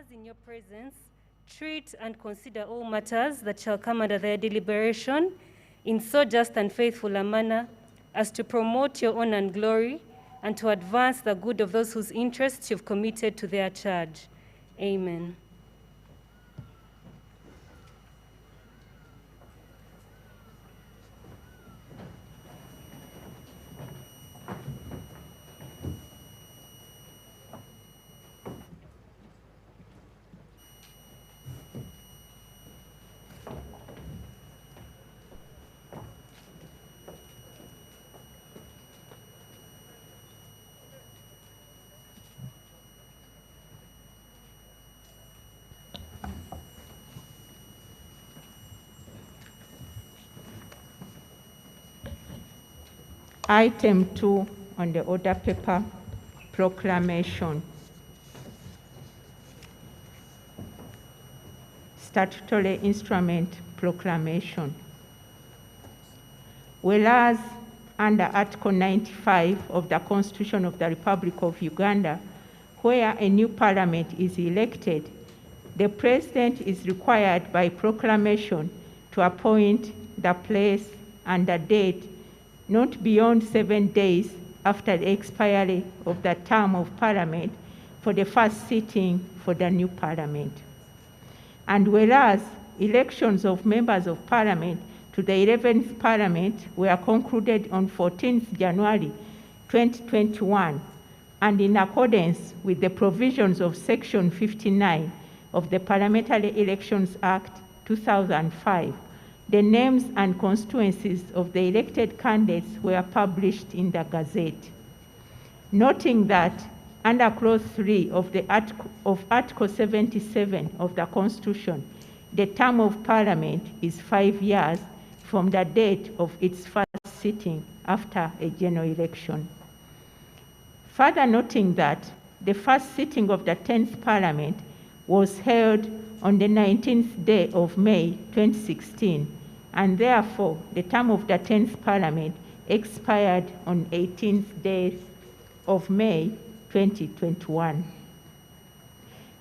as in your presence, treat and consider all matters that shall come under their deliberation in so just and faithful a manner as to promote your honor and glory and to advance the good of those whose interests you've committed to their charge. Amen. Item 2 on the order paper, proclamation. Statutory instrument proclamation. Whereas under Article 95 of the Constitution of the Republic of Uganda, where a new parliament is elected, the President is required by proclamation to appoint the place and the date not beyond 7 days after the expiry of the term of Parliament for the first sitting for the new Parliament. And whereas elections of members of Parliament to the 11th Parliament were concluded on 14th January 2021, and in accordance with the provisions of Section 59 of the Parliamentary Elections Act 2005, the names and constituencies of the elected candidates were published in the Gazette. Noting that under Clause 3 of Article 77 of the Constitution, the term of Parliament is 5 years from the date of its first sitting after a general election. Further noting that the first sitting of the 10th Parliament was held on the 19th day of May 2016, and therefore the term of the 10th Parliament expired on 18th day of May 2021.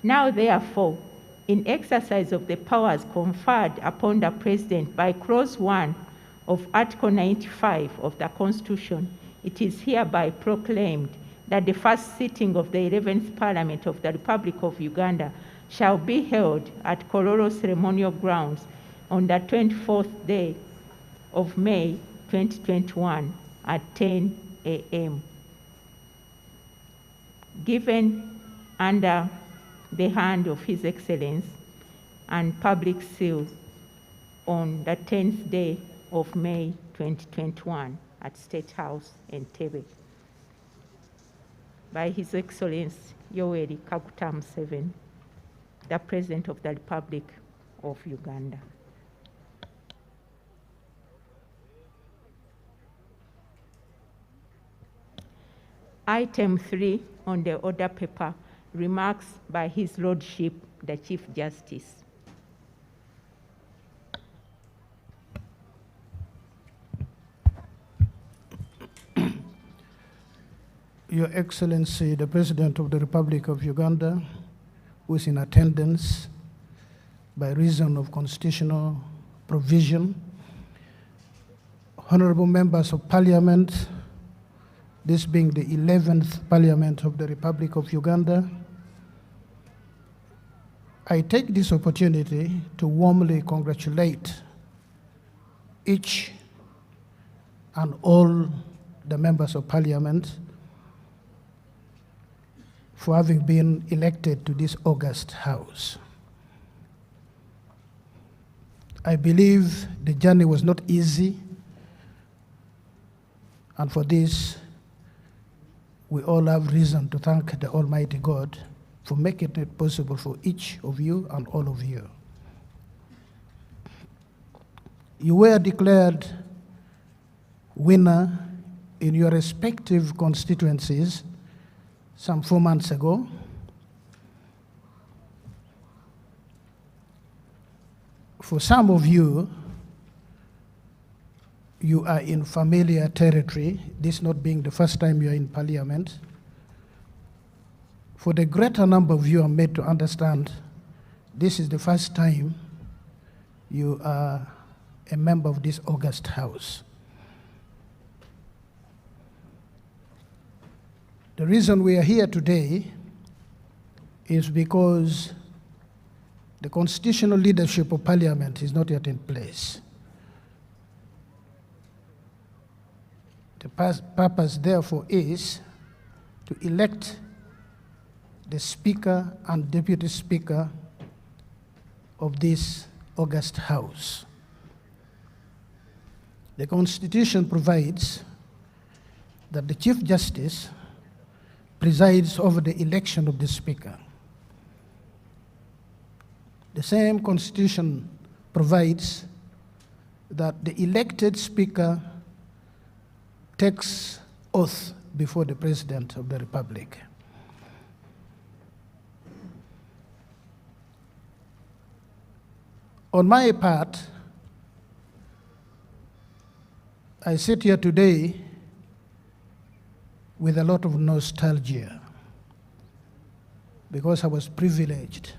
Now therefore, in exercise of the powers conferred upon the President by Clause 1 of Article 95 of the Constitution, it is hereby proclaimed that the first sitting of the 11th Parliament of the Republic of Uganda shall be held at Kololo Ceremonial Grounds on the 24th day of May 2021 at 10 a.m. Given under the hand of His Excellency and public seal on the 10th day of May 2021 at State House, Entebbe, by His Excellency Yoweri Kaguta Museveni, the President of the Republic of Uganda. Item 3 on the order paper, remarks by His Lordship, the Chief Justice. Your Excellency, the President of the Republic of Uganda, who is in attendance by reason of constitutional provision, honorable members of Parliament, this being the 11th Parliament of the Republic of Uganda, I take this opportunity to warmly congratulate each and all the members of Parliament for having been elected to this august House. I believe the journey was not easy, and for this, we all have reason to thank the Almighty God for making it possible for each of you and all of you. You were declared winner in your respective constituencies some 4 months ago. For some of you, you are in familiar territory, this not being the first time you are in Parliament. For the greater number of you are made to understand, this is the first time you are a member of this august house. The reason we are here today is because the constitutional leadership of Parliament is not yet in place. The purpose, therefore, is to elect the Speaker and Deputy Speaker of this august house. The Constitution provides that the Chief Justice presides over the election of the Speaker. The same Constitution provides that the elected Speaker takes oath before the President of the Republic. On my part, I sit here today with a lot of nostalgia because I was privileged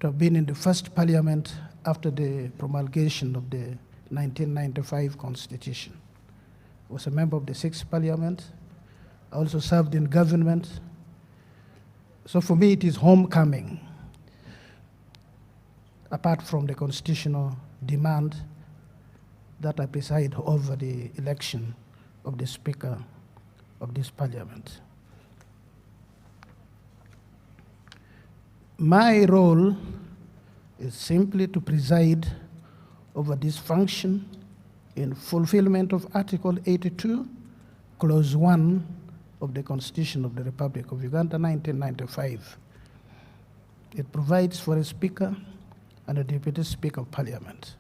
to have been in the first Parliament after the promulgation of the 1995 Constitution. I was a member of the 6th Parliament. I also served in government. So for me, it is homecoming, apart from the constitutional demand that I preside over the election of the Speaker of this Parliament. My role is simply to preside over this function in fulfillment of Article 82, Clause 1 of the Constitution of the Republic of Uganda, 1995. It provides for a Speaker and a Deputy Speaker of Parliament.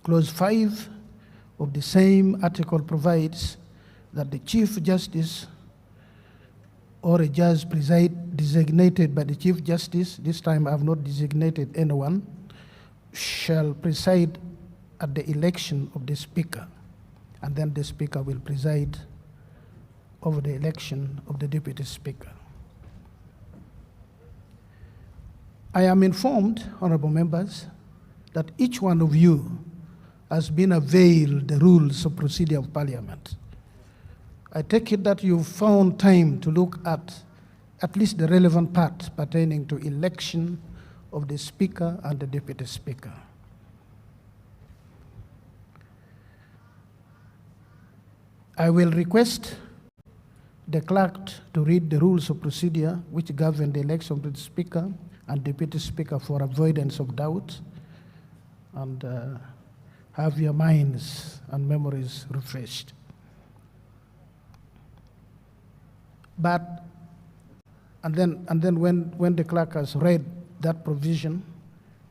Clause 5 of the same article provides that the Chief Justice or a judge designated by the Chief Justice, this time I have not designated anyone, shall preside at the election of the Speaker, and then the Speaker will preside over the election of the Deputy Speaker. I am informed, honorable members, that each one of you has been availed the rules of procedure of Parliament. I take it that you've found time to look at least the relevant part pertaining to election of the Speaker and the Deputy Speaker. I will request the clerk to read the rules of procedure which govern the election of the Speaker and Deputy Speaker for avoidance of doubt, and have your minds and memories refreshed. And then when the clerk has read that provision,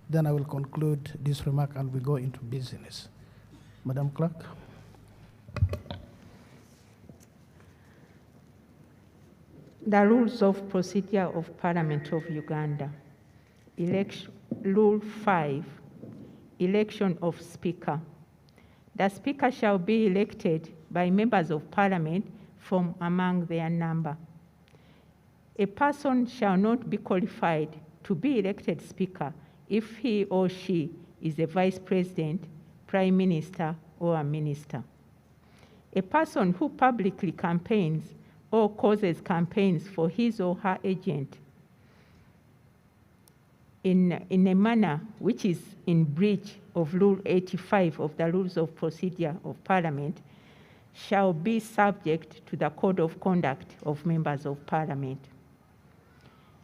then I will conclude this remark and we go into business. Madam Clerk. The rules of procedure of Parliament of Uganda. Rule 5, election of Speaker. The Speaker shall be elected by members of Parliament from among their number. A person shall not be qualified to be elected Speaker if he or she is a Vice President, Prime Minister, or a Minister. A person who publicly campaigns or causes campaigns for his or her agent in a manner which is in breach of Rule 85 of the Rules of Procedure of Parliament shall be subject to the Code of Conduct of Members of Parliament.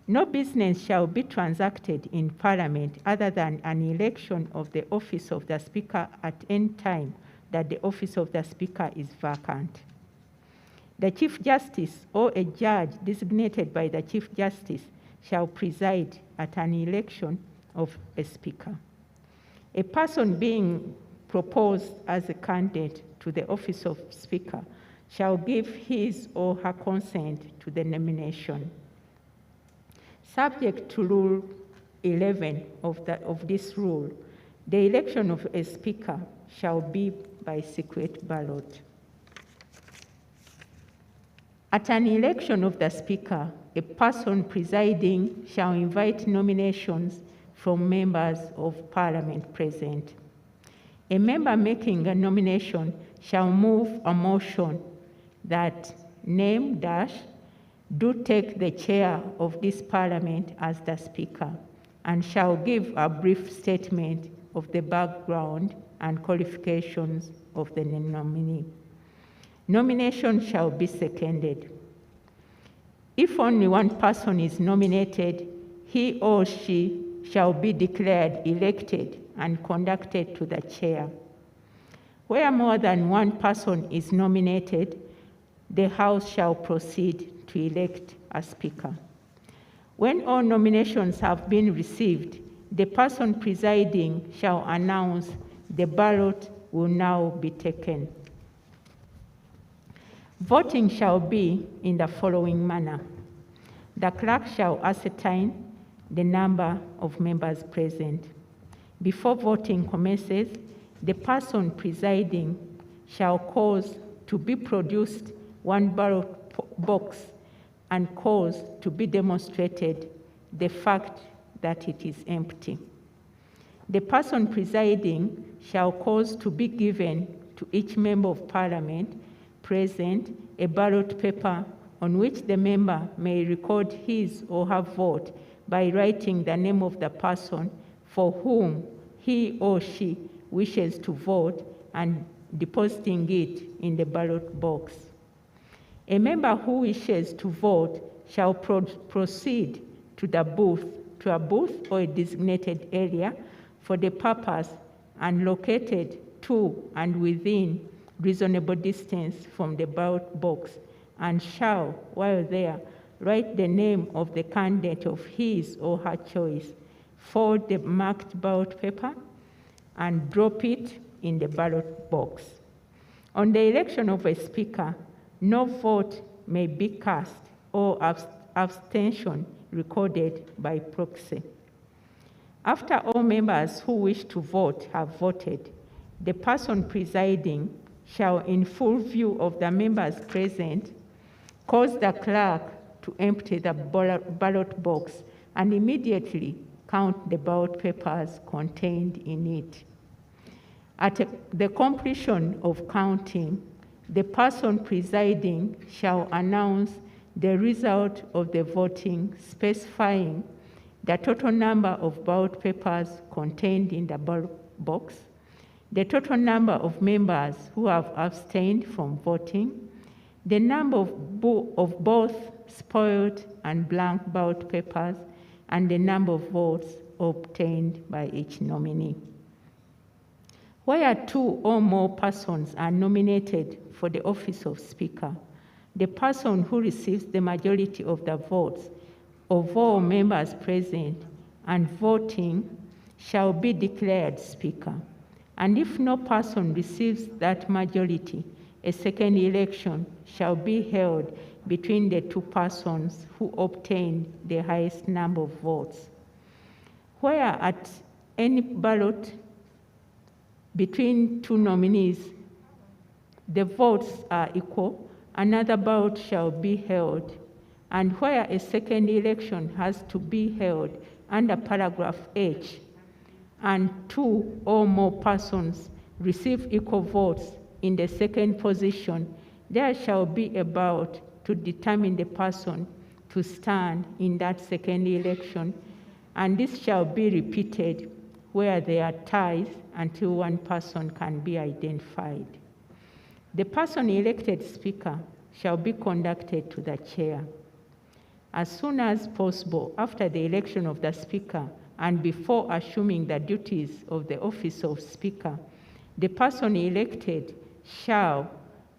No business shall be transacted in Parliament other than an election of the office of the Speaker at any time that the office of the Speaker is vacant. The Chief Justice or a judge designated by the Chief Justice shall preside at an election of a Speaker. A person being proposed as a candidate to the office of Speaker shall give his or her consent to the nomination. Subject to Rule 11 of this rule, the election of a Speaker shall be by secret ballot. At an election of the Speaker, a person presiding shall invite nominations from members of Parliament present. A member making a nomination shall move a motion that name dash do take the chair of this Parliament as the Speaker, and shall give a brief statement of the background and qualifications of the nominee. Nomination shall be seconded. If only one person is nominated, he or she shall be declared elected and conducted to the chair. Where more than one person is nominated, the House shall proceed to elect a Speaker. When all nominations have been received, the person presiding shall announce the ballot will now be taken. Voting shall be in the following manner. The clerk shall ascertain the number of members present. Before voting commences, the person presiding shall cause to be produced one ballot box and cause to be demonstrated the fact that it is empty. The person presiding shall cause to be given to each member of Parliament present a ballot paper on which the member may record his or her vote by writing the name of the person for whom he or she wishes to vote and depositing it in the ballot box. A member who wishes to vote shall proceed to a booth or a designated area for the purpose and located to and within reasonable distance from the ballot box, and shall, while there, write the name of the candidate of his or her choice, fold the marked ballot paper, and drop it in the ballot box. On the election of a Speaker, no vote may be cast or abstention recorded by proxy. After all members who wish to vote have voted, the person presiding shall, in full view of the members present, cause the clerk to empty the ballot box and immediately count the ballot papers contained in it. At the completion of counting, the person presiding shall announce the result of the voting, specifying the total number of ballot papers contained in the ballot box, the total number of members who have abstained from voting, the number of both spoiled and blank ballot papers, and the number of votes obtained by each nominee. Where two or more persons are nominated for the office of Speaker, the person who receives the majority of the votes of all members present and voting shall be declared Speaker. And if no person receives that majority, a second election shall be held between the two persons who obtained the highest number of votes. Where at any ballot between two nominees, the votes are equal, another ballot shall be held. And where a second election has to be held under paragraph H, and two or more persons receive equal votes in the second position, there shall be a ballot to determine the person to stand in that second election, and this shall be repeated where there are ties until one person can be identified. The person elected Speaker shall be conducted to the chair. As soon as possible after the election of the Speaker and before assuming the duties of the office of Speaker, the person elected shall,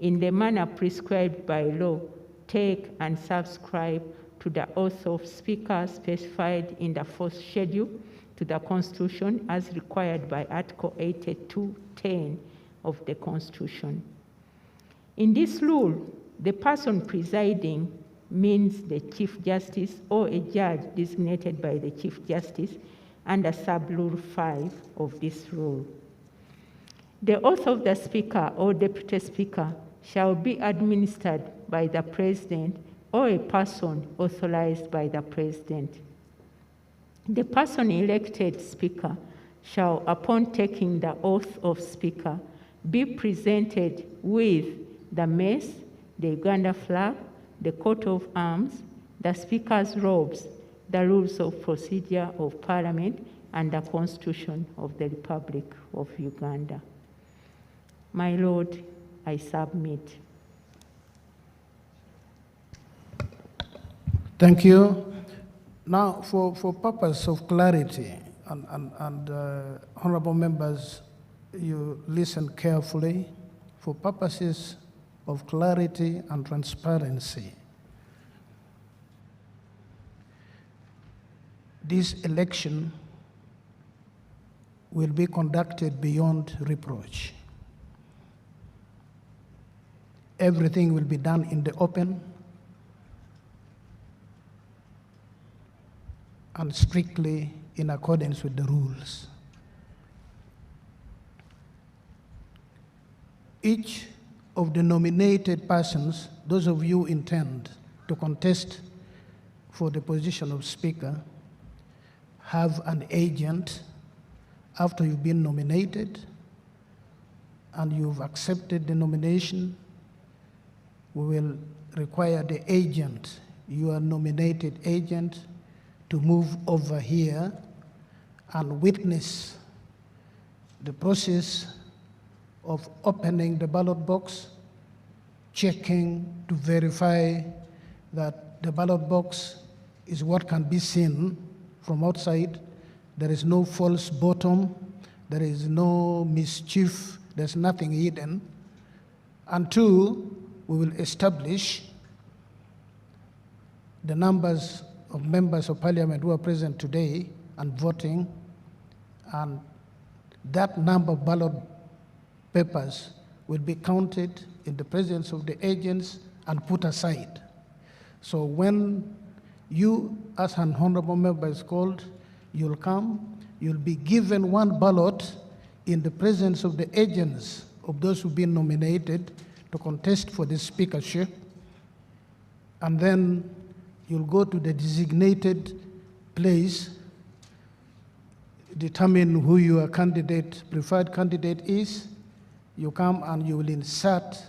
in the manner prescribed by law, take and subscribe to the oath of Speaker specified in the fourth schedule to the Constitution as required by Article 82(10) of the Constitution. In this rule, the person presiding means the Chief Justice or a judge designated by the Chief Justice under Sub-Rule 5 of this rule. The oath of the Speaker or Deputy Speaker shall be administered by the President or a person authorized by the President. The person elected Speaker shall, upon taking the oath of Speaker, be presented with the mace, the Uganda flag, the coat of arms, the Speaker's robes, the rules of procedure of Parliament, and the Constitution of the Republic of Uganda. My Lord, I submit. Thank you. Now, for purpose of clarity, and honorable members, you listen carefully. For purposes of clarity and transparency, this election will be conducted beyond reproach. Everything will be done in the open and strictly in accordance with the rules. Each of the nominated persons, those of you who intend to contest for the position of Speaker, have an agent after you've been nominated and you've accepted the nomination. We will require the agent, your nominated agent, to move over here and witness the process of opening the ballot box, checking to verify that the ballot box is what can be seen from outside. There is no false bottom, there is no mischief, there's nothing hidden. And two, we will establish the numbers of members of Parliament who are present today and voting, and that number of ballot papers will be counted in the presence of the agents and put aside. So when you, as an honorable member is called, you'll come, you'll be given one ballot in the presence of the agents of those who've been nominated to contest for the speakership, and then you'll go to the designated place, determine who your candidate, preferred candidate is. You come and you will insert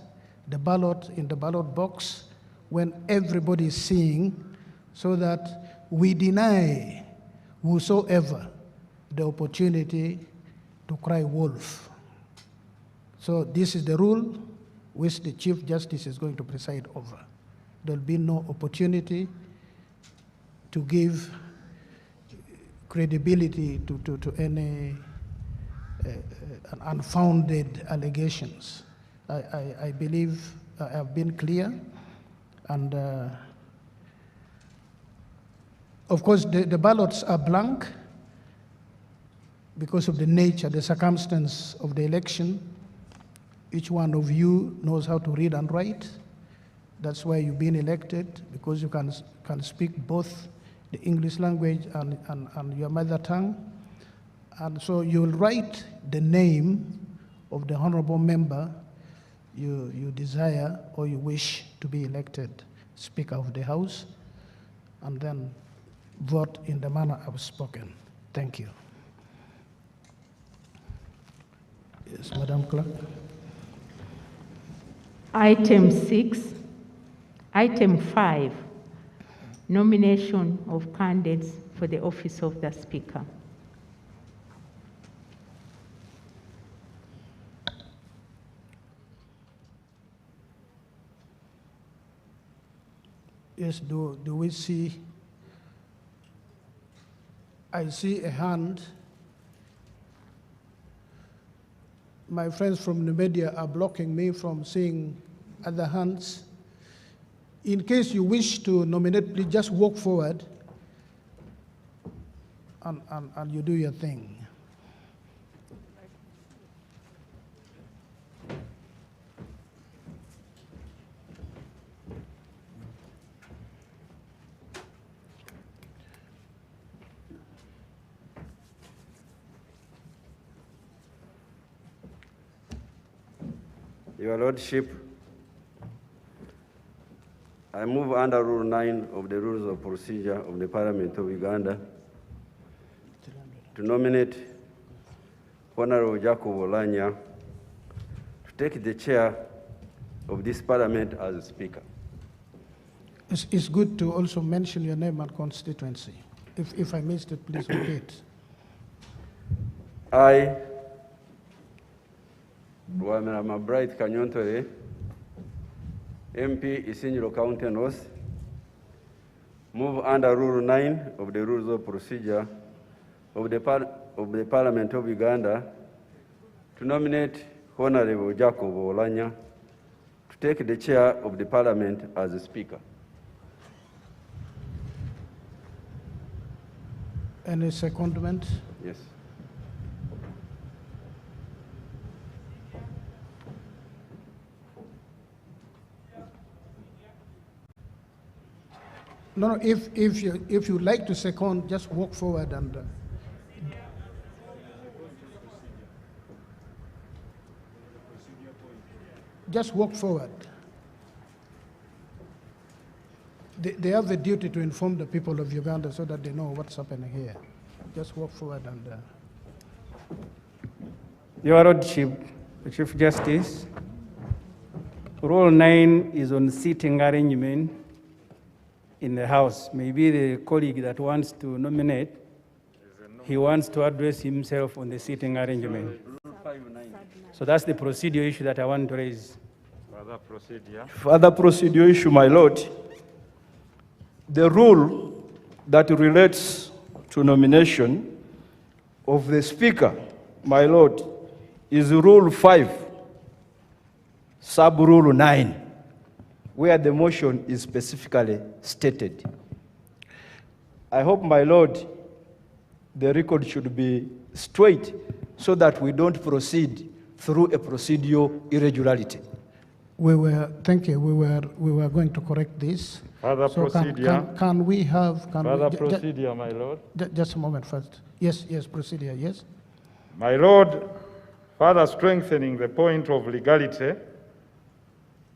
the ballot in the ballot box when everybody is seeing, so that we deny whosoever the opportunity to cry wolf. So this is the rule which the Chief Justice is going to preside over. There'll be no opportunity to give credibility to any unfounded allegations. I believe I have been clear, and of course the ballots are blank because of the nature, the circumstance of the election. Each one of you knows how to read and write. That's why you've been elected, because you can speak both the English language and your mother tongue. And so you'll write the name of the honorable member you desire or you wish to be elected Speaker of the House, and then vote in the manner I've spoken. Thank you. Yes, Madam Clerk. Item 6. Item 5, nomination of candidates for the office of the Speaker. Yes, do we see? I see a hand. My friends from the media are blocking me from seeing other hands. In case you wish to nominate, please just walk forward and you do your thing. Your Lordship, I move under Rule 9 of the Rules of Procedure of the Parliament of Uganda to nominate Honorable Jacob Olanya to take the chair of this Parliament as Speaker. It's good to also mention your name and constituency. If I missed it, please repeat. I, Rwamira Bright Kanyontore, MP Isinyiro County North, move under Rule 9 of the Rules of Procedure of the Parliament of Uganda to nominate Honorable Jacob Olanya to take the chair of the Parliament as a Speaker. Any secondment? Yes. No, if you like to second, just walk forward and just walk forward. They have the duty to inform the people of Uganda so that they know what's happening here. Just walk forward and... Your Lordship, the Chief Justice, Rule 9 is on seating arrangement in the House. Maybe the colleague that wants to nominate, he wants to address himself on the seating arrangement. So that's the procedure issue that I want to raise. Further procedure issue, my Lord. The rule that relates to nomination of the Speaker, my Lord, is Rule 5, Sub-Rule 9, where the motion is specifically stated. I hope, my Lord, the record should be straight so that we don't proceed through a procedural irregularity. Thank you, we were going to correct this. Further So procedure. can we have... Further procedure, my Lord. Just a moment first. Yes, procedure, yes. My Lord, further strengthening the point of legality,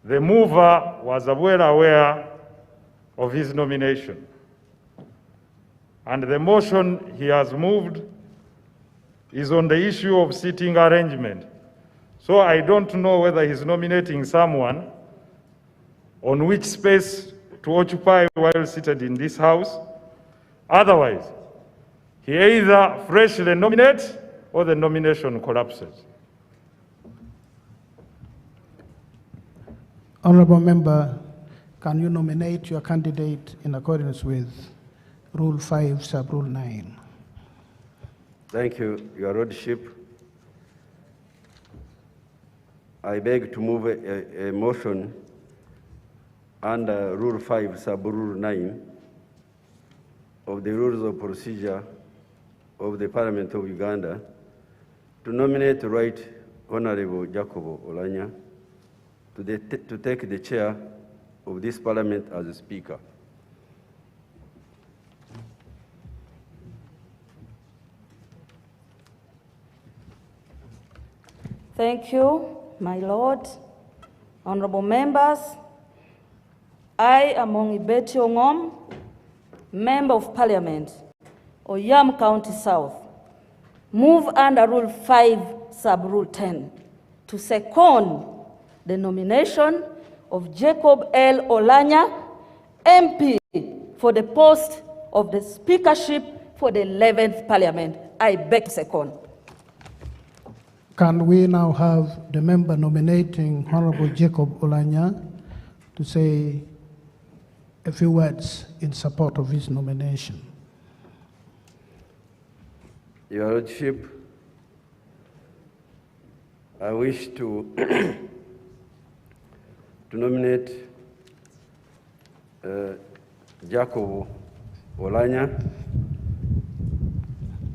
the mover was well aware of his nomination. And the motion he has moved is on the issue of seating arrangement. So I don't know whether he's nominating someone on which space to occupy while seated in this House. Otherwise, he either freshly nominates or the nomination collapses. Honorable Member, can you nominate your candidate in accordance with Rule 5, Sub-Rule 9? Thank you, Your Lordship. I beg to move a motion under Rule 5, Sub-Rule 9 of the Rules of Procedure of the Parliament of Uganda to nominate the Right Honorable Jacob Olanya to take the chair of this Parliament as a Speaker. Thank you, my Lord. Honorable members, I, Among Ibeti Ongom, Member of Parliament, Oyam County South, move under Rule 5, Sub-Rule 10, to second the nomination of Jacob L. Olanya, MP, for the post of the Speakership for the 11th Parliament. I beg to second. Can we now have the member nominating Honorable Jacob Olanya to say a few words in support of his nomination? Your Lordship, I wish to nominate Jacob Olanya,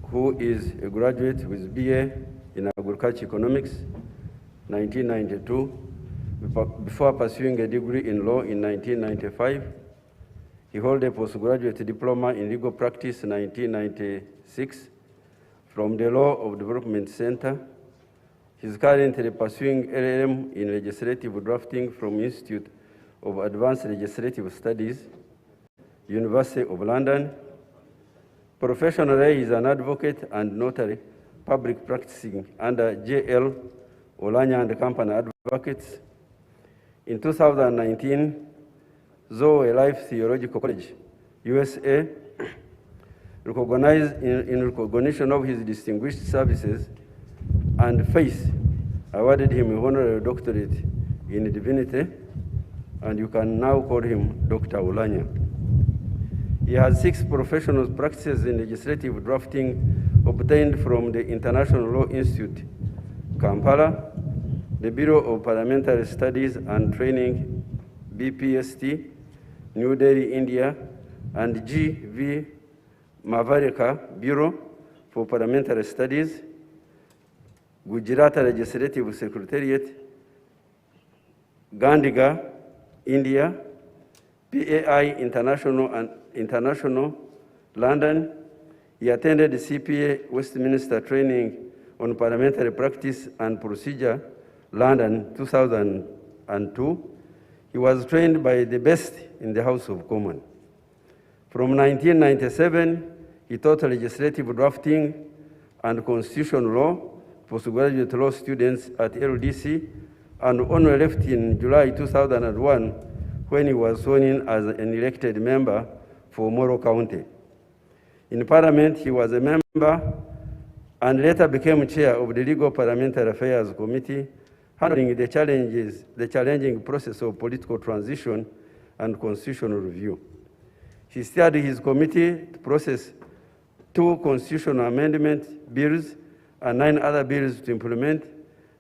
who is a graduate with BA in Agriculture Economics, 1992, before pursuing a degree in law in 1995. He holds a postgraduate diploma in legal practice in 1996 from the Law of Development Center. He is currently pursuing LLM in legislative drafting from Institute of Advanced Legislative Studies, University of London. Professionally, he is an advocate and notary, public practicing under J.L. Olanya and Company Advocates. In 2019, Zoe Life Theological College, USA, recognized in recognition of his distinguished services and faith, awarded him an honorary doctorate in divinity, and you can now call him Dr. Olanya. He has 6 professional practices in legislative drafting obtained from the International Law Institute, Kampala, the Bureau of Parliamentary Studies and Training, BPST, New Delhi, India, and G.V. Mavarika Bureau for Parliamentary Studies, Gujarat Legislative Secretariat, Gandiga, India, PAI International, London. He attended the CPA Westminster Training on Parliamentary Practice and Procedure, London, 2002. He was trained by the best in the House of Commons. From 1997, he taught legislative drafting and constitutional law postgraduate law students at LDC, and only left in July 2001 when he was sworn in as an elected member for Moro County. In Parliament, he was a member and later became chair of the Legal Parliamentary Affairs Committee, handling the challenging process of political transition and constitutional review. He steered his committee to process 2 constitutional amendment bills and 9 other bills to implement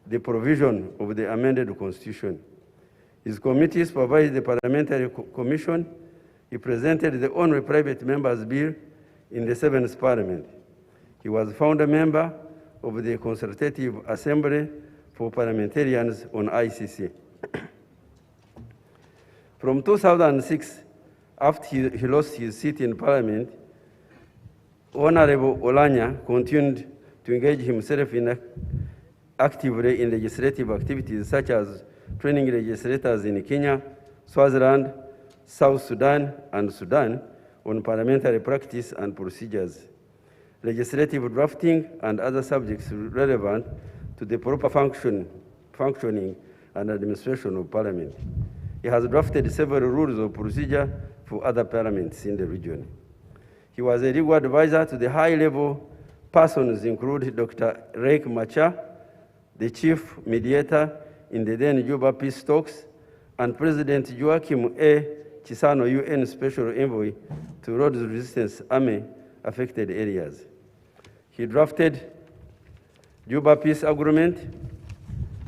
the provision of the amended constitution. His committee supervised the Parliamentary Commission. He presented the only private member's bill in the 7th Parliament. He was founder member of the Consultative Assembly for Parliamentarians on ICC. From 2006, after he lost his seat in Parliament, Honorable Olanya continued to engage himself actively in legislative activities such as training legislators in Kenya, Swaziland, South Sudan, and Sudan on parliamentary practice and procedures, legislative drafting, and other subjects relevant to the proper functioning and administration of Parliament. He has drafted several rules of procedure for other parliaments in the region. He was a legal advisor to the high-level persons including Dr. Reik Macha, the chief mediator in the then Juba peace talks, and President Joachim A. Chisano, UN Special Envoy to Rhodes Resistance Army affected areas. He drafted Juba Peace Agreement.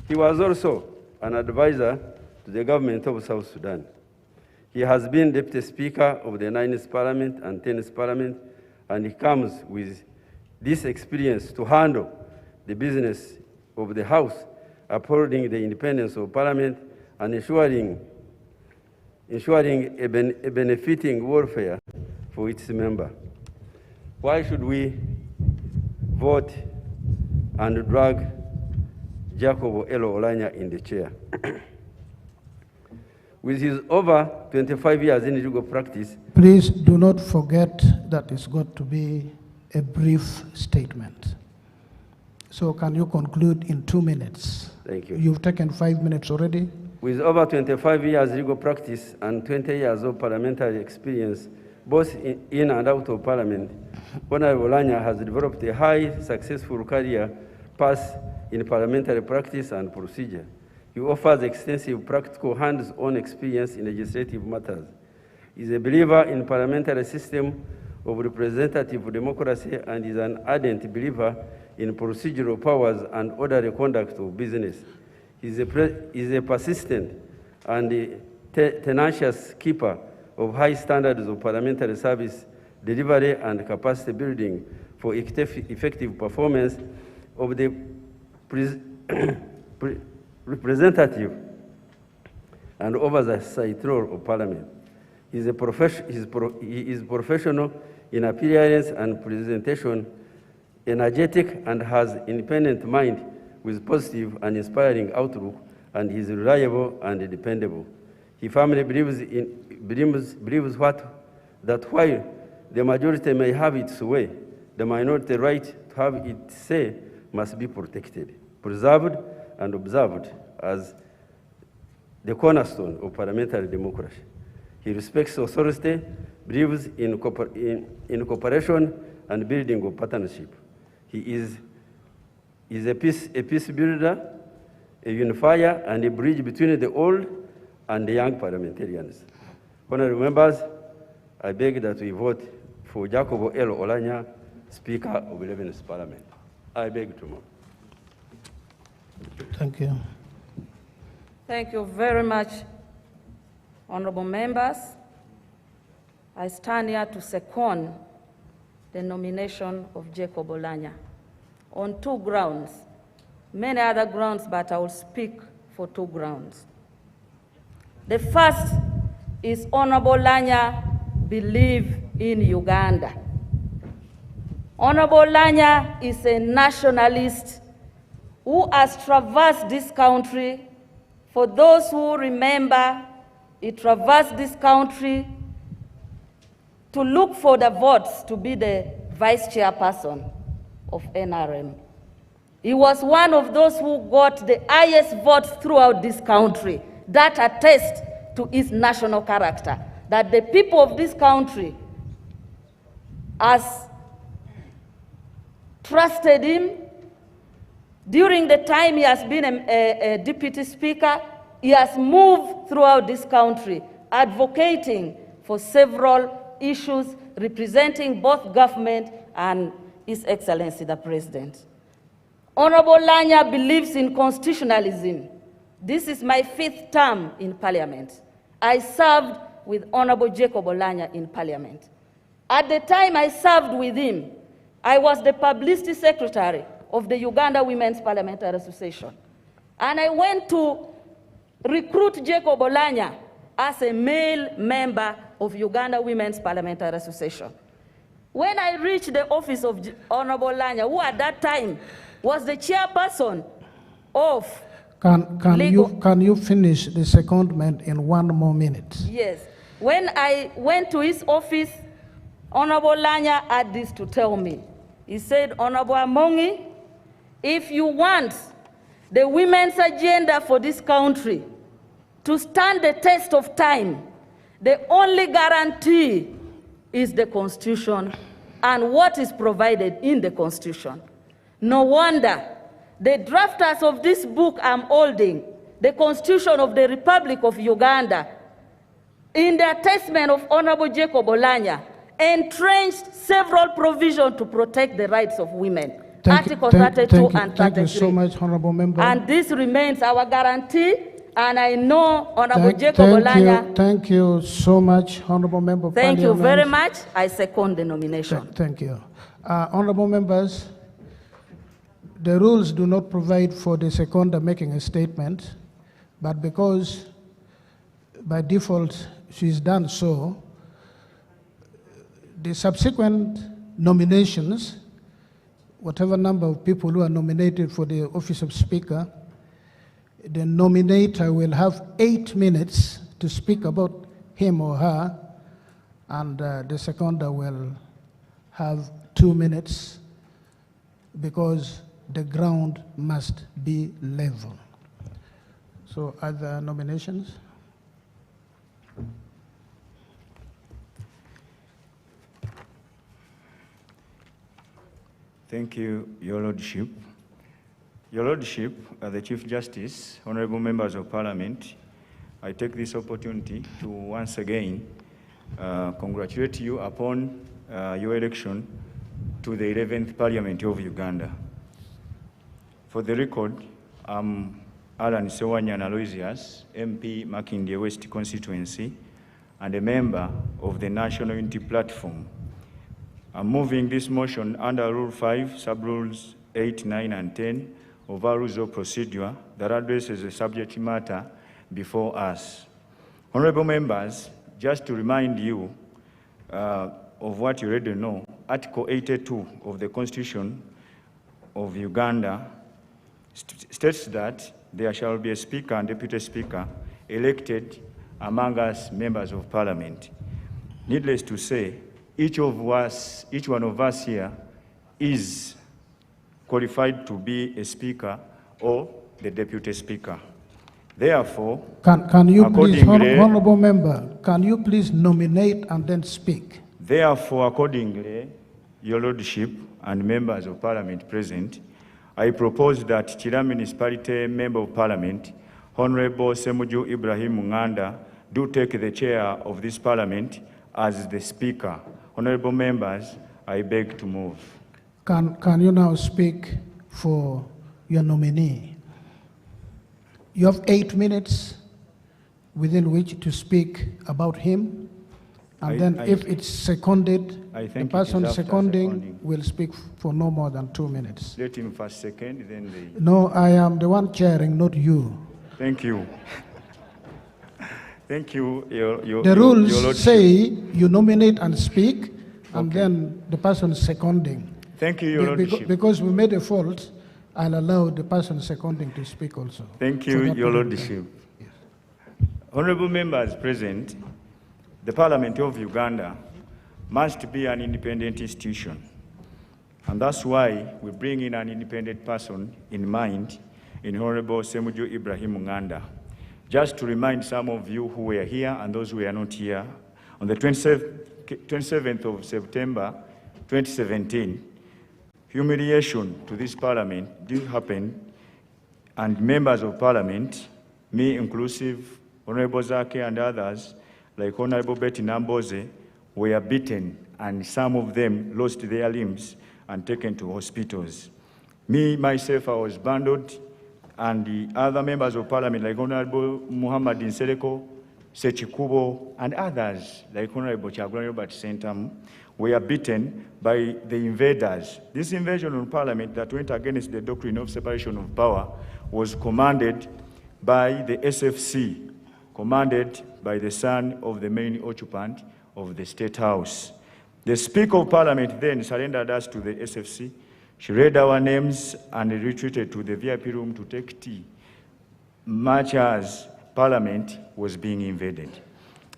He was also an advisor to the government of South Sudan. He has been Deputy Speaker of the 9th Parliament and 10th Parliament, and he comes with this experience to handle the business of the House, upholding the independence of Parliament and ensuring a benefiting welfare for its member. Why should we vote and drag Jacob Elo Olanya in the chair? With his over 25 years in legal practice. Please do not forget that it's got to be a brief statement. So can you conclude in 2 minutes? Thank you. You've taken 5 minutes already. With over 25 years legal practice and 20 years of parliamentary experience, both in and out of Parliament, Honorable Olanya has developed a high successful career path in parliamentary practice and procedure. He offers extensive practical hands-on experience in legislative matters. He is a believer in parliamentary system of representative democracy and is an ardent believer in procedural powers and orderly conduct of business. He is a persistent and tenacious keeper of high standards of parliamentary service delivery and capacity building for effective performance of the representative and oversight role of Parliament. He is professional in appearance and presentation, energetic, and has independent mind with positive and inspiring outlook, and he is reliable and dependable. He firmly believes that while the majority may have its way, the minority right to have its say must be protected, preserved, and observed as the cornerstone of parliamentary democracy. He respects authority, believes in cooperation and building of partnership. He is a peace builder, a unifier, and a bridge between the old and the young parliamentarians. Honorable members, I beg that we vote for Jacobo L. Olanya, Speaker of the 11th Parliament. I beg to move. Thank you. Thank you very much, honorable members. I stand here to second the nomination of Jacob Olanya on 2 grounds, many other grounds, but I will speak for 2 grounds. The first is Honorable Olanya believes in Uganda. Honorable Olanya is a nationalist who has traversed this country. For those who remember, he traversed this country to look for the votes to be the vice chairperson of NRM. He was one of those who got the highest votes throughout this country. That attests to his national character, that the people of this country has trusted him. During the time he has been a deputy speaker, he has moved throughout this country, advocating for several issues, representing both government and His Excellency the President. Honorable Olanya believes in constitutionalism. This is my 5th term in Parliament. I served with Honorable Jacob Olanya in Parliament. At the time I served with him, I was the publicity secretary of the Uganda Women's Parliamentary Association. And I went to recruit Jacob Olanya as a male member of Uganda Women's Parliamentary Association. When I reached the office of Honorable Olanya, who at that time was the chairperson of Can you finish the secondment in 1 more minute? Yes. When I went to his office, Honorable Olanya had this to tell me. He said, Honorable Amongi, if you want the women's agenda for this country to stand the test of time, the only guarantee is the Constitution and what is provided in the Constitution. No wonder the drafters of this book I'm holding, the Constitution of the Republic of Uganda, in the attestment of Honorable Jacob Olanya, entrenched several provisions to protect the rights of women. Articles 32 and 33. Thank you so much, Honorable Member. And this remains our guarantee, and I know Honorable Jacob Olanya. Thank you so much, Honorable Member. Thank you very much. I second the nomination. Thank you. Honorable members, the rules do not provide for the seconder making a statement, but because by default she's done so, the subsequent nominations, whatever number of people who are nominated for the office of Speaker, the nominator will have 8 minutes to speak about him or her, and the seconder will have 2 minutes, because the ground must be level. So, other nominations? Thank you, Your Lordship. Your Lordship, the Chief Justice, honorable members of Parliament, I take this opportunity to once again congratulate you upon your election to the 11th Parliament of Uganda. For the record, I'm Alan Sewanya Aloysius, MP Makindye West Constituency, and a member of the National Unity Platform. I'm moving this motion under Rule 5, Sub-Rules 8, 9, and 10 of our Rules of Procedure that addresses the subject matter before us. Honorable members, just to remind you of what you already know, Article 82 of the Constitution of Uganda states that there shall be a Speaker and Deputy Speaker elected among us members of parliament. Needless to say, each one of us here is qualified to be a speaker or the deputy speaker. Therefore, can you please, accordingly, honorable member, can you please nominate and then speak? Therefore, accordingly, your lordship and members of parliament present, I propose that Chira Municipality Member of Parliament, Honorable Semuju Ibrahim Nganda, do take the chair of this parliament as the speaker. Honorable members, I beg to move. Can you now speak for your nominee? You have 8 minutes within which to speak about him, and then if it's seconded, the person seconding will speak for no more than 2 minutes. Let him first second, then the... No, I am the one chairing, not you. Thank you. Thank you, the rules say you nominate and speak, and then the person seconding. Thank you, Your Lordship. Because we made a fault, I'll allow the person seconding to speak also. Thank you, Your Lordship. Yes. Honorable members present, the Parliament of Uganda must be an independent institution. And that's why we bring in an independent person in mind, in Honorable Semuju Ibrahim Nganda. Just to remind some of you who were here and those who were not here, on the 27th of September 2017, humiliation to this parliament did happen, and members of parliament, me inclusive, Honorable Zake and others, like Honorable Betty Namboze, were beaten, and some of them lost their limbs and taken to hospitals. Me, myself, I was bundled, and the other members of parliament, like Honorable Muhammad Nsereko, Sechikubo, and others, like Honorable Chagulani Robert Sentam, were beaten by the invaders. This invasion on parliament that went against the doctrine of separation of power was commanded by the SFC, commanded by the son of the main occupant of the State House. The Speaker of Parliament then surrendered us to the SFC. She read our names and retreated to the VIP room to take tea, much as Parliament was being invaded.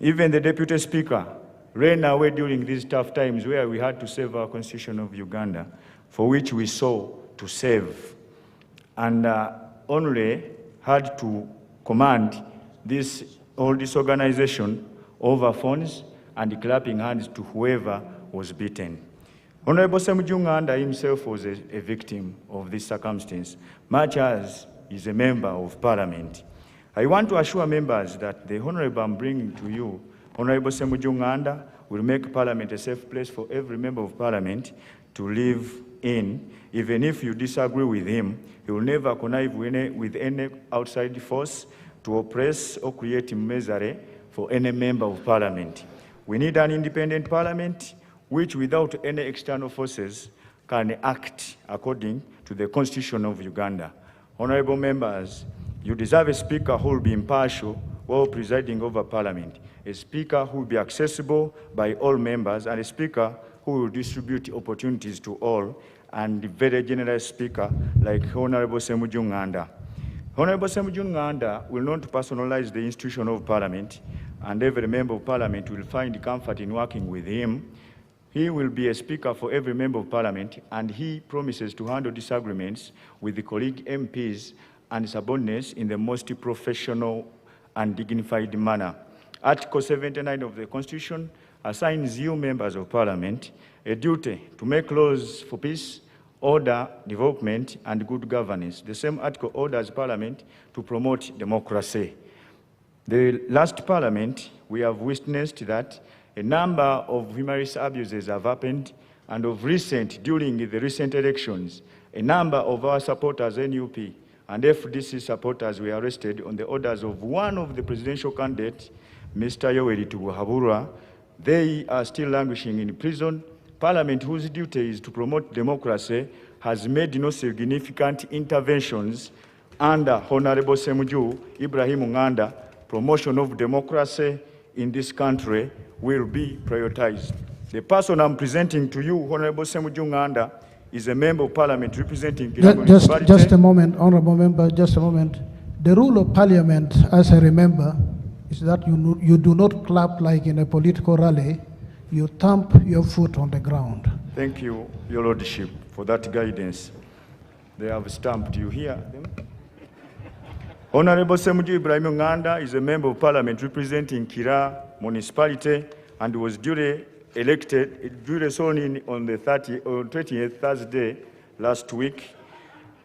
Even the Deputy Speaker ran away during these tough times where we had to save our Constitution of Uganda, for which we sought to save, and only had to command all this organization over phones and clapping hands to whoever was beaten. Honorable Semuju Nganda himself was a victim of this circumstance, much as he's a member of parliament. I want to assure members that the honorable I'm bringing to you, Honorable Semuju Nganda, will make parliament a safe place for every member of parliament to live in. Even if you disagree with him, he will never connive with any outside force to oppress or create misery for any member of parliament. We need an independent parliament which, without any external forces, can act according to the Constitution of Uganda. Honorable members, you deserve a speaker who will be impartial while presiding over parliament, a speaker who will be accessible by all members, and a speaker who will distribute opportunities to all, and a very generous speaker like Honorable Semuju Nganda. Honorable Semuju Nganda will not personalize the institution of parliament, and every member of parliament will find comfort in working with him. He will be a speaker for every member of parliament, and he promises to handle disagreements with the colleague MPs and subordinates in the most professional and dignified manner. Article 79 of the Constitution assigns you, members of parliament, a duty to make laws for peace, order, development, and good governance. The same article orders parliament to promote democracy. The last parliament, we have witnessed that a number of human rights abuses have happened, and of recent, during the recent elections, a number of our supporters, NUP and FDC supporters, were arrested on the orders of one of the presidential candidates, Mr. Yoweri Tuguhabura. They are still languishing in prison. Parliament, whose duty is to promote democracy, has made no significant interventions under Honorable Semuju Ibrahim Nganda. Promotion of democracy in this country will be prioritized. The person I'm presenting to you, Honorable Semuju Nganda, is a member of parliament representing just a moment, honorable member, just a moment. The rule of parliament, as I remember, is that you do not clap like in a political rally, you thump your foot on the ground. Thank you, Your Lordship, for that guidance. They have stamped. You hear them? Honorable Semuju Ibrahim Uganda is a member of parliament representing Kira municipality and was duly sworn in on the 20th Thursday last week.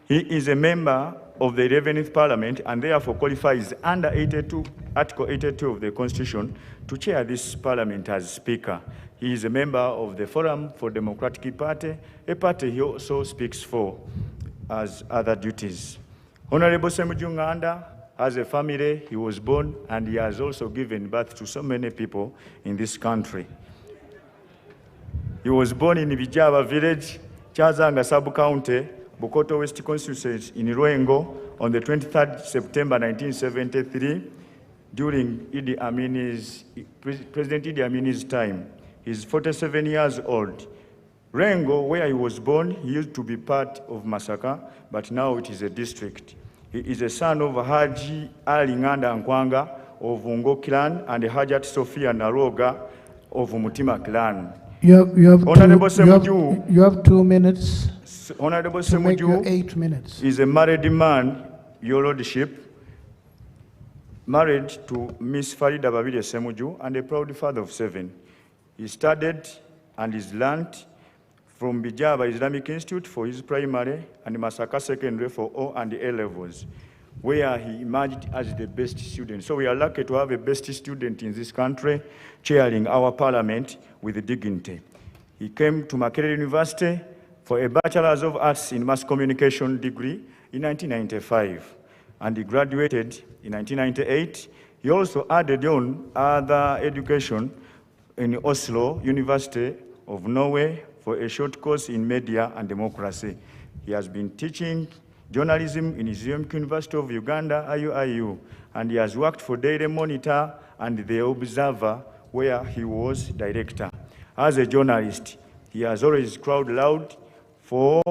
He is a member of the 11th Parliament and therefore qualifies under Article 82 of the Constitution to chair this Parliament as Speaker. He is a member of the Forum for Democratic Party, a party he also speaks for as other duties. Honorable Semuju Uganda has a family. He was born and he has also given birth to so many people in this country. He was born in Bijaba village, Chazanga sub-county, Bukoto West constituency in Rwengo on the 23rd September 1973 during President Idi Amin's time. He's 47 years old. Rwengo, where he was born, he used to be part of Masaka, but now it is a district. He is a son of Haji Ali Nganda Nkwanga of Ungo clan and Hajat Sophia Naroga of Mutima clan. You have 2 minutes. Honorable to make your Semuju 8 minutes. is a married man, Your Lordship, married to Miss Farida Babide Semuju and a proud father of 7. He studied and is learned from Bijaba Islamic Institute for his primary and Masaka Secondary for O and A levels, where he emerged as the best student. So we are lucky to have a best student in this country chairing our parliament with dignity. He came to Makerere University for a Bachelor's of Arts in Mass Communication degree in 1995, and he graduated in 1998. He also added on other education in Oslo University of Norway for a short course in media and democracy. He has been teaching journalism in Islamic University of Uganda, IUIU, and he has worked for Daily Monitor and The Observer, where he was director. As a journalist, he has always cried loud for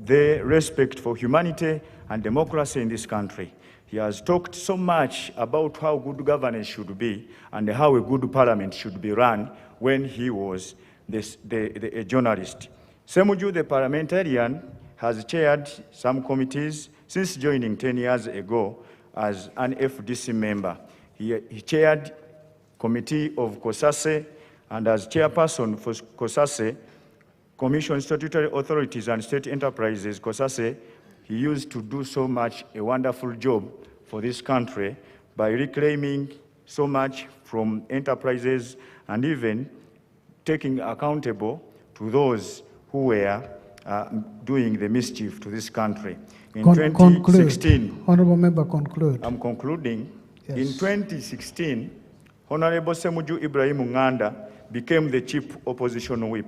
the respect for humanity and democracy in this country. He has talked so much about how good governance should be and how a good parliament should be run when he was a journalist. Semuju, the parliamentarian, has chaired some committees since joining 10 years ago as an FDC member. He chaired Committee of COSASE, and as chairperson for COSASE, Commission Statutory Authorities and State Enterprises, COSASE, he used to do so much a wonderful job for this country by reclaiming so much from enterprises and even taking accountable to those who were doing the mischief to this country. In 2016, Honorable Member, conclude. I'm concluding. Yes. In 2016, Honorable Semuju Ibrahim Uganda became the chief opposition whip,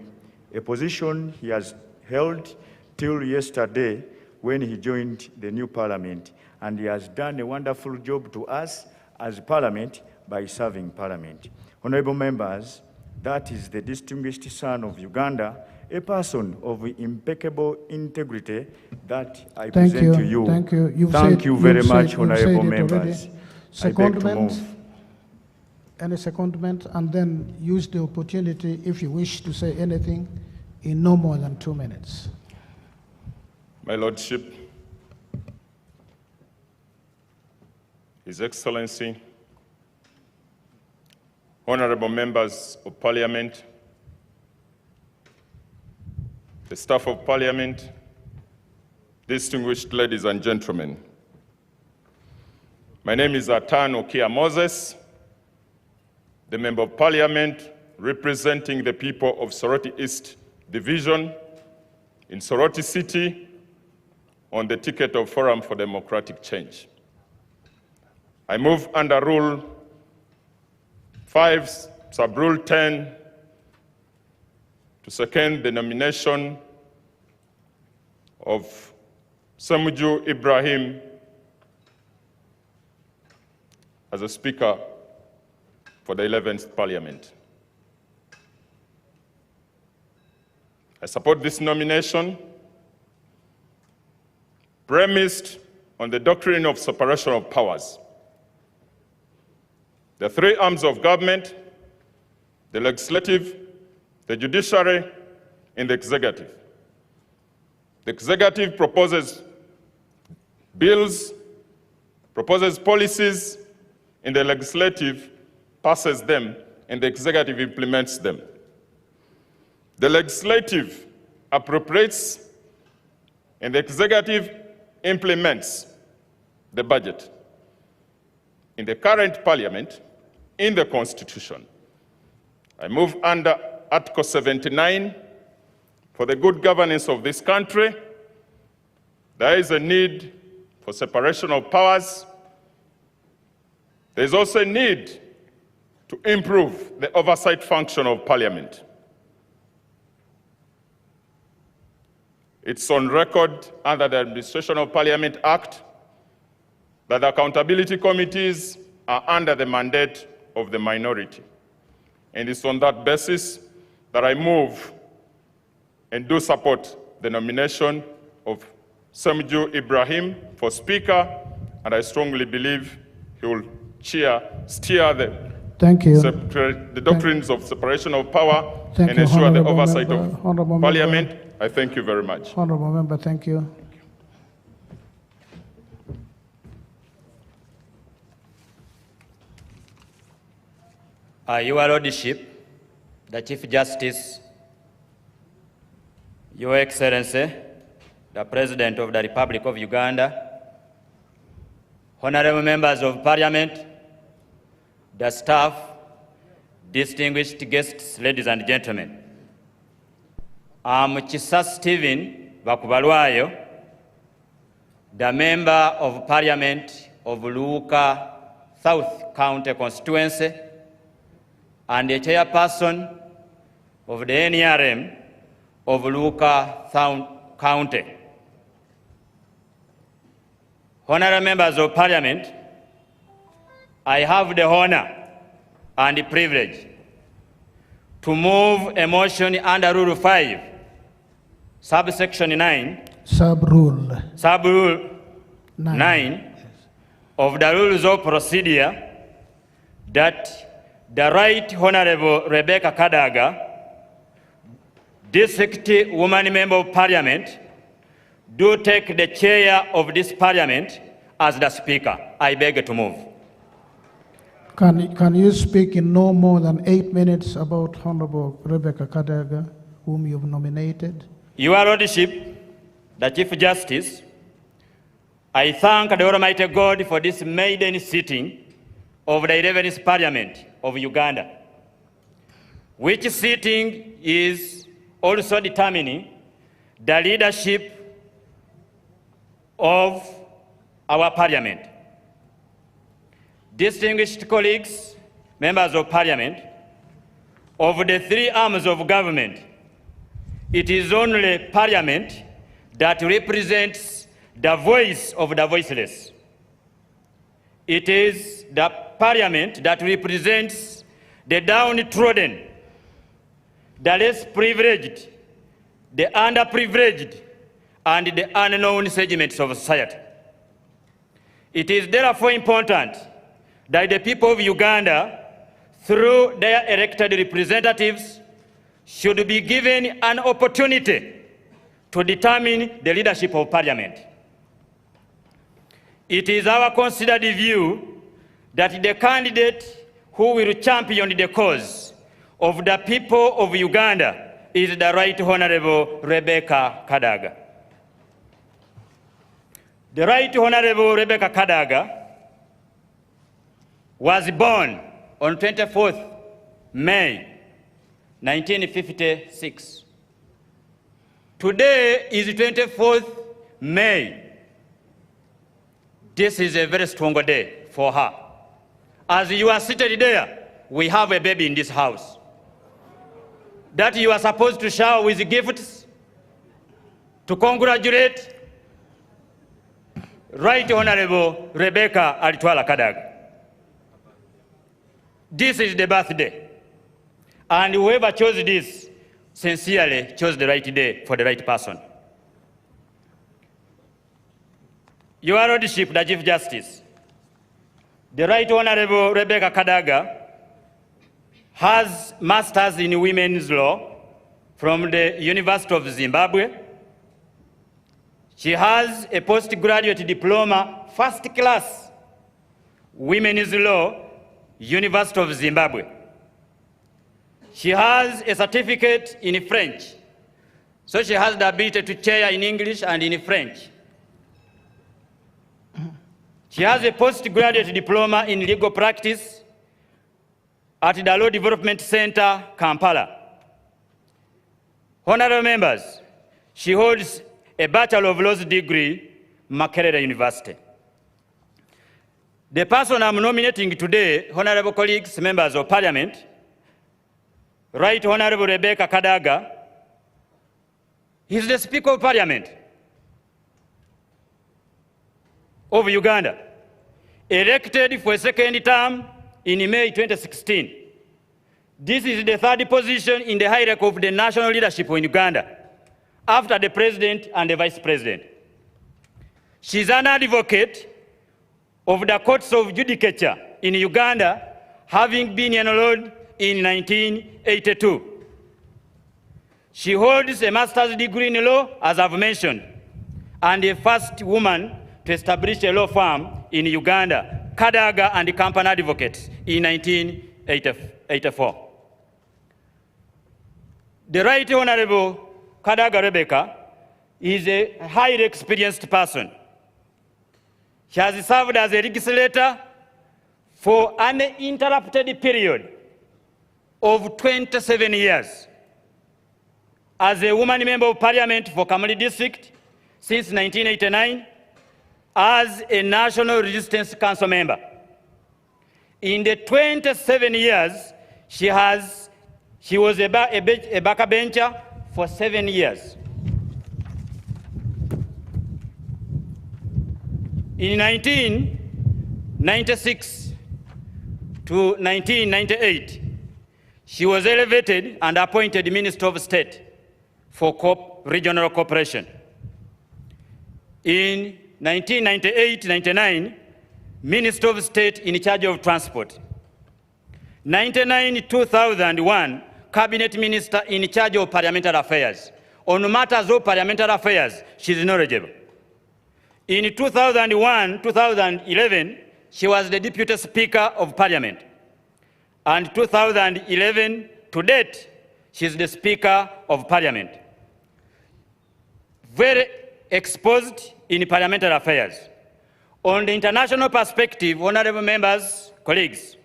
a position he has held till yesterday when he joined the new parliament, and he has done a wonderful job to us as parliament by serving parliament. Honorable members, that is the distinguished son of Uganda, a person of impeccable integrity that I present to you. Thank you. Thank you very much, honorable members. Secondment, any secondment, and then use the opportunity if you wish to say anything in no more than 2 minutes. My Lordship, His Excellency, honorable members of Parliament, the staff of Parliament, distinguished ladies and gentlemen. My name is Atan Okia Moses, the Member of Parliament representing the people of Soroti East Division in Soroti City on the ticket of Forum for Democratic Change. I move under Rule 5, Sub-Rule 10, to second the nomination of Semuju Ibrahim as a Speaker for the 11th Parliament. I support this nomination premised on the doctrine of separation of powers. The three arms of government, the legislative, the judiciary, and the executive. The executive proposes bills, proposes policies, and the legislative passes them, and the executive implements them. The legislative appropriates, and the executive implements the budget. In the current parliament, in the Constitution, I move under Article 79 for the good governance of this country. There is a need for separation of powers. There is also a need to improve the oversight function of Parliament. It's on record under the Administration of Parliament Act that the accountability committees are under the mandate of the minority. And it's on that basis that I move and do support the nomination of Semju Ibrahim for Speaker, and I strongly believe he will steer the doctrines of separation of power and ensure the oversight of Parliament. I thank you very much. Honourable Member, thank you. Your Lordship, the Chief Justice, Your Excellency, the President of the Republic of Uganda, honorable members of Parliament, the staff, distinguished guests, ladies and gentlemen. I'm Chisa Stephen Bakubalwayo, the Member of Parliament of Luuka South County Constituency and the Chairperson of the NRM of Luuka South County. Honorable members of Parliament, I have the honor and the privilege to move a motion under Rule 5, subsection 9, Sub-Rule 9 of the Rules of Procedure that the Right Honorable Rebecca Kadaga, District Woman Member of Parliament, do take the chair of this Parliament as the Speaker. I beg to move. Can you speak in no more than 8 minutes about Honorable Rebecca Kadaga, whom you've nominated? Your Lordship, the Chief Justice, I thank the Almighty God for this maiden sitting of the 11th Parliament of Uganda, which sitting is also determining the leadership of our Parliament. Distinguished colleagues, members of Parliament, of the three arms of government, it is only Parliament that represents the voice of the voiceless. It is the Parliament that represents the downtrodden, the less privileged, the underprivileged, and the unknown segments of society. It is therefore important that the people of Uganda, through their elected representatives, should be given an opportunity to determine the leadership of Parliament. It is our considered view that the candidate who will champion the cause of the people of Uganda is the Right Honorable Rebecca Kadaga. The Right Honorable Rebecca Kadaga was born on 24th May 1956. Today is 24th May. This is a very strong day for her. As you are seated there, we have a baby in this house that you are supposed to shower with gifts to congratulate Right Honorable Rebecca Alitwala Kadaga. This is the birthday, and whoever chose this sincerely chose the right day for the right person. Your Lordship, the Chief Justice, The Right Honorable Rebecca Kadaga has Masters in Women's Law from the University of Zimbabwe. She has a postgraduate diploma, first class, Women's Law, University of Zimbabwe. She has a certificate in French, so she has the ability to chair in English and in French. She has a postgraduate diploma in legal practice at the Law Development Center, Kampala. Honorable members, she holds a Bachelor of Laws degree, Makerere University. The person I'm nominating today, honorable colleagues, members of Parliament, Right Honorable Rebecca Kadaga, is the Speaker of Parliament of Uganda, elected for a second term in May 2016. This is the third position in the hierarchy of the national leadership in Uganda, after the President and the Vice President. She's an advocate of the courts of judicature in Uganda, having been enrolled in 1982. She holds a master's degree in law, as I've mentioned, and the first woman to establish a law firm in Uganda, Kadaga and Company Advocates, in 1984. The Right Honorable Kadaga Rebecca is a highly experienced person. She has served as a legislator for an uninterrupted period of 27 years, as a woman member of Parliament for Kamuli District since 1989, as a National Resistance Council member. In the 27 years, she was a backbencher for 7 years. In 1996 to 1998, she was elevated and appointed Minister of State for Regional Cooperation. In 1998-99, Minister of State in charge of Transport. 1999-2001, Cabinet Minister in charge of Parliamentary Affairs. On matters of Parliamentary Affairs, she is knowledgeable. In 2001-2011, she was the Deputy Speaker of Parliament. And 2011 to date, she is the Speaker of Parliament. Very exposed in parliamentary affairs. On the international perspective, honorable members, colleagues,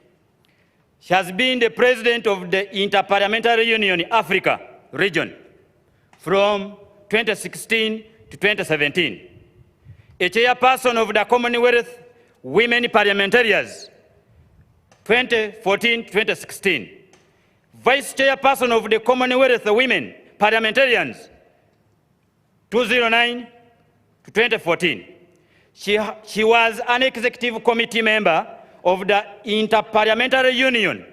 she has been the president of the Interparliamentary Union Africa region from 2016 to 2017. A chairperson of the Commonwealth Women Parliamentarians 2014-2016. Vice chairperson of the Commonwealth Women Parliamentarians 2009 to 2014. She was an executive committee member of the Interparliamentary Union,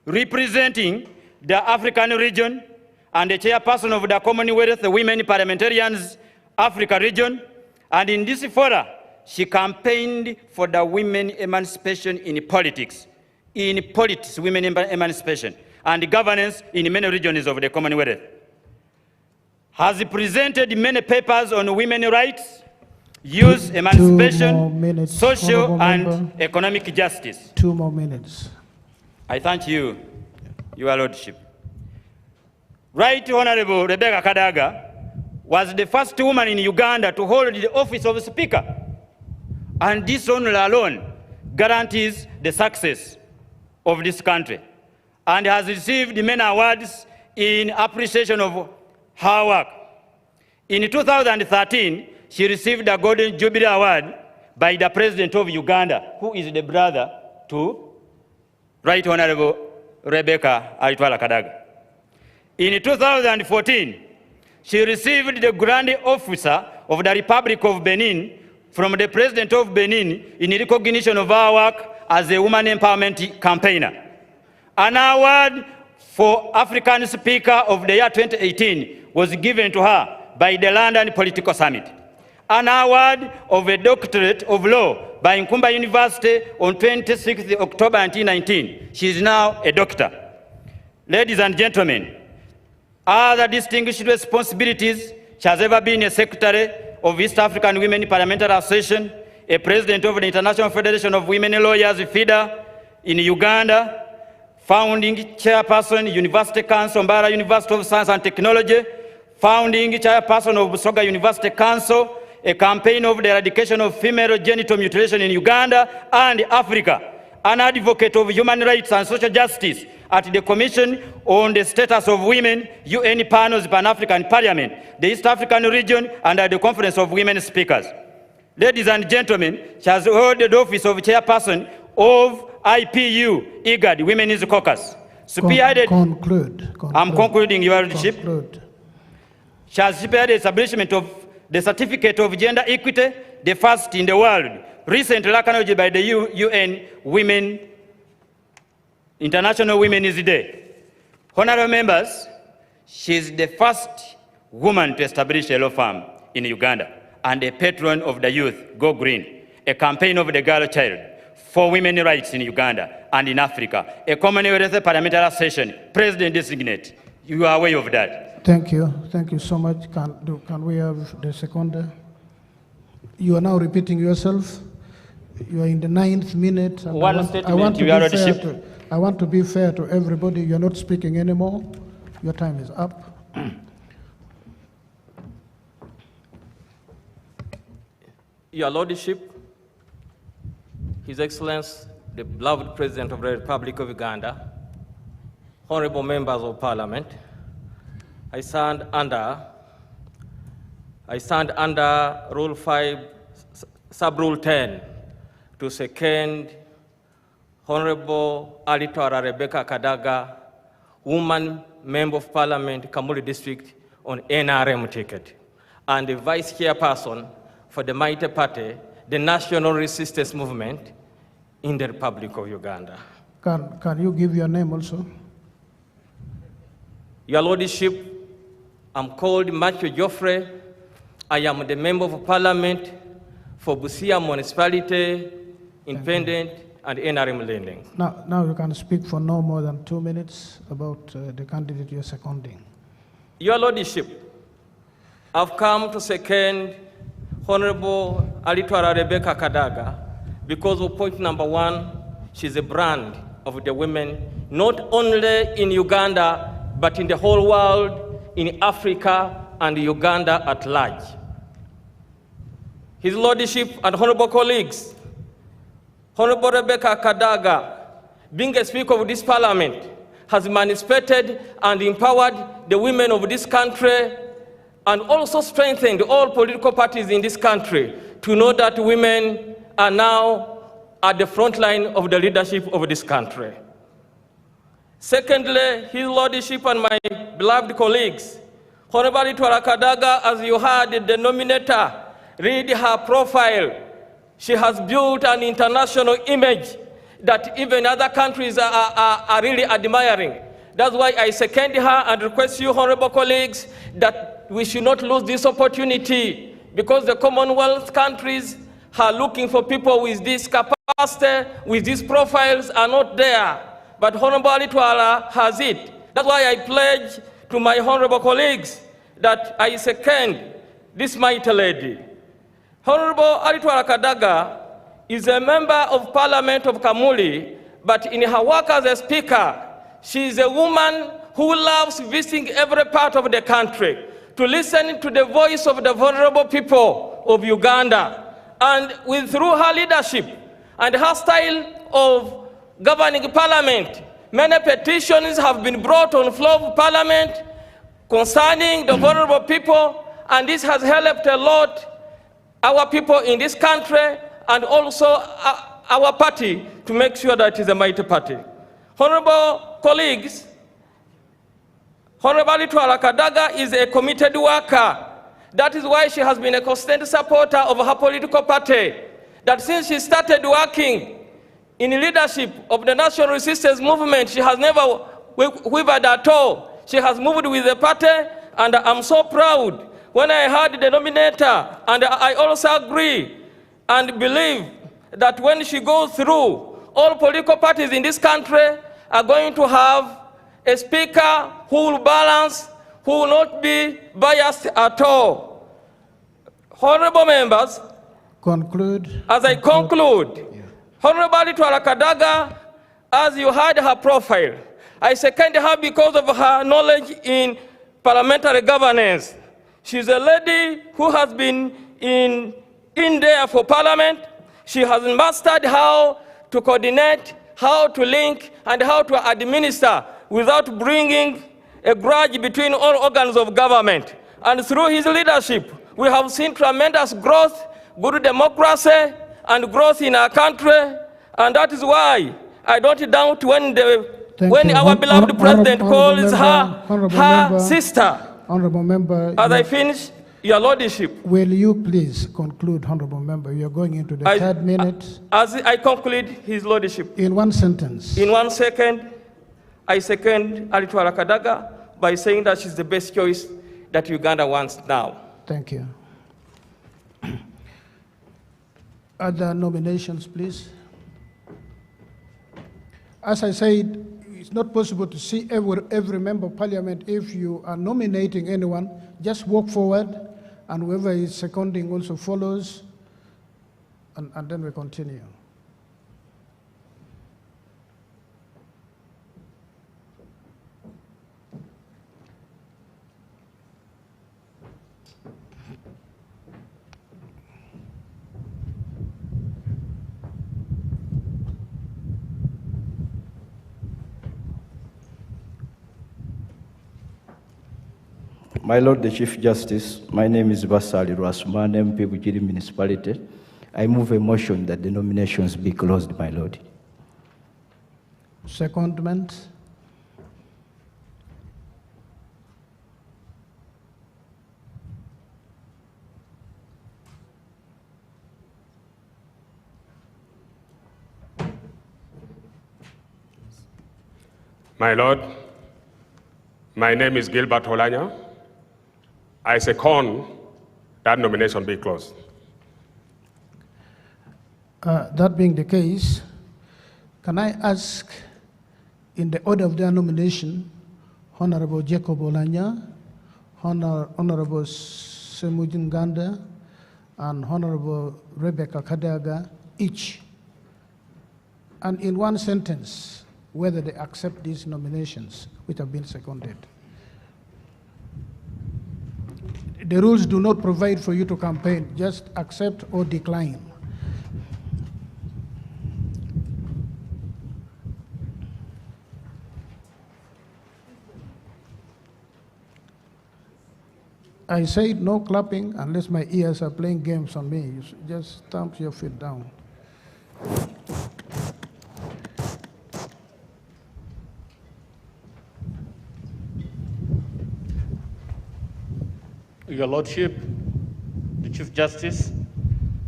representing the African region, and the chairperson of the Commonwealth Women Parliamentarians Africa region. And in this fora, she campaigned for the women emancipation in politics, women emancipation, and governance in many regions of the Commonwealth. Has presented many papers on women's rights, youth emancipation, social and economic justice. 2 more minutes. I thank you, Your Lordship. Right Honorable Rebecca Kadaga was the first woman in Uganda to hold the office of Speaker. And this honor alone guarantees the success of this country, and has received many awards in appreciation of her work. In 2013, she received the Golden Jubilee Award by the President of Uganda, who is the brother to Right Honorable Rebecca Kadaga. In 2014, she received the Grand Officer of the Republic of Benin from the President of Benin in recognition of her work as a woman empowerment campaigner. An award for African Speaker of the year 2018 was given to her by the London Political Summit. An award of a Doctorate of Law by Nkumba University on 26th October 1919. She is now a doctor. Ladies and gentlemen, other distinguished responsibilities, she has ever been a secretary of East African Women Parliamentary Association, a president of the International Federation of Women Lawyers, FIDA, in Uganda, founding chairperson, University Council, Mbara University of Science and Technology, founding chairperson of Busoga University Council, a campaign of the eradication of female genital mutilation in Uganda and Africa, an advocate of human rights and social justice at the Commission on the Status of Women, UN panels, Pan-African Parliament, the East African region, and at the Conference of Women Speakers. Ladies and gentlemen, she has held the office of chairperson of IPU, IGAD, Women's Caucus. Spearheaded. Conclude. I'm concluding, Your Lordship. Conclude. She has spearheaded the establishment of the Certificate of Gender Equity, the first in the world, recently recognized by the UN Women, International Women's Day. Honorable members, she is the first woman to establish a law firm in Uganda and a patron of the youth, Go Green, a campaign of the girl child for women's rights in Uganda and in Africa, a Commonwealth Parliamentary Session, President designate. You are aware of that. Thank you. Thank you so much. Can we have the seconder? You are now repeating yourself. You are in the 9th minute. And I want to be fair to everybody. You're not speaking anymore. Your time is up. Your Lordship, His Excellency, the beloved President of the Republic of Uganda, honorable members of Parliament, I stand under Rule 5, Sub-Rule 10, to second Honorable Alitwara Rebecca Kadaga, woman member of Parliament, Kamuli District, on NRM ticket, and the Vice Chairperson for the Mighty Party, the National Resistance Movement in the Republic of Uganda. Can you give your name also? Your Lordship, I'm called Matthew Geoffrey. I am the Member of Parliament for Busia Municipality, Independent, and NRM Lending. Now you can speak for no more than 2 minutes about the candidate you're seconding. Your Lordship, I've come to second Honorable Alitwara Rebecca Kadaga because of point number 1, she's a brand of the women, not only in Uganda, but in the whole world, in Africa and Uganda at large. His Lordship and honorable colleagues, Honorable Rebecca Kadaga, being a Speaker of this Parliament, has emancipated and empowered the women of this country and also strengthened all political parties in this country to know that women are now at the front line of the leadership of this country. Secondly, His Lordship and my beloved colleagues, Honorable Alitwara Kadaga, as you heard the nominator read her profile, she has built an international image that even other countries are really admiring. That's why I second her and request you, honorable colleagues, that we should not lose this opportunity because the Commonwealth countries are looking for people with this capacity, with these profiles are not there. But Honorable Alitwara has it. That's why I pledge to my honorable colleagues that I second this mighty lady. Honorable Alitwara Kadaga is a member of Parliament of Kamuli, but in her work as a speaker, she is a woman who loves visiting every part of the country to listen to the voice of the vulnerable people of Uganda. And through her leadership and her style of governing Parliament, many petitions have been brought on the floor of Parliament concerning the vulnerable people, and this has helped a lot our people in this country and also our party to make sure that it is a mighty party. Honorable colleagues, Honorable Alitwara Kadaga is a committed worker. That is why she has been a constant supporter of her political party. That since she started working in the leadership of the National Resistance Movement, she has never wavered at all. She has moved with the party, and I'm so proud when I heard the nominator, and I also agree and believe that when she goes through, all political parties in this country are going to have a speaker who will balance, who will not be biased at all. Honorable members, conclude. As I conclude, Honorable Alitwala Kadaga, as you heard her profile, I second her because of her knowledge in parliamentary governance. She's a lady who has been in there for parliament. She has mastered how to coordinate, how to link, and how to administer without bringing a grudge between all organs of government. And through his leadership, we have seen tremendous growth, good democracy, and growth in our country. And that is why I don't doubt when our beloved president calls her sister. Honorable member. As I finish, your lordship. Will you please conclude, honorable member? You are going into the third minute. As I conclude, his lordship. In one sentence. In 1 second, I second Alitwala Kadaga by saying that she's the best choice that Uganda wants now. Thank you. Other nominations, please. As I said, it's not possible to see every member of parliament. If you are nominating anyone, just walk forward, and whoever is seconding also follows, and then we continue. My Lord the Chief Justice, my name is Basali Rasman, MP Bugiri Municipality. I move a motion that the nominations be closed, my Lord. Secondment. My Lord, my name is Gilbert Olanya. I second that nomination be closed. That being the case, can I ask, in the order of their nomination, Honorable Jacob Olanya, Honorable Semujin Ganda, and Honorable Rebecca Kadaga, each, and in one sentence, whether they accept these nominations which have been seconded. The rules do not provide for you to campaign, just accept or decline. I said no clapping unless my ears are playing games on me. You just stamp your feet down. Your Lordship, the Chief Justice,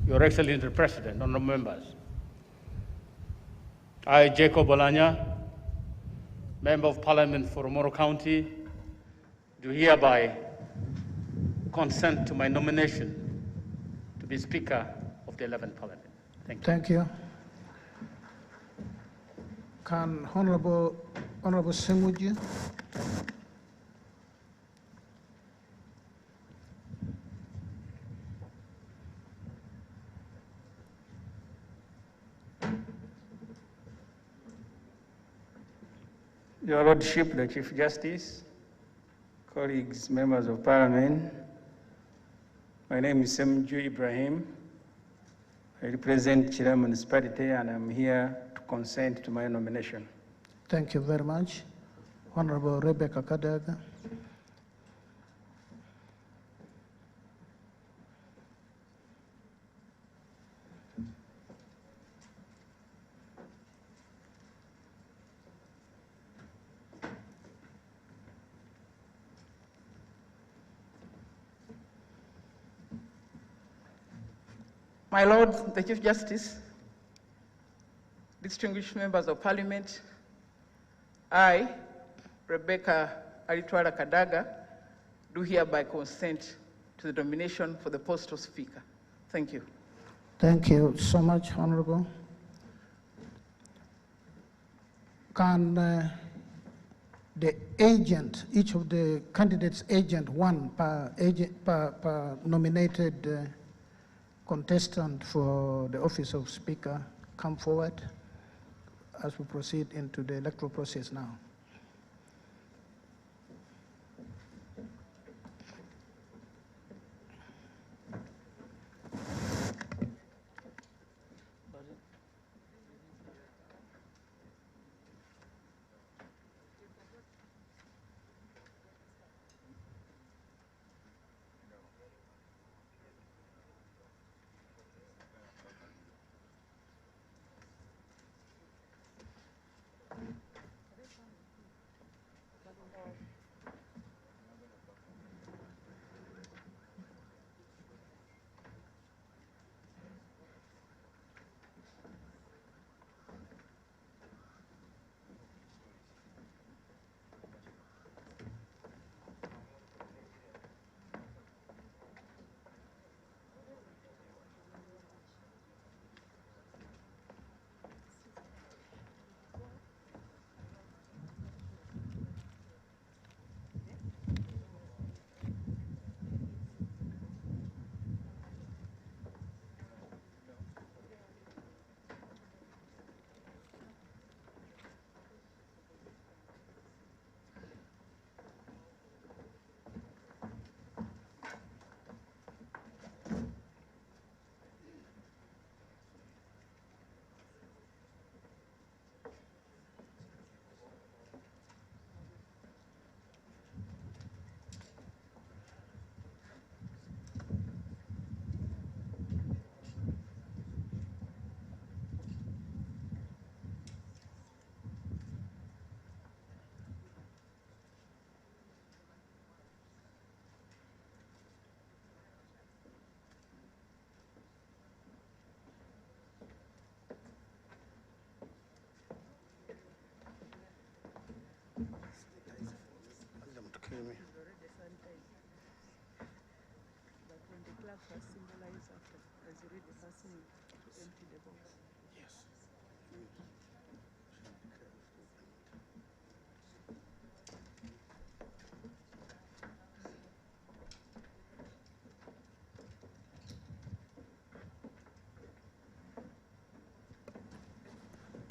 Your Excellency the President, honorable members. I, Jacob Olanya, Member of Parliament for Omoro County, do hereby consent to my nomination to be Speaker of the 11th Parliament. Thank you. Thank you. Can Honorable Semuji? Your Lordship, the Chief Justice, colleagues, members of Parliament, my name is Semju Ibrahim. I represent Chira Municipality and I'm here to consent to my nomination. Thank you very much. Honorable Rebecca Kadaga. My Lord, the Chief Justice, distinguished members of Parliament, I, Rebecca Alitwala Kadaga, do hereby consent to the nomination for the post of Speaker. Thank you. Thank you so much, Honorable. Can the agent, each of the candidates' agent, one per nominated contestant for the office of Speaker, come forward as we proceed into the electoral process now?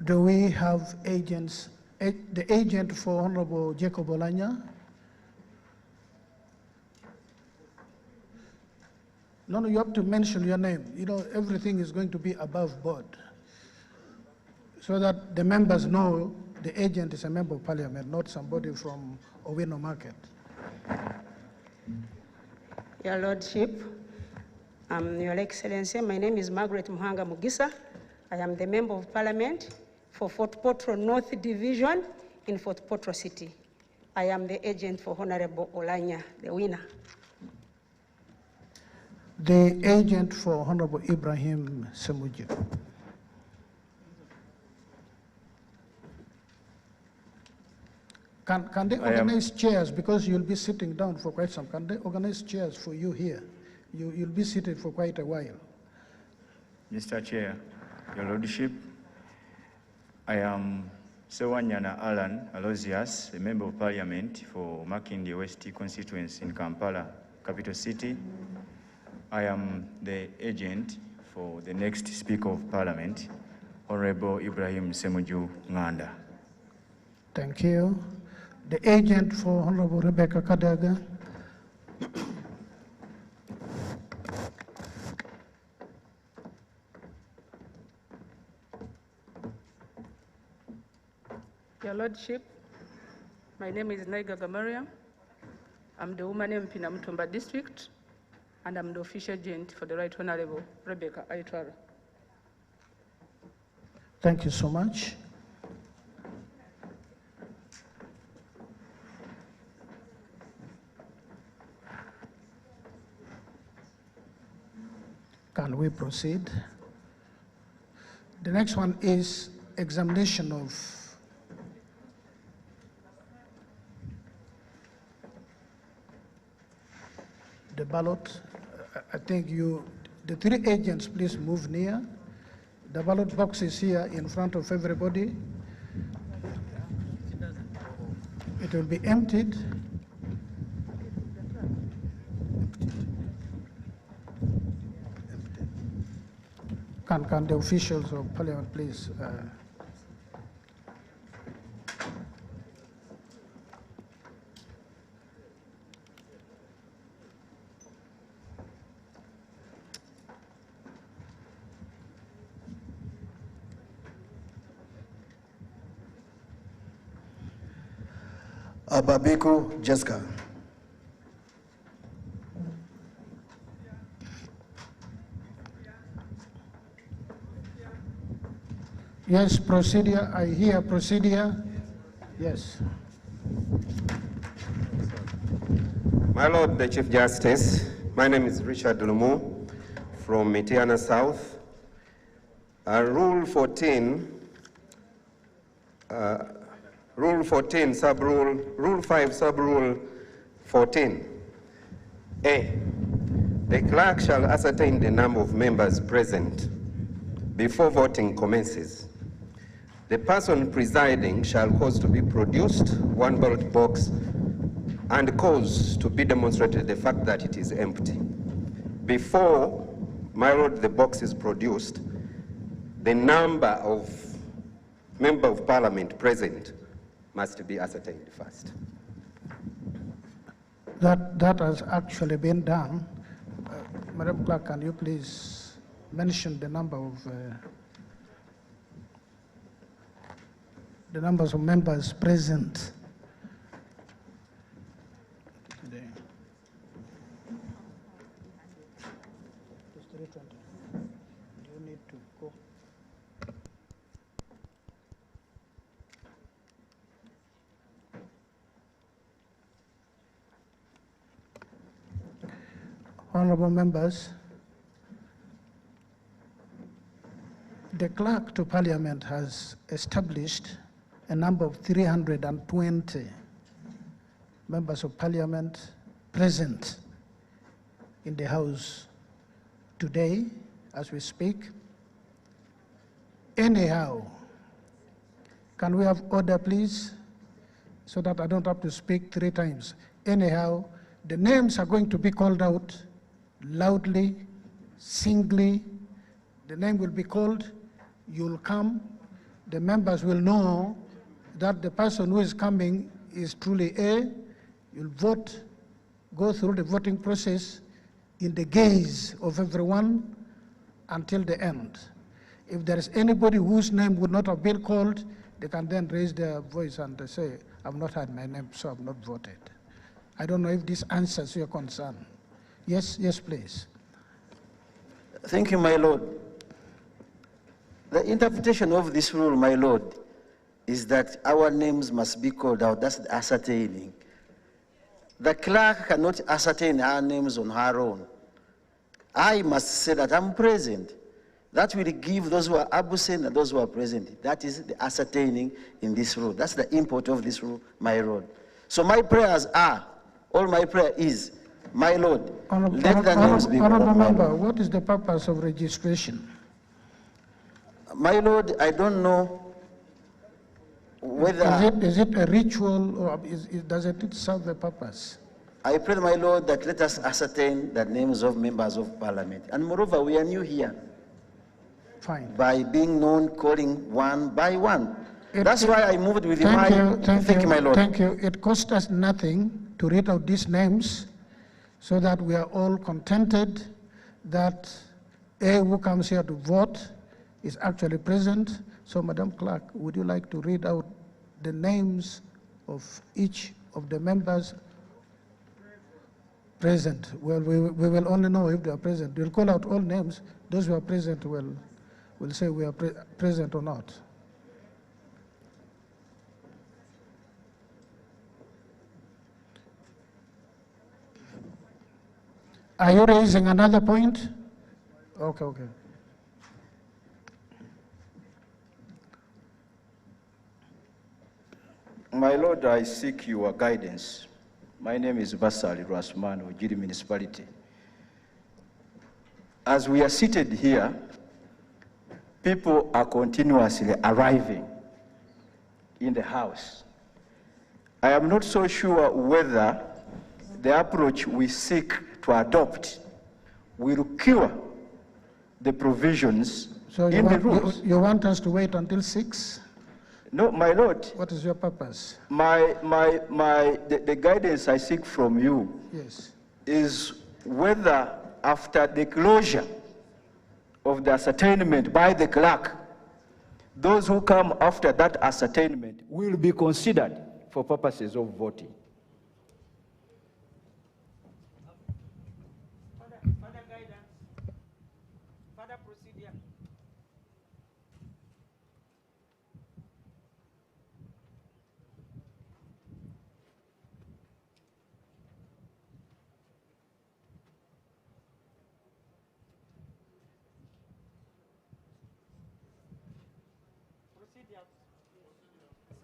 Do we have agents, the agent for Honorable Jacob Olanya? No, you have to mention your name. You know, everything is going to be above board so that the members know the agent is a member of parliament, not somebody from Owino Market. Your Lordship, Your Excellency, my name is Margaret Muhanga Mugisa. I am the Member of Parliament for Fort Portal North Division in Fort Portal City. I am the agent for Honorable Olanya, the winner. The agent for Honorable Ibrahim Semuju. Can they organize chairs, because you'll be sitting down for quite some, can they organize chairs for you here? You'll be seated for quite a while. Mr. Chair, Your Lordship, I am Sewanyana Alan Alozias, a Member of Parliament for Makindye West constituency in Kampala, capital city. I am the agent for the next Speaker of Parliament, Honorable Ibrahim Semuju Nganda. Thank you. The agent for Honorable Rebecca Kadaga. Your Lordship, my name is Naiga Gamariam. I'm the woman MP in Namutumba District, and I'm the official agent for the Right Honorable Rebecca Aitwara. Thank you so much. Can we proceed? The next one is examination of the ballot. I think The three agents, please move near. The ballot box is here in front of everybody. It will be emptied. Can the officials of Parliament please? Ababiku Jessica. Yes, procedure. I hear procedure. Yes. My Lord, the Chief Justice, my name is Richard Lumu from Mitiana South. Rule 14, Rule 14, Rule 5, Sub-Rule 14. A, the clerk shall ascertain the number of members present before voting commences. The person presiding shall cause to be produced one ballot box and cause to be demonstrated the fact that it is empty. Before, my Lord, the box is produced, the number of member of Parliament present must be ascertained first. That has actually been done. Madam Clerk, can you please mention the number of the numbers of members present today? It's 320. Do you need to go? Honorable members, the clerk to Parliament has established a number of 320 members of Parliament present in the House today as we speak. Anyhow, can we have order, please, so that I don't have to speak 3 times? Anyhow, the names are going to be called out loudly, singly. The name will be called, you'll come. The members will know that the person who is coming is truly A. You'll vote, go through the voting process in the gaze of everyone until the end. If there is anybody whose name would not have been called, they can then raise their voice and they say, I've not had my name, so I've not voted. I don't know if this answers your concern. Yes, yes, please. Thank you, my Lord. The interpretation of this rule, my Lord, is that our names must be called out. That's the ascertaining. The clerk cannot ascertain our names on her own. I must say that I'm present. That will give those who are absent and those who are present. That is the ascertaining in this rule. That's the import of this rule, my Lord. So my prayers are, all my prayer is, my Lord, let the names be called. Honorable member, what is the purpose of registration? My Lord, I don't know whether... Is it a ritual or does it serve a purpose? I pray, my Lord, that let us ascertain the names of members of Parliament. And moreover, we are new here. Fine. By being known, calling one by one. That's why I moved with Thank you, my Lord. Thank you. It cost us nothing to read out these names so that we are all contented that A who comes here to vote is actually present. So, Madam Clerk, would you like to read out the names of each of the members present? Well, we will only know if they are present. We'll call out all names. Those who are present will say we are present or not. Are you raising another point? Okay, okay. My Lord, I seek your guidance. My name is Vasali Rasman, Ujiri Municipality. as we are seated here, people are continuously arriving in the House. I am not so sure whether the approach we seek to adopt will cure the provisions in the rules. You want us to wait until 6? No, my Lord. What is your purpose? The guidance I seek from you is whether after the closure of the ascertainment by the clerk, those who come after that ascertainment will be considered for purposes of voting. Further guidance, further procedure.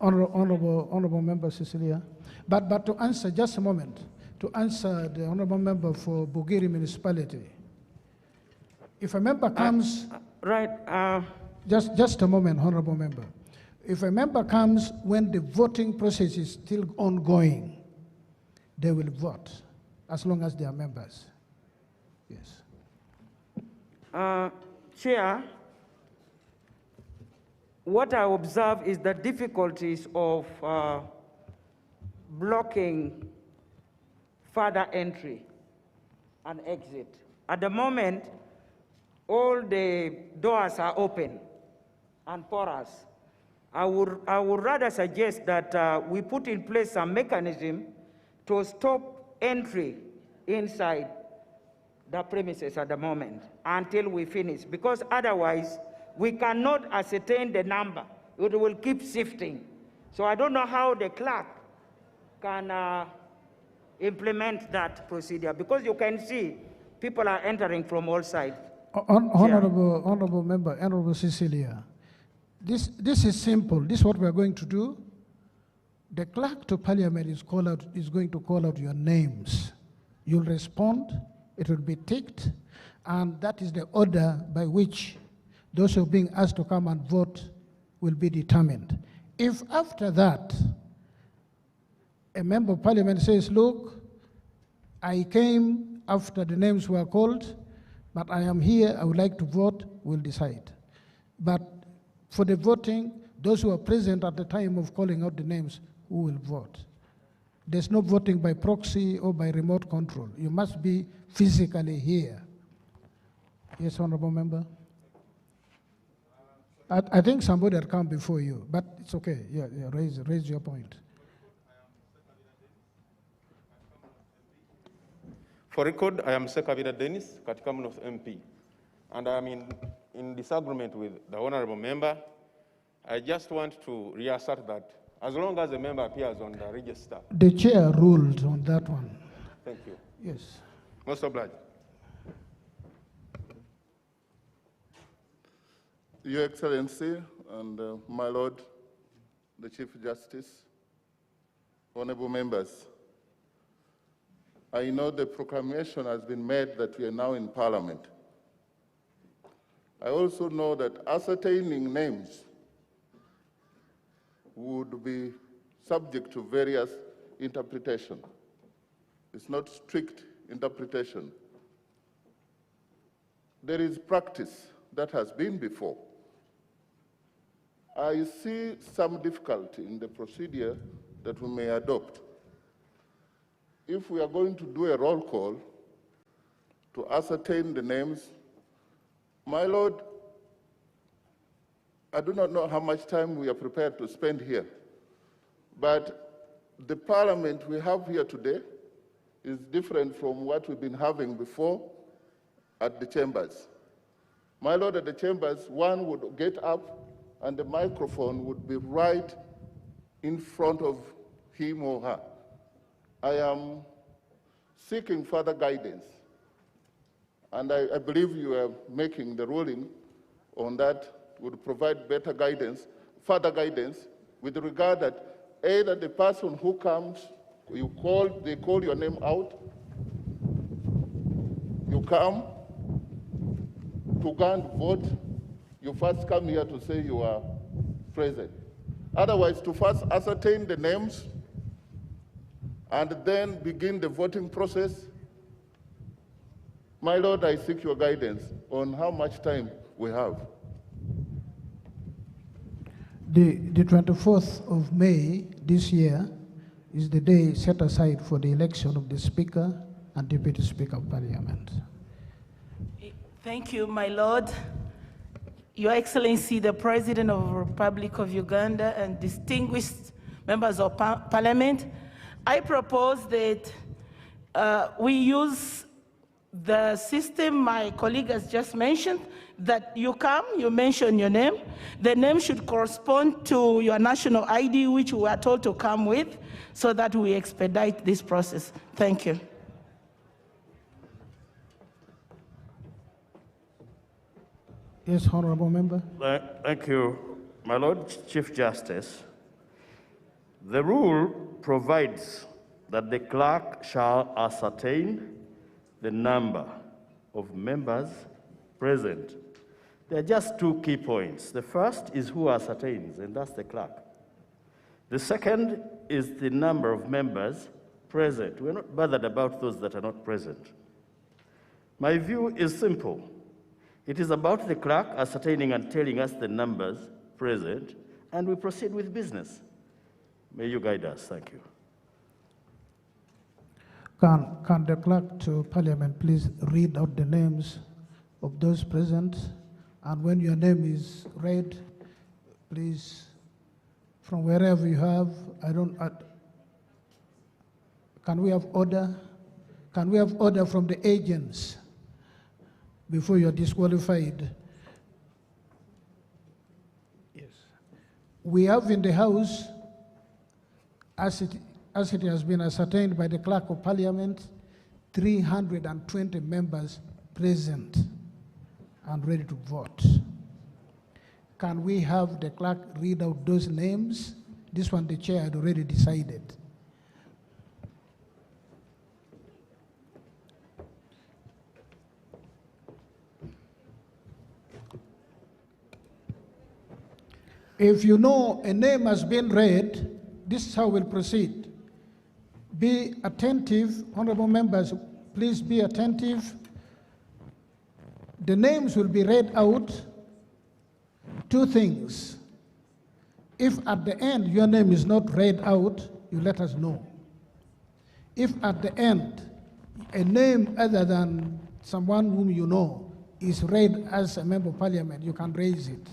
Honorable Member Cecilia, but to answer, just a moment, to answer the Honorable Member for Bugiri Municipality. If a member comes... Just a moment, Honorable Member. If a member comes when the voting process is still ongoing, they will vote, as long as they are members. Yes. Chair, what I observe is the difficulties of blocking further entry and exit. At the moment, all the doors are open and porous. I would rather suggest that we put in place some mechanism to stop entry inside the premises at the moment until we finish, because otherwise we cannot ascertain the number. It will keep shifting. So I don't know how the clerk can implement that procedure, because you can see people are entering from all sides. Honorable Member, Honorable Cecilia, this is simple. This is what we are going to do. The clerk to Parliament is going to call out your names. You'll respond, it will be ticked, and that is the order by which those who are being asked to come and vote will be determined. If after that, a member of Parliament says, look, I came after the names were called, but I am here, I would like to vote, we'll decide. But for the voting, those who are present at the time of calling out the names, who will vote? There's no voting by proxy or by remote control. You must be physically here. Yes, Honorable Member? I think somebody had come before you, but it's okay. Yeah, raise your point. For record, I am Sekabira Dennis, Katika North MP, and I am in disagreement with the Honorable Member. I just want to reassert that as long as the member appears on the register. The chair ruled on that one. Thank you. Yes. Most obliged. Your Excellency and my Lord, the Chief Justice, honorable members, I know the proclamation has been made that we are now in Parliament. I also know that ascertaining names would be subject to various interpretation. It's not strict interpretation. There is practice that has been before. I see some difficulty in the procedure that we may adopt. If we are going to do a roll call to ascertain the names, my Lord, I do not know how much time we are prepared to spend here, but the Parliament we have here today is different from what we've been having before at the chambers. My Lord, at the chambers, one would get up and the microphone would be right in front of him or her. I am seeking further guidance, and I believe you are making the ruling on that would provide better guidance, further guidance, with regard that either the person who comes, they call your name out, you come, to go and vote, you first come here to say you are present. Otherwise, to first ascertain the names and then begin the voting process. My Lord, I seek your guidance on how much time we have. The 24th of May this year is the day set aside for the election of the Speaker and Deputy Speaker of Parliament. Thank you, my Lord. Your Excellency, the President of the Republic of Uganda and distinguished members of Parliament, I propose that we use the system my colleague has just mentioned, that you come, you mention your name, the name should correspond to your national ID, which we are told to come with, so that we expedite this process. Thank you. Yes, Honorable Member. Thank you, my Lord Chief Justice. The rule provides that the clerk shall ascertain the number of members present. There are just two key points. The first is who ascertains, and that's the clerk. The second is the number of members present. We're not bothered about those that are not present. My view is simple. It is about the clerk ascertaining and telling us the numbers present, and we proceed with business. May you guide us. Thank you. Can the clerk to Parliament please read out the names of those present? And when your name is read, please, from wherever you have, can we have order? Can we have order from the agents before you're disqualified? Yes. We have in the House, as it has been ascertained by the Clerk of Parliament, 320 members present and ready to vote. Can we have the clerk read out those names? This one the chair had already decided. If you know a name has been read, this is how we'll proceed. Be attentive, honorable members, please be attentive. The names will be read out. Two things. If at the end your name is not read out, you let us know. If at the end a name other than someone whom you know is read as a member of Parliament, you can raise it.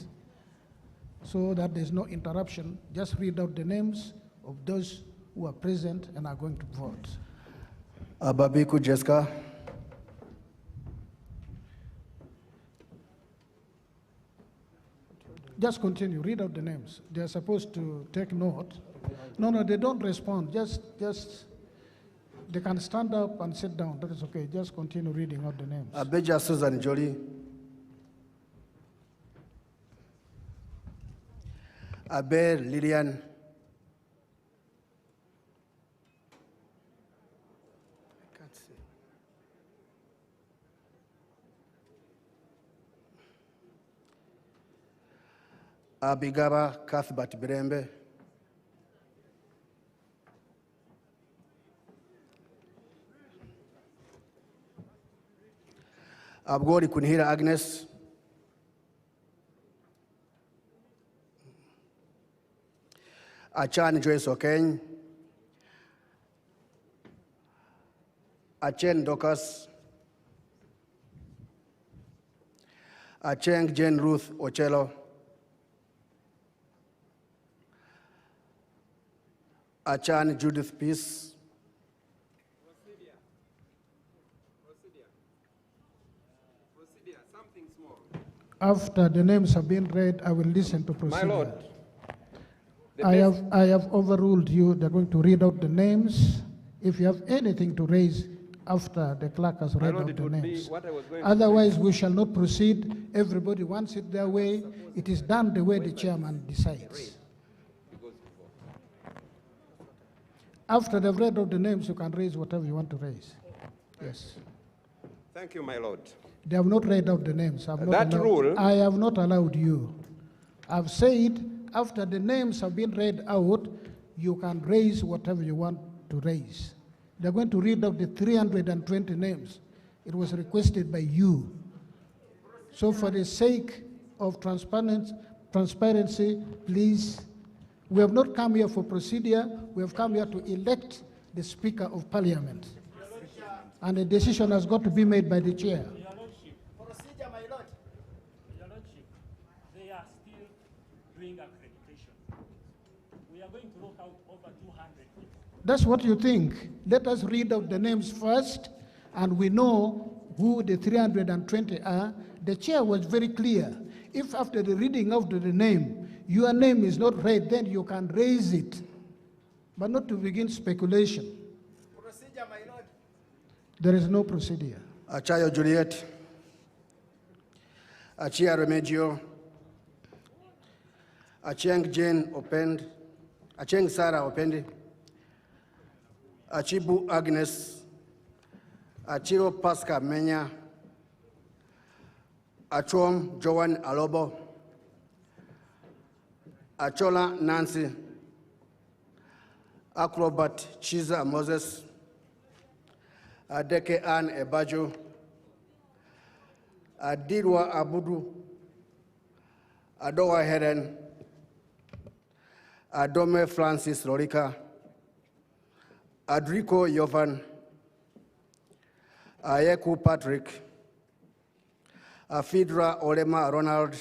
So that there's no interruption, just read out the names of those who are present and are going to vote. Babiku Jessica. Just continue, read out the names. They're supposed to take note. No, they don't respond. Just, they can stand up and sit down. That is okay. Just continue reading out the names. Abeja Susan Jolie. Abel Lillian. I can't see. Abigaba Cuthbert Birembe. Abgori Kunhira Agnes. Achan Joyce Okeny. Achen Docas. Acheng Jane Ruth Ochello. Achan Judith Peace. After the names have been read, I will listen to procedure. My Lord, I have overruled you. They're going to read out the names. If you have anything to raise after the clerk has read out the names. Otherwise, we shall not proceed. Everybody wants it their way. It is done the way the chairman decides. After they've read out the names, you can raise whatever you want to raise. Yes. Thank you, my lord. They have not read out the names. That rule- I have not allowed you. I've said after the names have been read out, you can raise whatever you want to raise. They're going to read out the 320 names. It was requested by you. So for the sake of transparency, please, we have not come here for procedure. We have come here to elect the Speaker of Parliament. And a decision has got to be made by the chair. Your Lordship. Procedure, my lord. Your Lordship, they are still doing accreditation. We are going to look out over 200 people. That's what you think. Let us read out the names first, and we know who the 320 are. The chair was very clear. If after the reading of the name, your name is not read, then you can raise it, but not to begin speculation. Procedure, my lord. There is no procedure. Achayo Juliet, Achia Remigio, Achieng Jane Opend, Achieng Sarah Opendi, Achibu Agnes, Achiro Pasca Menya, Achom Joan Alobo, Achola Nancy, Acrobat Chiza Moses, Adeke Ann Ebajo, Adirwa Abudu, Adowa Helen, Adome Francis Lorika, Adrico Yovan, Ayeku Patrick, Afidra Olema Ronald,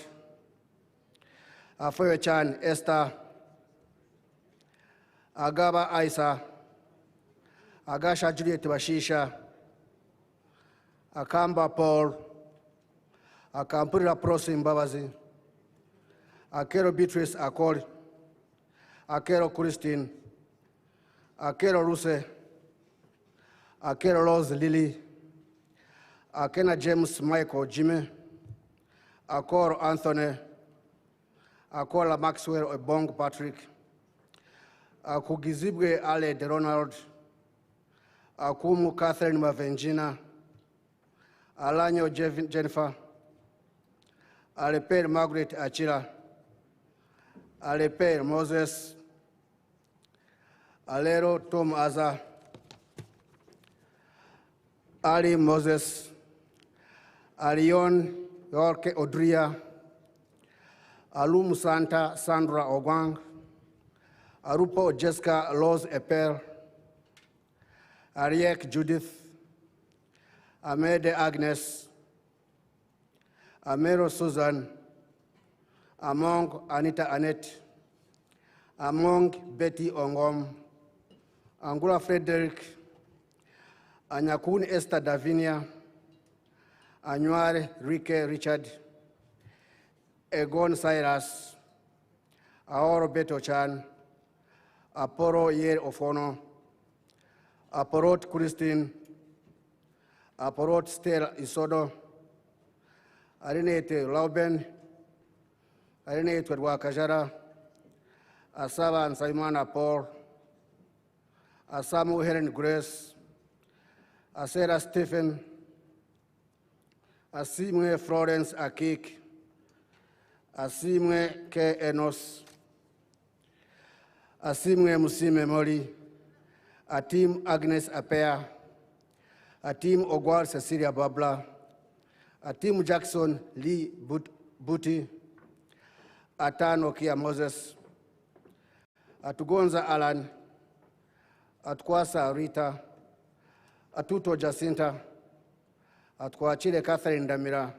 Afoyochan Esther, Agaba Isa, Agasha Juliet Bashisha, Akamba Paul, Akampura Prosim Babazi, Akero Beatrice Akol, Akero Christine, Akero Ruse, Akero Rose Lily, Akena James Michael Jimmy, Akoro Anthony, Akola Maxwell Obong Patrick, Akugizibwe Ale de Ronald, Akumu Catherine Mavengina, Alanyo Jennifer, Aleper Margaret Achira, Aleper Moses, Alero Tom Aza, Ali Moses, Alion Yorke Odria, Alum Santa Sandra Ogwang, Arupo Jessica Loz Eper, Ariek Judith, Amede Agnes, Amero Susan, among Anita Annette, among Betty Ongom, Angula Frederick, Anyakun Esther Davinia, Anwar Rike Richard, Egon Cyrus, Aoro Beto Chan, Aporo Yer Ofono, Aporot Christine, Aporot Stella Isodo, Arinete Lauben, Arinete Wakajara, Asaba and Simon Paul, Asamu Helen Grace, Asera Stephen, Asimwe Florence Akik, Asimwe K. Enos, Asimwe Musime Mori, Atim Agnes Apea, Atim Ogwar Cecilia Babla, Atim Jackson Lee Buti, Atan Okia Moses, Atugonza Alan, Atkwasa Rita, Atuto Jacinta, Atkwachile Catherine Damira,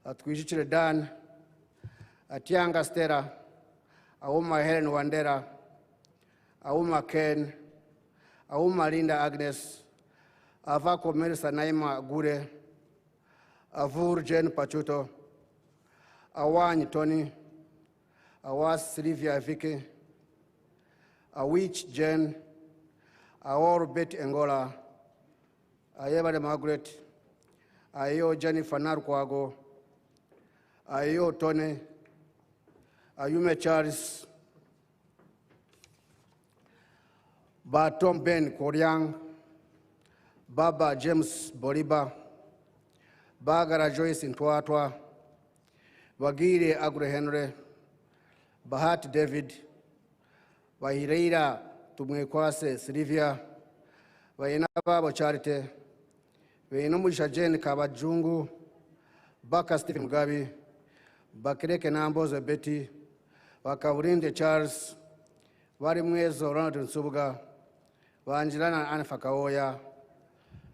Atkuichile Dan, Atianga Stera, Auma Helen Wandera, Auma Ken, Auma Linda Agnes, Avako Melissa Naima Gure, Avur Jen Pachuto, Awany Tony, Awas Sylvia Vicky, Awich Jen, Awor Betty Angola, Ayebade Margaret, Ayo Jennifer Narkwago, Ayo Tony, Ayume Charles, Batom Ben Koryang, Baba James Boriba, Bagara Joyce Ntwatwa, Bagire Agre Henry, Bahat David, Bahireira Tumwekwase Silvia, Bainaba Charity, Bainomusha Jane Kabajungu, Baka Stephen Mugabe, Bakireke Namboza Betty, Bakawurinde Charles, Varimwezo Ronald Nsubuga, Vanjilana Anfa Kaoya,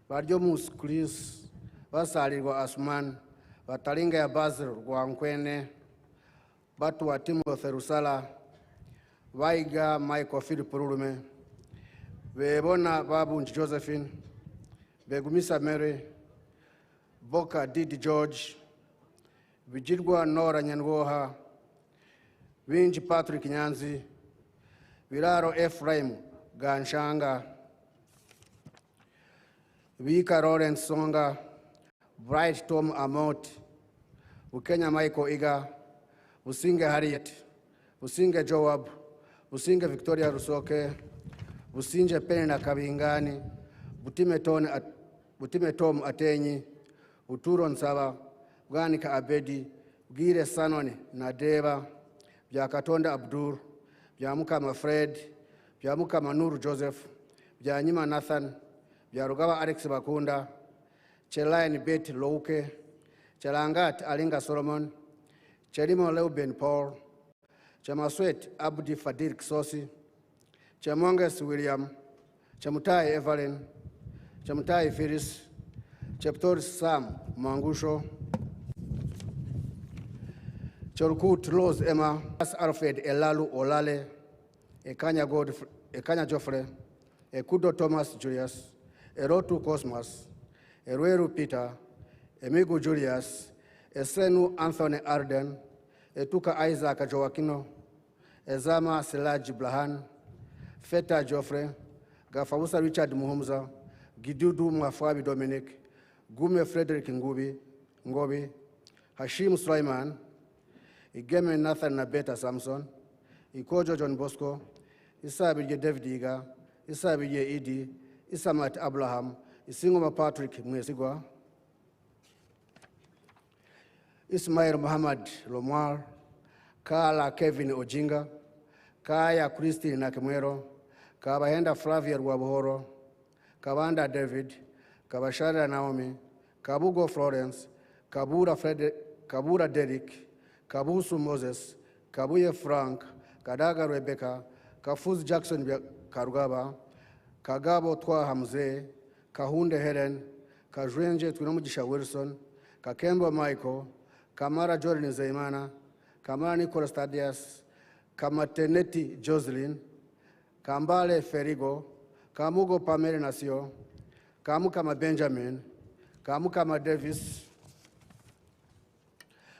Varjomus Chris, Vasalirwa Asman, Vatalinga ya Basil Rwankwene, Batu wa Timothy Rusala, Vaiga Michael Philip Rurume, Vebona Babu Josephine, Begumisa Mary, Boka Didi George, Vijirwa Nora Nyanwoha, Vinji Patrick Nyanzi, Viraro Ephraim Ganshanga, Vika Lawrence Songa, Bright Tom Amot, Ukenya Michael Iga, Usinge Harriet, Usinge Joab, Usinge Victoria Rusoke, Usinge Penina Kabingani, Butime Tom Atenyi, Uturo Nsaba, Bwanika Abedi, Gire Sanoni Nadeva, Byakatonda Abdur, Byamukama Fred, Byamukama Nuru Joseph, Byanyima Nathan, Byarugawa Alex Bakunda, Chelaini Betty Louke, Chelangat Alinga Solomon, Chelimo Leuben Paul, Chemaswet Abdi Fadil Kisosi, Chemonges William, Chemutai Evelyn, Chemutai Phyllis, Cheptor Sam Mangusho, Chorkut Rose Emma, Alfred Elalu Olale, Ekanya Joffre, Ekudo Thomas Julius, Erotu Cosmas, Erueru Peter, Emigu Julius, Esenu Anthony Arden, Etuka Isaac Joaquino, Ezama Selaj Blahan, Feta Joffre, Gafawusa Richard Muhumza, Gidudu Mwafabi Dominic, Gume Frederick Ngobi, Hashim Sulaiman, Igeme Nathan Nabeta Samson, Ikojo John Bosco, Isabije David Iga, Isabije Idi, Isamat Abraham, Isingoma Patrick Mwesigwa, Ismail Muhammad Lomar, Kala Kevin Ojinga, Kaya Christine Nakemwero, Kabahenda Flavia Ruabuhoro, Kabanda David, Kabashara Naomi, Kabugo Florence, Kabura Derek, Kabusu Moses, Kabuye Frank, Kadaga Rebecca, Kafuz Jackson Karugaba, Kagabo Twa Hamze, Kahunde Helen, Kajwenje Tunamugisha Wilson, Kakembo Michael, Kamara Jordan Zeimana, Kamara Nicolas Tadias, Kamateneti Jocelyn, Kambale Ferigo, Kamugo Pamela Nasio, Kamukama Benjamin, Kamukama Davis,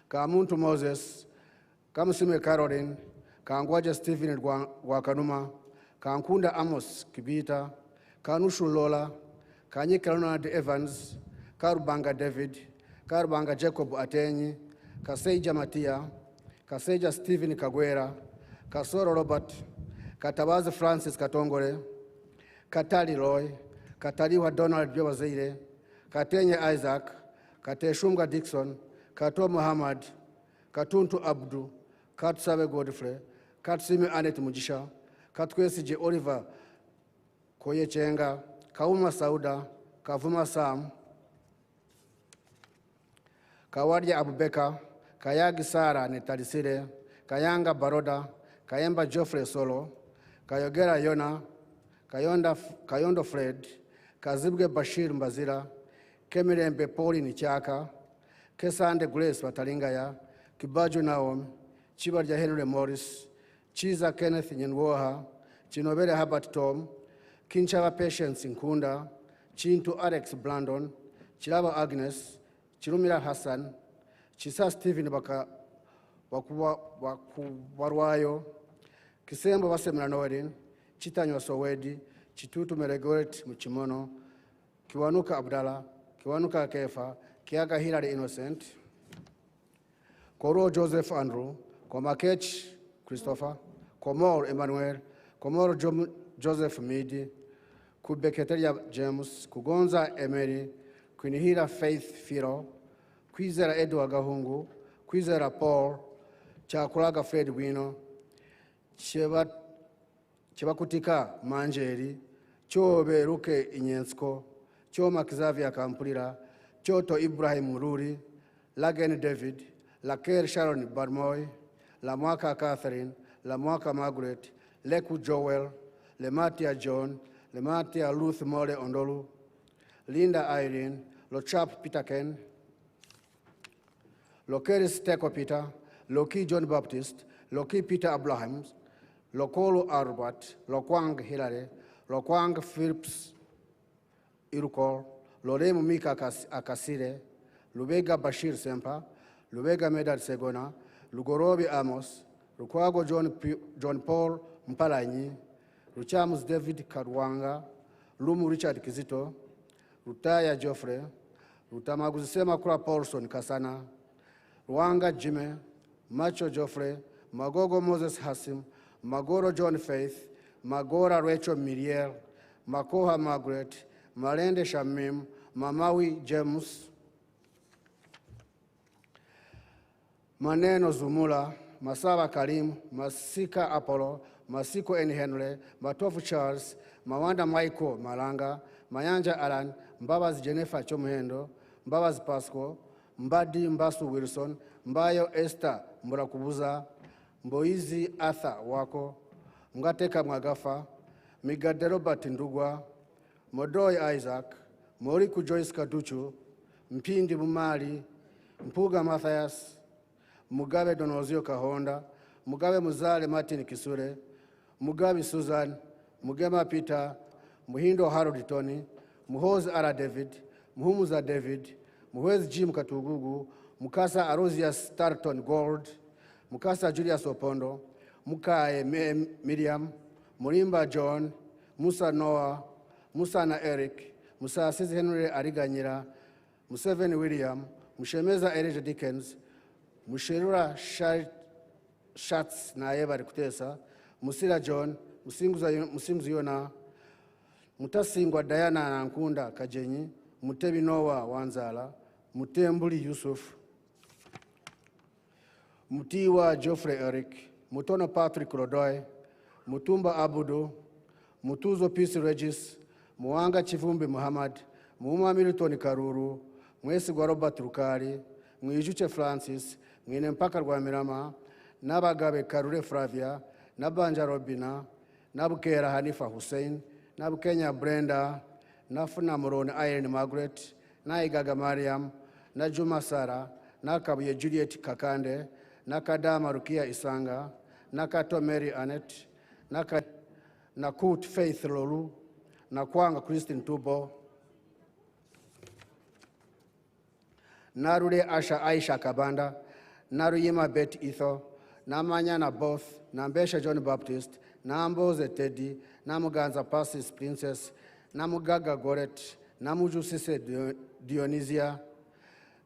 Kamuntu Moses, Kamusime Caroline, Kangwaja Stephen Wakanuma, Kankunda Amos Kibita, Kanushu Lola, Kanyika Ronald Evans, Karubanga David, Karubanga Jacob Atenyi, Kaseja Matia, Kaseja Stephen Kagwera, Kasoro Robert, Katabazi Francis Katongore, Katali Roy, Kataliwa Donald Jobazeire, Katenye Isaac, Kateshunga Dixon, Kato Muhammad, Katuntu Abdu, Katsabe Godfrey, Katsime Anet Mujisha, Katkwesije Oliver Koyechenga, Kauma Sauda, Kavuma Sam, Kawadia Abubeka, Kayagi Sara Netalisire, Kayanga Baroda, Kayemba Geoffrey Solo, Kayogera Yona, Kayondo Fred, Kazibwe Bashir Mbazira, Kemirembe Pauli Nichaka, Kesande Grace Watalingaya, Kibaju Naomi, Chibarja Henry Morris, Chiza Kenneth Nyenwoha, Chinobere Herbert Tom, Kinchava Patience Nkunda, Chintu Alex Blandon, Chilaba Agnes, Chirumira Hassan, Chisa Stephen Wakuwarwayo, Kisembo Wasemna Noedin, Chitanywa Sowedi, Chitutu Meregoret Muchimono, Kiwanuka Abdallah, Kiwanuka Kefa, Kiaga Hilary Innocent, Koro Joseph Andrew, Komakech Christopher, Komor Emmanuel, Komor Joseph Midi, Kubeketeria James, Kugonza Emery, Kunihira Faith Firo, Kwizera Edward Gahungu, Kwizera Paul, Chakulaga Fred Wino, Chebakutika Manjeri, Chobe Ruke Inyensko, Choma Xavier Kampulira, Choto Ibrahim Mururi, Lagen David, Laker Sharon Barmoy, Lamwaka Catherine, Lamwaka Margaret, Leku Joel, Lematia John, Lematia Ruth Mole Ondolu, Linda Irene, Lochap Peter Ken, Lokeris Teko Peter, Loki John Baptist, Loki Peter Abrahams, Lokolo Albert, Lokwang Hilary, Lokwang Phillips Irukol, Loremu Mika Akasire, Lubega Bashir Sempa, Lubega Medad Segona, Lugorobi Amos, Lukwago John Paul Mpalanyi, Ruchamus David Karwanga, Lumu Richard Kizito, Rutaya Geoffrey, Rutamaguzisema Kura Paulson Kasana, Ruanga Jime, Macho Geoffrey, Magogo Moses Hasim, Magoro John Faith, Magora Rachel Miriel, Makoha Margaret, Malende Shamim, Mamawi James, Maneno Zumula, Masaba Karim, Masika Apollo, Masiko N. Henry, Matofu Charles, Mawanda Michael Malanga, Mayanja Alan, Mbabaz Jennifer Chomhendo, Mbabaz Pasco, Mbadi Mbasu Wilson, Mbayo Esther Murakubuza, Mboizi Arthur Wako, Mgateka Mwagafa, Migade Robert Ndugwa, Modoi Isaac, Moriku Joyce Kaduchu, Mpindi Mumali, Mpuga Mathias, Mugabe Donozio Kahonda, Mugabe Muzale Martin Kisure, Mugabe Susan, Mugema Peter, Muhindo Harold Tony, Muhoz Ara David, Muhumuza David, Muhez Jim Katugugu, Mukasa Arosius Starton Gold, Mukasa Julius Opondo, Mukae Miriam, Murimba John, Musa Noah, Musa na Eric, Musa Sisi Henry Ariganyira, Museveni William, Mushemeza Elijah Dickens, Musherura Schatz na Eva Kutesa, Musila John, Musimzu Yona, Mutasingwa Diana na Nkunda Kajenyi, Mutebi Noah Wanzala, Mutembuli Yusuf, Mutiwa Geoffrey Eric, Mutono Patrick Rodoy, Mutumba Abudu, Mutuzo Peace Regis, Muanga Chivumbi Muhammad, Muuma Milton Karuru, Mwesi Gwa Robert Rukari, Mwijuche Francis, Mwine Mpaka Rwa Mirama, Nabagabe Karure Flavia, Nabanja Robina, Nabukera Hanifa Hussein, Nabukenya Brenda, Nafuna Moroni Irene Margaret, Naigaga Mariam, Najuma Sara, Nakabuye Juliet Kakande, Nakadama Rukia Isanga, Nakato Mary Annette, Nakut Faith Lolu, Nakwanga Christine Tubo, Narule Asha Aisha Kabanda, Naruyima Bet Etho, Namanyana Both, Nambesha John Baptist, Namboze Teddy, Namuganza Passis Princess, Namugaga Goret, Namujusise Dionysia,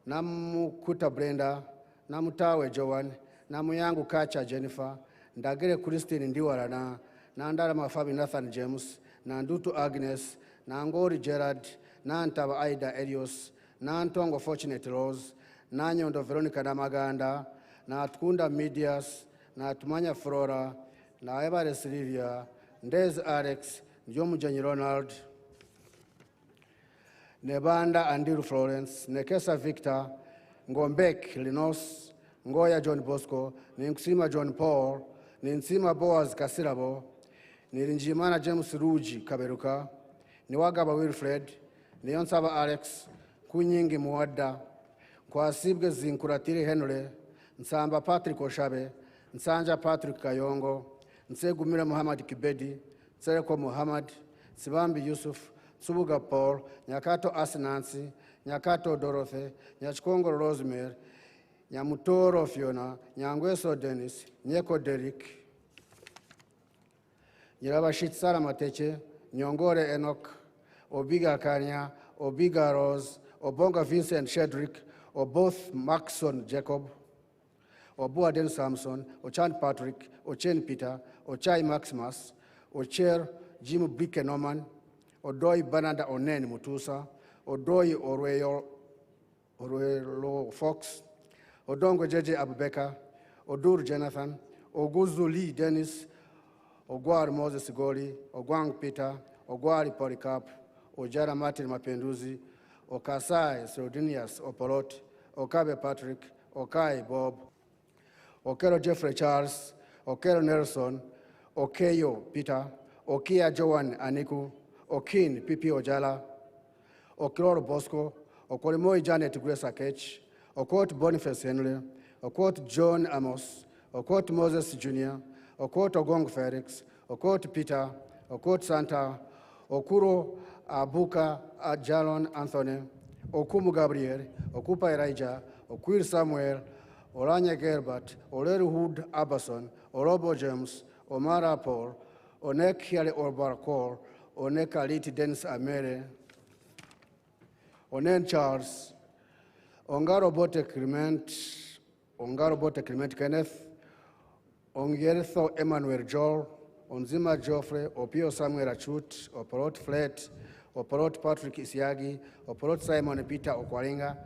Namukuta Brenda, Namutawe Joan, Namuyangu Kacha Jennifer, Ndagere Christine Ndiwarana, Nandara Mafabi Nathan James, Nandutu Agnes, Nangori Gerard, Nantaba Aida Elios, Nantongo Fortunate Rose, Nanyondo Veronica Namaganda, Natkunda Medias, Natmanya Flora, Naebare Silvia, Ndez Alex, Njomujani Ronald, Nebanda Andiru Florence, Nekesa Victor, Ngombek Linos, Ngoya John Bosco, Ninksima John Paul, Ninsima Boaz Kasirabo, Nirinjimana James Ruji Kaberuka, Niwagaba Wilfred, Nionsaba Alex, Kunyingi Muwadda, Kwasibwe Zinkuratiri Henry, Nsamba Patrick Oshabe, Nsanja Patrick Kayongo, Nsegumira Muhammad Kibedi, Sereko Muhammad, Sibambi Yusuf, Subuga Paul, Nyakato Asinansi, Nyakato Dorothy, Nyachikongo Rosemary, Nyamutoro Fiona, Nyangweso Dennis, Nyeko Derek, Nyirabashit Sara Mateche, Nyongore Enoch, Obiga Kanya, Obiga Rose, Obonga Vincent Shedrick, Oboth Maxson Jacob, Obuaden Samson, Ochan Patrick, Ochen Peter, Ochai Maximus, Ocher Jim Bike Norman, Odoi Banada Onen Mutusa, Odoi Orelo Fox, Odongo JJ Abubakar, Odur Jonathan, Oguzu Lee Dennis, Ogwari Moses Goli, Ogwang Peter, Ogwari Polycarp, Ojara Martin Mapenduzi, Okasai Srodinius Opolot, Okabe Patrick, Okai Bob, Okero Jeffrey Charles, Okero Nelson, Okeyo Peter, Okia Joan Aniku, Okin Pipi Ojala, Okoro Bosco, Okorimoi Janet Grace Akech, Okot Boniface Henry, Okot John Amos, Okot Moses Jr., Okot Ogong Felix, Okot Peter, Okot Santa, Okuro Abuka Jalon Anthony, Okumu Gabriel, Okupa Elijah, Okwir Samuel, Olanya Gerbert, Oleru Hood Abason, Orobo James, Omara Paul, Onek Hiale Orbarkor, Onek Aliti Dennis Amere, Onen Charles, Ongaro Bote Clement Kenneth, Ongertho Emmanuel Joel, Onzima Geoffrey, Opio Samuel Achut, Oporot Flet, Oporot Patrick Isiagi, Oporot Simon Peter Okwaringa,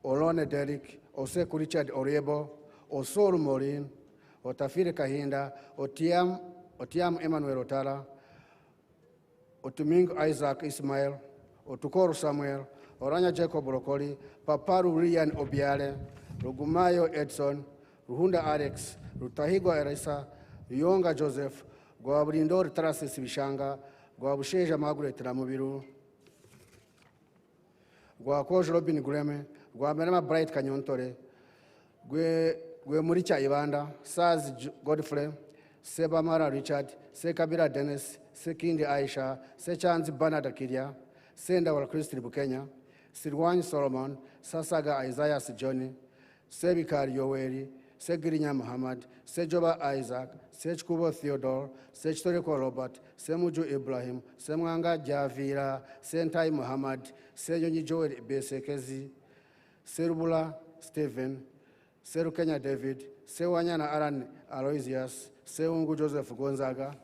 Olone Derek, Oseku Richard Oriebo, Osoro Morin, Otafire Kahinda, Otiam Emmanuel Otara, Otumingo Isaac Ismail, Otukoro Samuel, Oranya Jacob Rokoli, Paparu Rian Obiale, Rugumayo Edson, Ruhunda Alex, Rutahigo Erisa, Yonga Joseph, Gwabulindori Trasis Bishanga, Gwabusheja Margaret Ramubiru, Gwakojo Robin Greme, Gwamerema Bright Kanyontore, Gwe Muricha Ibanda, Saz Godfrey, Sebamara Richard, Sekabira Dennis, Sekindi Aisha, Sechanzi Bernard Akidia, Senda Wal Christi Bukenya, Sirwani Solomon, Sasaga Isaiah Sijoni, Sebikari Yoweri, Segirinya Muhammad, Sejoba Isaac, Sechkubo Theodore, Sechtoreko Robert, Semuju Ibrahim, Semwanga Javira, Sentai Muhammad, Sejoni Joel Besekezi, Serubula Stephen, Serukenya David, Sewanyana Aran Aloysius, Seungu Joseph Gonzaga,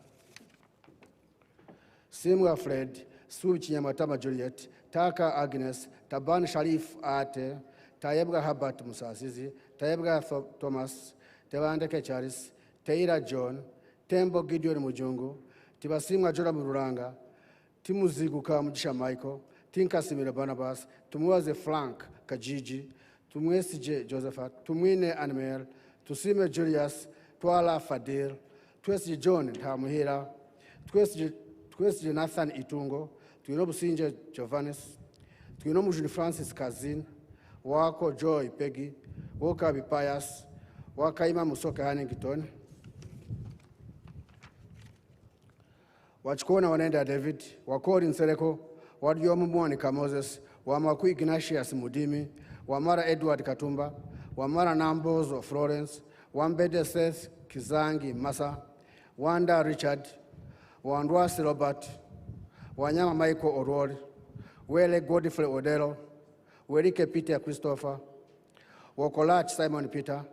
Simwa Fred, Suchi Nyamatama Juliet, Taka Agnes, Taban Sharif Ate, Tayebga Habat Musasizi, Tayebga Thomas, Tewandeke Charis, Teira John, Tembo Gideon Mujungu, Tibasimwa Jora Muranga, Timuzigu Kamujisha Michael, Tinka Simira Barnabas, Tumuaze Frank Kajiji, Tumwesije Josephat, Tumwine Anmel, Tusime Julius, Twala Fadil, Twesji John Tamuhira, Twesji Nathan Itungo, Twinobu Sinje Giovannis, Twinobu Juni Francis Kazin, Wako Joy Peggy, Woka Bipias, Wakaima Musoka Hannington, Wachkona Wanenda David, Wakori Nsereko, Wadiomu Mwanika Moses, Wamakui Ignatius Mudimi, Wamara Edward Katumba, Wamara Nambos of Florence, Wambede Seth Kizangi Masa, Wanda Richard, Wandwasi Robert, Wanyama Michael Orward, Wele Godfrey Odero, Werike Peter Christopher, Wokolach Simon Peter,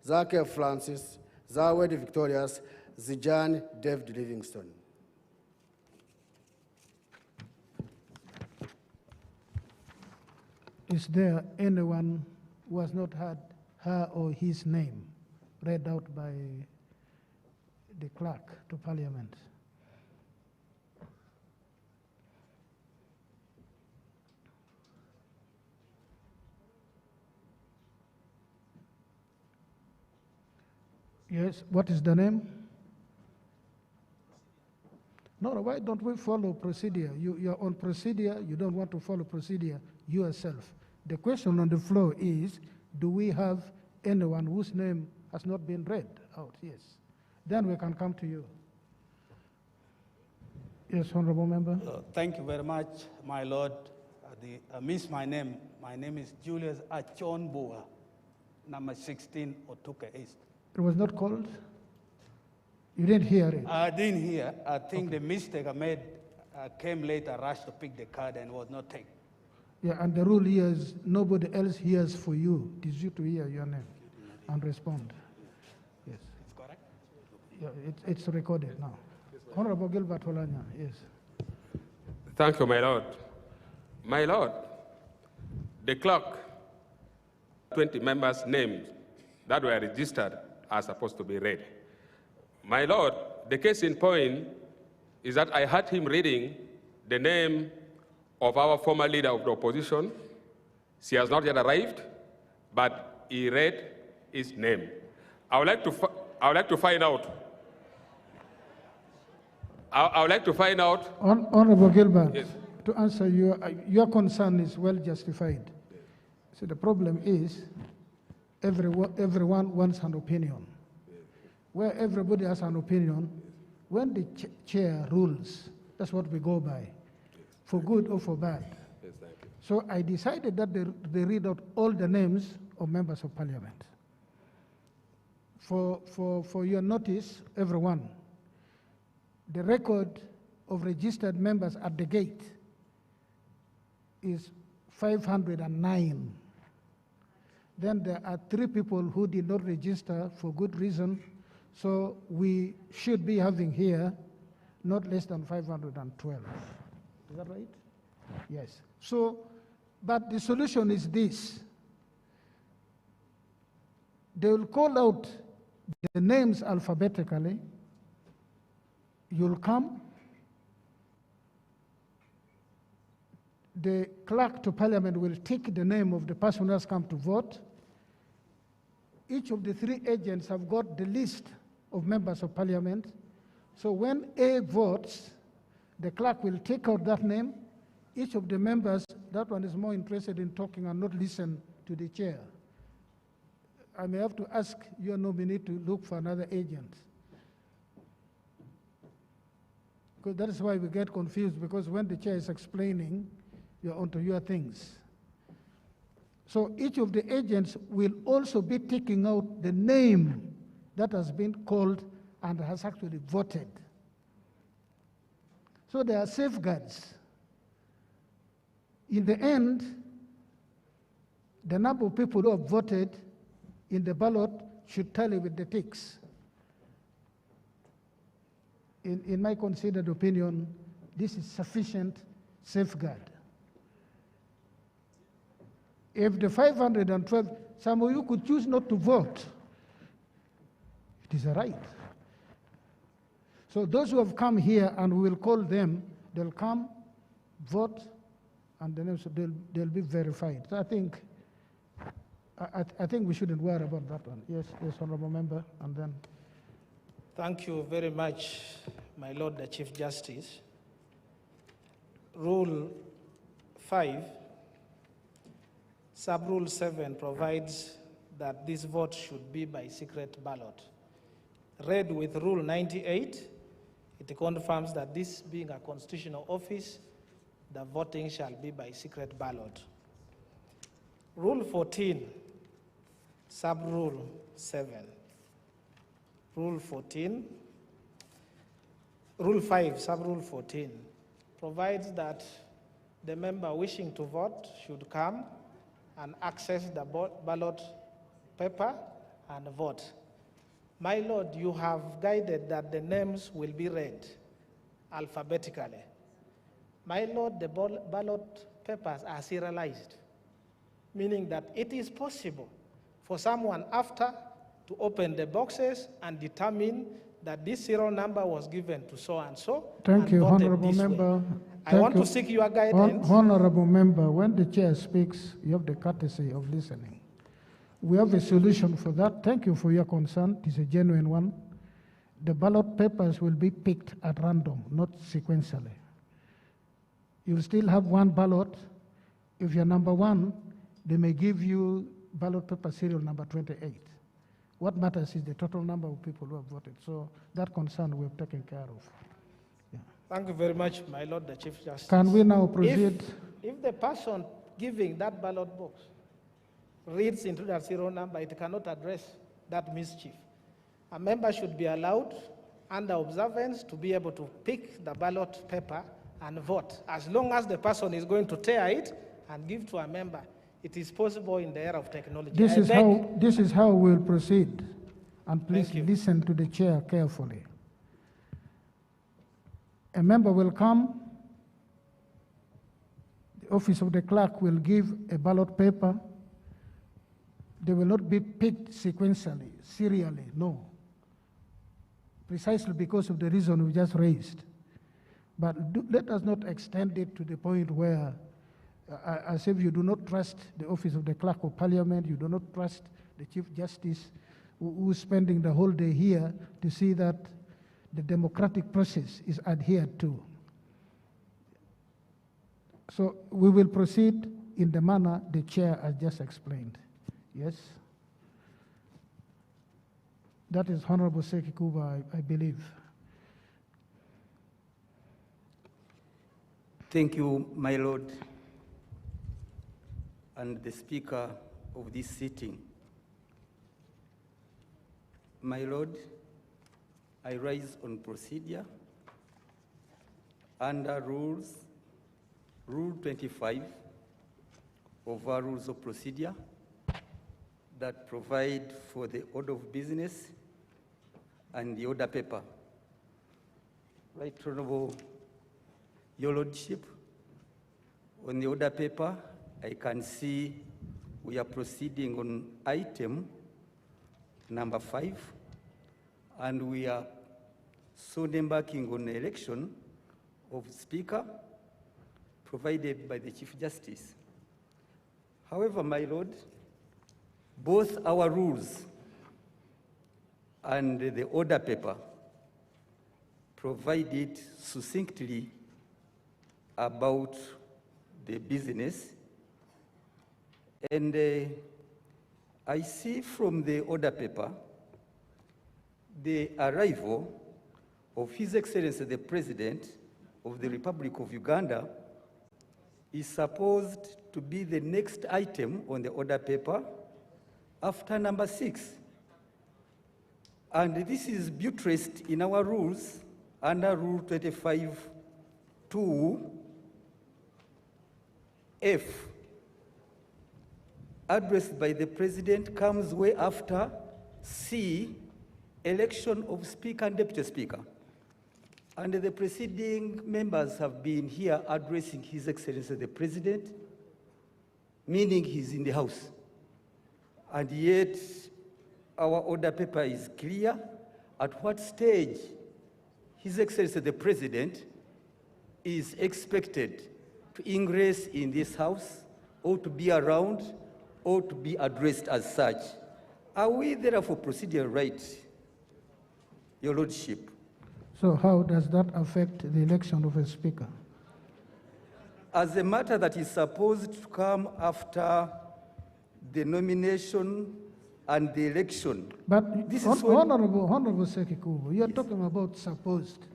Zake Francis, Zawedi Victorious, Zijan David Livingston. Is there anyone who has not had her or his name read out by the clerk to Parliament? Yes, what is the name? No, why don't we follow procedure? You're on procedure, you don't want to follow procedure yourself. The question on the floor is, do we have anyone whose name has not been read out? Yes. Then we can come to you. Yes, Honorable Member. Thank you very much, my Lord. I missed my name. My name is Julius Achonbua, number 16, Otuka East. It was not called? You didn't hear it? I didn't hear. I think the mistake I made came later, rushed to pick the card and was not taken. Yeah, and the rule here is nobody else hears for you. It is you to hear your name and respond. Yes. It's correct? Yeah, it's recorded now. Honorable Gilbert Holanya, yes. Thank you, my Lord. My Lord, the clerk 20 members' names that were registered are supposed to be read. My Lord, the case in point is that I heard him reading the name of our former leader of the opposition. She has not yet arrived, but he read his name. I would like to find out. I would like to find out. Honorable Gilbert, yes. To answer your concern is well justified. So the problem is everyone wants an opinion. Where everybody has an opinion, when the chair rules, that's what we go by, for good or for bad. Yes, thank you. So I decided that they read out all the names of members of parliament. For your notice, everyone, the record of registered members at the gate is 509. Then there are 3 people who did not register for good reason, so we should be having here not less than 512. Is that right? Yes. So, but the solution is this. They will call out the names alphabetically. You'll come. The clerk to parliament will take the name of the person who has come to vote. Each of the 3 agents have got the list of members of parliament. So when A votes, the clerk will take out that name. Each of the members, that one is more interested in talking and not listen to the chair. I may have to ask your nominee to look for another agent. Because that is why we get confused, because when the chair is explaining, you're onto your things. So each of the agents will also be taking out the name that has been called and has actually voted. So there are safeguards. In the end, the number of people who have voted in the ballot should tally with the ticks. In my considered opinion, this is sufficient safeguard. If the 512, some of you could choose not to vote. It is a right. So those who have come here, and we will call them, they'll come, vote, and then they'll be verified. So I think we shouldn't worry about that one. Yes, Honourable Member, and then. Thank you very much, my Lord the Chief Justice. Rule 5, Sub-Rule 7 provides that this vote should be by secret ballot. Read with Rule 98, it confirms that this being a constitutional office, the voting shall be by secret ballot. Rule 14, Sub-Rule 7. Rule 14, Rule 5, Sub-Rule 14, provides that the member wishing to vote should come and access the ballot paper and vote. My Lord, you have guided that the names will be read alphabetically. My Lord, the ballot papers are serialized, meaning that it is possible for someone after to open the boxes and determine that this serial number was given to so-and-so. Thank you, Honourable Member. I want to seek your guidance. Honourable Member, when the chair speaks, you have the courtesy of listening. We have a solution for that. Thank you for your concern. It is a genuine one. The ballot papers will be picked at random, not sequentially. You'll still have one ballot. If you're number 1, they may give you ballot paper serial number 28. What matters is the total number of people who have voted. So that concern we have taken care of. Yeah. Thank you very much, my Lord the Chief Justice. Can we now proceed? If the person giving that ballot box reads into that serial number, it cannot address that mischief. A member should be allowed, under observance, to be able to pick the ballot paper and vote. As long as the person is going to tear it and give to a member, it is possible in the era of technology. This is how we'll proceed. And please listen to the chair carefully. A member will come. The office of the clerk will give a ballot paper They will not be picked sequentially, serially, no. Precisely because of the reason we just raised. But let us not extend it to the point where, as if you do not trust the office of the Clerk of Parliament, you do not trust the Chief Justice, who's spending the whole day here to see that the democratic process is adhered to. So we will proceed in the manner the chair has just explained. Yes? That is Honorable Sekikuba, I believe. Thank you, my Lord, and the Speaker of this sitting. My Lord, I rise on procedure under Rule 25 of our Rules of Procedure that provide for the order of business and the order paper. Right Honorable, Your Lordship, on the order paper, I can see we are proceeding on item number 5, and we are soon embarking on the election of Speaker provided by the Chief Justice. However, my Lord, both our rules and the order paper provided succinctly about the business. And I see from the order paper the arrival of His Excellency the President of the Republic of Uganda is supposed to be the next item on the order paper after number 6. And this is buttressed in our rules under Rule 25(2)(f). Addressed by the President comes way after C, election of Speaker and Deputy Speaker. And the preceding members have been here addressing His Excellency the President, meaning he's in the House. And yet, our order paper is clear at what stage His Excellency the President is expected to ingress in this House, or to be around, or to be addressed as such. Are we therefore procedural right, Your Lordship? So how does that affect the election of a Speaker? As a matter that is supposed to come after the nomination and the election. But this is Honorable Sekikubo, you are talking about supposed.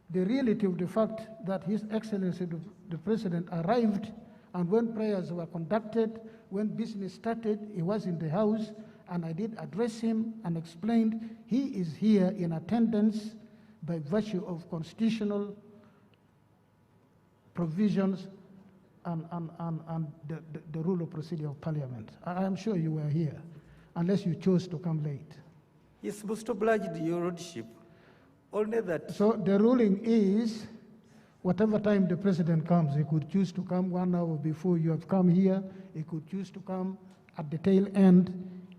The reality of the fact that His Excellency the President arrived, and when prayers were conducted, when business started, he was in the House, and I did address him and explained he is here in attendance by virtue of constitutional provisions and the rule of procedure of Parliament. I am sure you were here, unless you chose to come late. Yes, most obliged, Your Lordship. Only that. So the ruling is, whatever time the President comes, he could choose to come 1 hour before you have come here, he could choose to come at the tail end.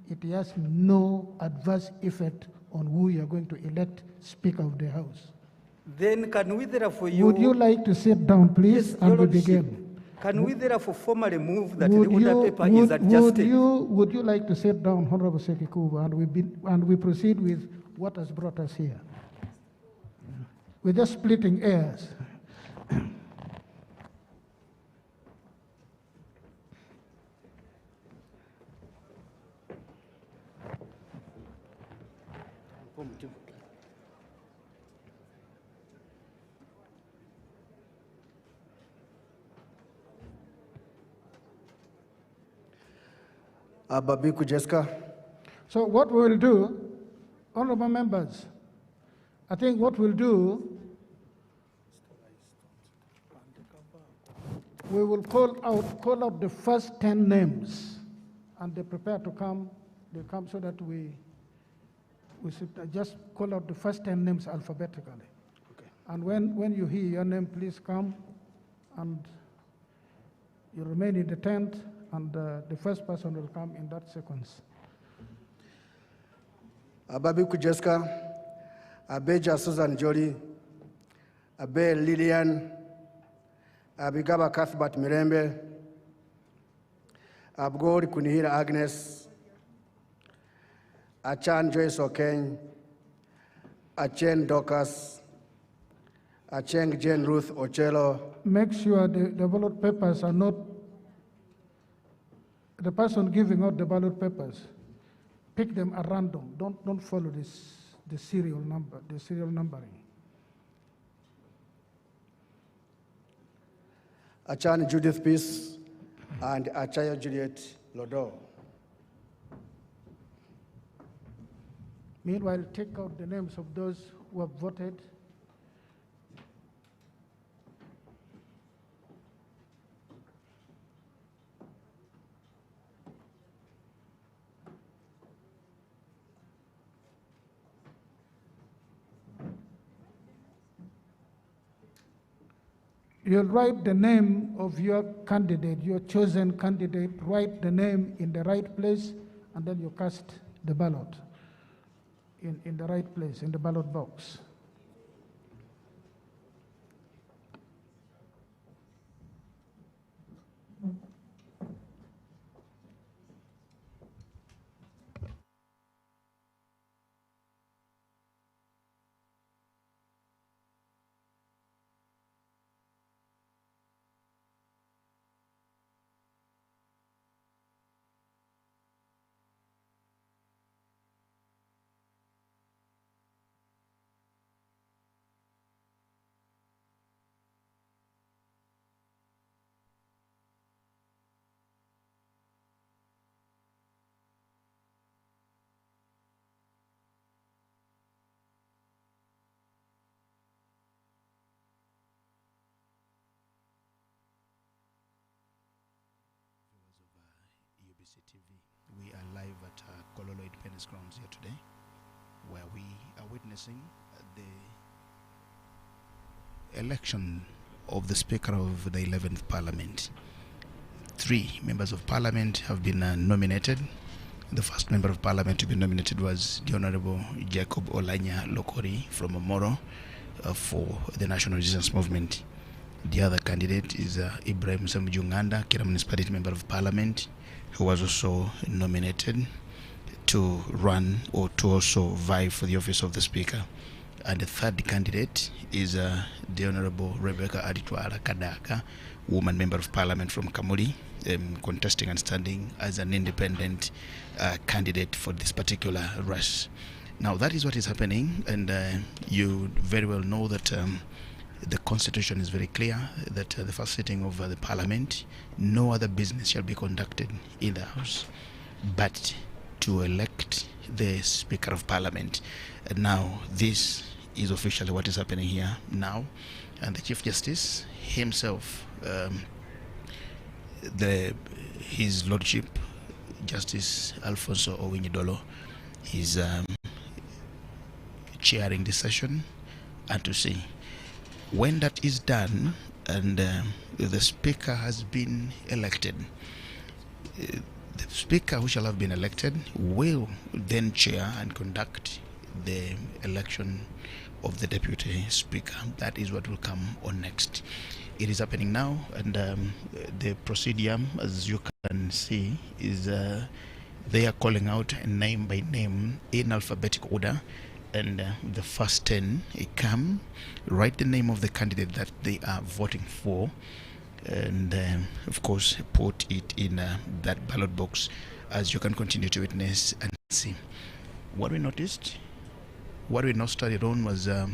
It has no adverse effect on who you are going to elect Speaker of the House. Then can we therefore Would you like to sit down, please, yes, and we begin? Can we therefore formally move that the order paper is adjusted? Would you like to sit down, Honorable Sekikubo, and we proceed with what has brought us here? We're just splitting hairs. Babiku Jessica. So what we will do, honorable members, I think what we'll do, we will call out the first 10 names, and they prepare to come. They come so that we should just call out the first 10 names alphabetically. Okay. And when you hear your name, please come, and you remain in the tent and the first person will come in that sequence. Ababiku Jessica, Abeja Susan Jolie, Abe Lillian, Abigaba Cuthbert Mirembe, Abgori Kunihira Agnes, Achan Joyce Okeny, Achen Docas, Acheng Jane Ruth Ochelo. Make sure the ballot papers are not, the person giving out the ballot papers, pick them at random. Don't follow the serial number, the serial numbering. Achan Judith Peace and Achayo Juliet Lodo. Meanwhile, take out the names of those who have voted. You'll write the name of your candidate, your chosen candidate, write the name in the right place, and then you cast the ballot in the right place, in the ballot box. TV. We are live at Kololo Independence Grounds here today, where we are witnessing the election of the Speaker of the 11th Parliament. 3 members of Parliament have been nominated. The first member of Parliament to be nominated was the Honorable Jacob Olanya Lokori from Omoro for the National Resistance Movement. The other candidate is Ibrahim Samujunganda, Kira Municipality Member of Parliament, who was also nominated to run or to also vie for the office of the Speaker. And the third candidate is the Honorable Rebecca Aditwala Kadaka, woman Member of Parliament from Kamuli, contesting and standing as an independent candidate for this particular race. Now that is what is happening, and you very well know that the Constitution is very clear that the first sitting of the Parliament, no other business shall be conducted in the House but to elect the Speaker of Parliament. And now this is officially what is happening here now, and the Chief Justice himself, His Lordship Justice Alfonso Owinyidolo, is chairing this session, and to see when that is done and the Speaker has been elected, the Speaker who shall have been elected will then chair and conduct the election of the Deputy Speaker. That is what will come on next. It is happening now, and the procedure, as you can see, is they are calling out name by name in alphabetic order. And the first 10 come, write the name of the candidate that they are voting for, and of course put it in that ballot box, as you can continue to witness and see. What we noticed, what we not started on was the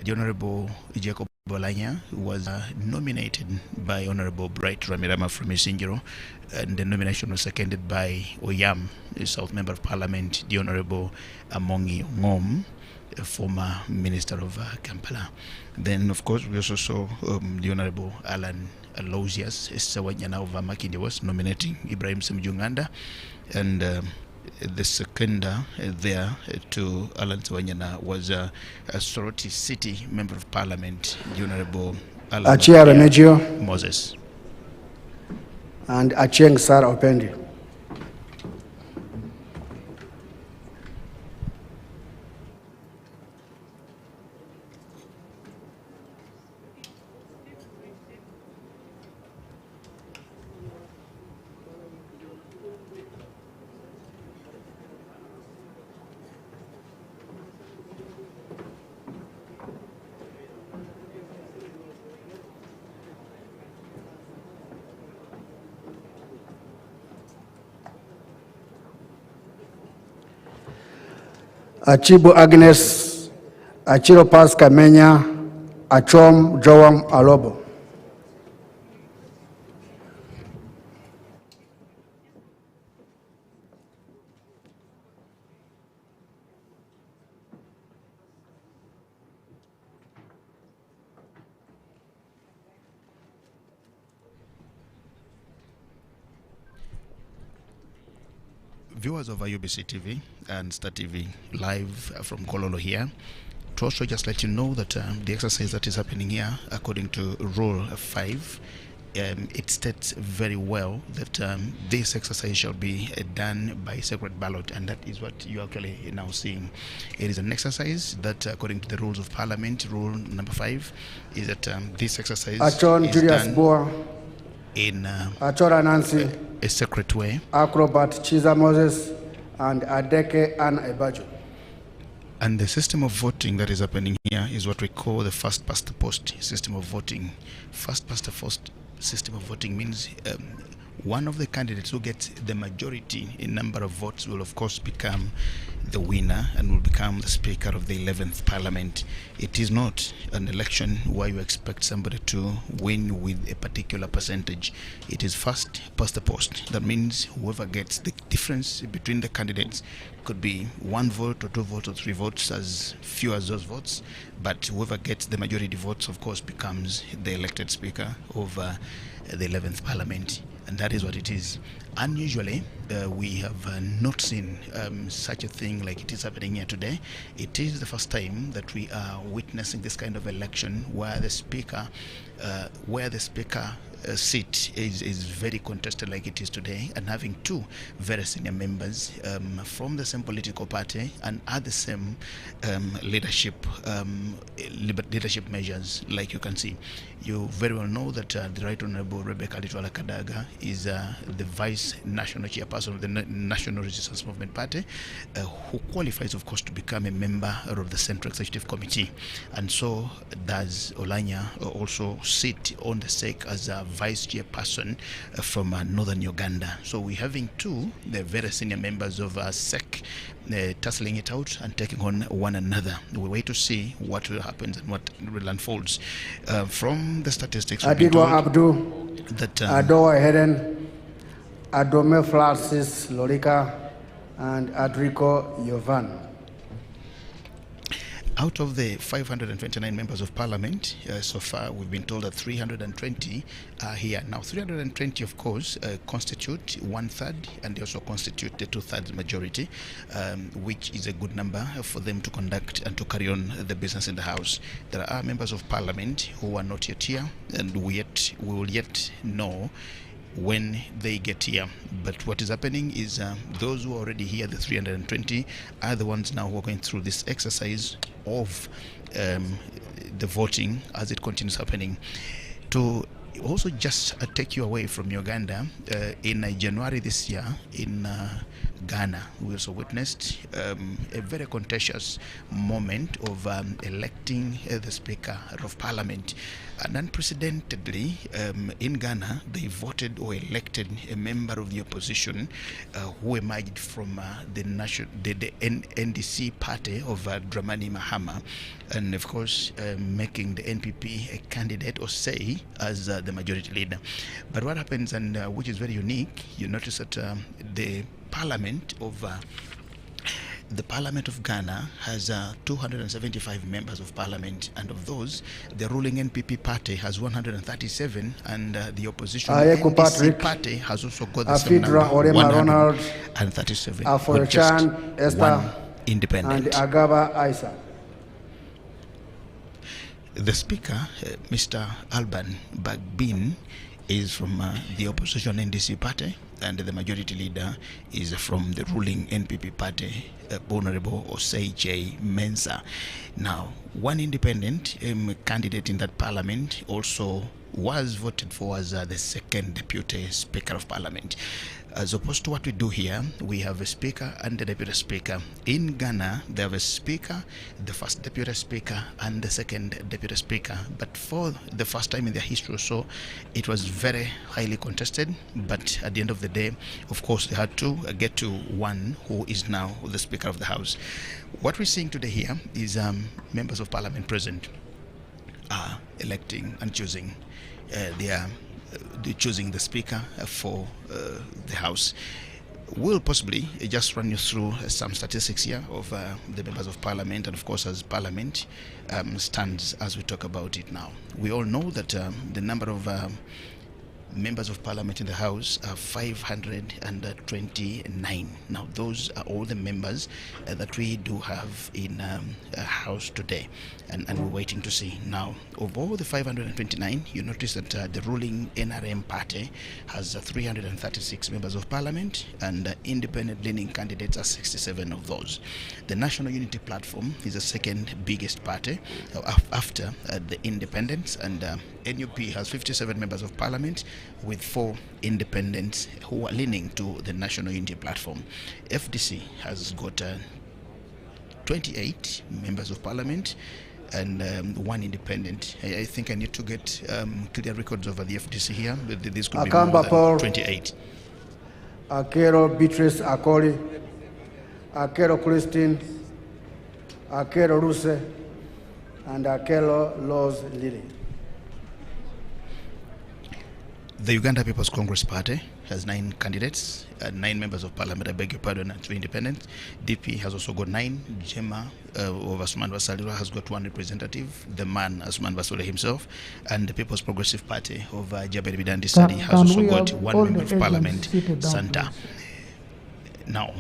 Honorable Jacob Olanya, who was nominated by Honorable Bright Ramirama from Isingiro, and the nomination was seconded by Oyam, the South Member of Parliament, the Honorable Amongi Ngom, a former Minister of Kampala. Then, of course, we also saw the Honorable Alan Aloysius Sawanyana of Makinde was nominating Ibrahim Samujunganda, and the seconder there to Alan Sawanyana was a Soroti City Member of Parliament, the Honorable Alan Moses. and Achieng Sar Opendi. Achibu Agnes, Achiro Pas Kamenya, Achom Joam Alobo. Viewers of UBC TV and Star TV live from Kololo here, to also just let you know that the exercise that is happening here, according to Rule 5, it states very well that this exercise shall be done by secret ballot, and that is what you are actually now seeing. It is an exercise that, according to the rules of Parliament, Rule number 5, is that this exercise Achon is Julius done Boa, in Achora Nancy, a secret way. Acrobat Chiza Moses, and Adeke Ann Ebajo. And the system of voting that is happening here is what we call the first past the post system of voting. First past the post system of voting means one of the candidates who gets the majority in number of votes will of course become the winner and will become the Speaker of the 11th Parliament. It is not an election where you expect somebody to win with a particular percentage. It is first past the post. That means whoever gets the difference between the candidates could be 1 vote or 2 votes or 3 votes, as few as those votes, but whoever gets the majority votes of course becomes the elected Speaker of the 11th Parliament. And that is what it is. Unusually, we have not seen such a thing like it is happening here today. It is the first time that we are witnessing this kind of election where the Speaker seat is very contested like it is today, and having 2 very senior members from the same political party and at the same leadership measures, like you can see. You very well know that the Right Honorable Rebecca Litwala Kadaga is the Vice National Chairperson of the National Resistance Movement Party, who qualifies, of course, to become a member of the Central Executive Committee. And so does Olanya also sit on the SEC as a Vice Chairperson from Northern Uganda. So we're having 2 the very senior members of SEC tussling it out and taking on one another. We wait to see what will happen and what will unfolds. From the statistics, Adidwa Abdu, that Adoa Heden, Adome Francis Lorika, and Adrico Yovan. Out of the 529 members of Parliament, so far we've been told that 320 are here. Now 320 of course constitute 1/3, and they also constitute the 2/3 majority, which is a good number for them to conduct and to carry on the business in the House. There are members of Parliament who are not yet here, and we will yet know when they get here. But what is happening is those who are already here, the 320, are the ones now who are going through this exercise of the voting as it continues happening. To also just take you away from Uganda, in January this year in Ghana, we also witnessed a very contentious moment of electing the Speaker of Parliament. And unprecedentedly, in Ghana, they voted or elected a member of the opposition who emerged from the NDC party of Dramani Mahama, and of course making the NPP a candidate or say as the majority leader. But what happens, and which is very unique, you notice that the Parliament of Ghana has 275 members of Parliament, and of those, the ruling NPP party has 137, and the opposition NDC party has also got the same number, 137, with just one independent. And Agaba Isa. The Speaker, Mr. Alban Bagbin, is from the opposition NDC party, and the majority leader is from the ruling NPP party, Honorable Osei J. Mensah. Now, one independent candidate in that parliament also was voted for as the second deputy speaker of parliament. As opposed to what we do here, we have a speaker and a deputy speaker. In Ghana, they have a speaker, the first deputy speaker, and the second deputy speaker. But for the first time in their history or so, it was very highly contested. But at the end of the day, of course, they had to get to one who is now the Speaker of the House. What we're seeing today here is members of parliament present are electing and choosing. They're choosing the speaker for the House. We'll possibly just run you through some statistics here of the members of parliament, and of course as parliament stands as we talk about it now. We all know that the number of members of parliament in the House are 529. Now those are all the members that we do have in a House today, and we're waiting to see. Now, of all the 529, you notice that the ruling NRM party has 336 members of parliament, and independent leaning candidates are 67 of those. The National Unity Platform is the second biggest party after the independents, and NUP has 57 members of parliament, with 4 independents who are leaning to the National Unity Platform. FDC has got 28 members of parliament and 1 independent. I think I need to get clear records over the FDC here. This could be more than 28. Akero Beatrice Akoli, Akero Christine, Akero Ruse, and Akero Laws Lily. The Uganda People's Congress Party has 9 candidates, 9 members of parliament, I beg your pardon, and 2 independents. DP has also got 9. Jema of Asuman Basalirwa has got 1 representative, the man Asuman Basalirwa himself, and the People's Progressive Party of Jabir Bidandi Sadi has also got 1 member of parliament, Santa. Now,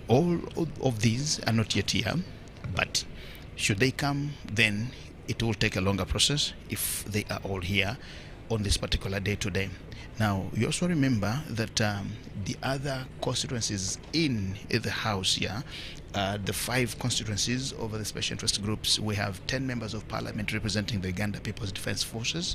all of these are not yet here, but should they come, then it will take a longer process if they are all here on this particular day today. Now, you also remember that the other constituencies in the House here, the 5 constituencies over the special interest groups, we have 10 members of parliament representing the Uganda People's Defense Forces.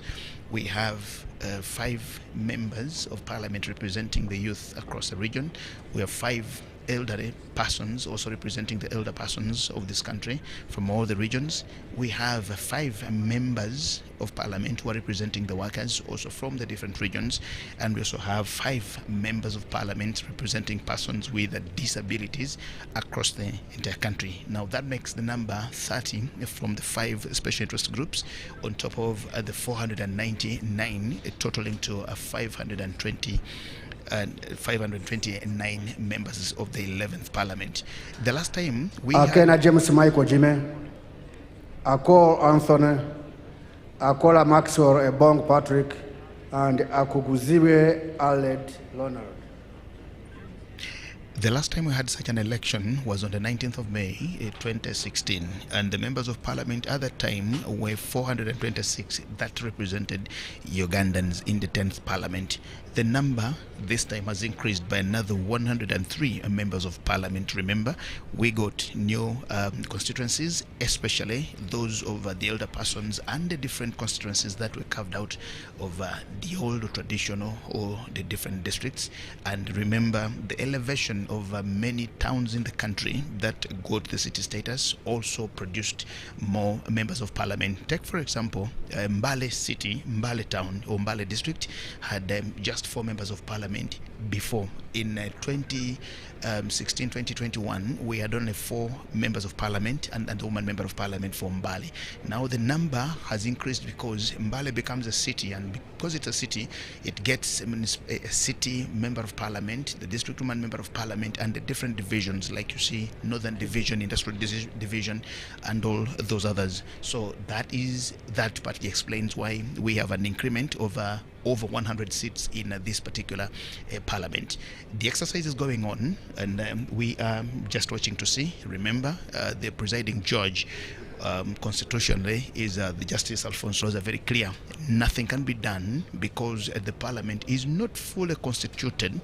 We have 5 members of parliament representing the youth across the region. We have 5 elderly persons also representing the elder persons of this country from all the regions. We have 5 members of parliament who are representing the workers also from the different regions, and we also have 5 members of parliament representing persons with disabilities across the entire country. Now that makes the number 30 from the 5 special interest groups on top of the 499, totaling to 529 members of the 11th parliament. The last time we Akena James Michael Jime, Ako Anthony, Akola Maxwell Ebong Patrick, and Akuguziwe Aled Leonard. The last time we had such an election was on the 19th of May 2016, and the members of parliament at that time were 426 that represented Ugandans in the 10th parliament. The number this time has increased by another 103 members of parliament. Remember, we got new constituencies, especially those of the elder persons and the different constituencies that were carved out of the old traditional or the different districts. And remember, the elevation of many towns in the country that got the city status also produced more members of parliament. Take, for example, Mbale City, Mbale Town, or Mbale District had just 4 members of parliament before. In 2016-2021, we had only 4 members of parliament and a woman member of parliament for Mbale. Now the number has increased because Mbale becomes a city, and because it's a city, it gets a city member of parliament, the district woman member of parliament, and the different divisions, like you see, Northern Division, Industrial Division, and all those others. So that partly explains why we have an increment of over 100 seats in this particular parliament. The exercise is going on, and we are just watching to see. Remember, the presiding judge constitutionally is the Justice Alphonse laws are very clear. Nothing can be done because the Parliament is not fully constituted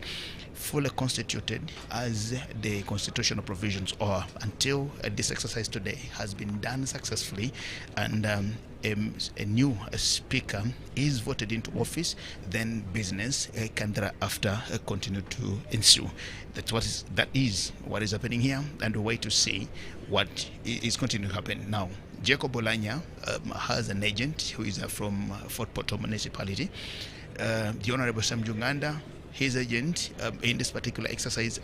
as the constitutional provisions are until this exercise today has been done successfully and a new speaker is voted into office, then business can thereafter continue to ensue. That is what is happening here, and we wait to see what is going to happen now. Jacob Olanya has an agent who is from Fort Portal municipality. The Honorable Sam Uganda, his agent in this particular exercise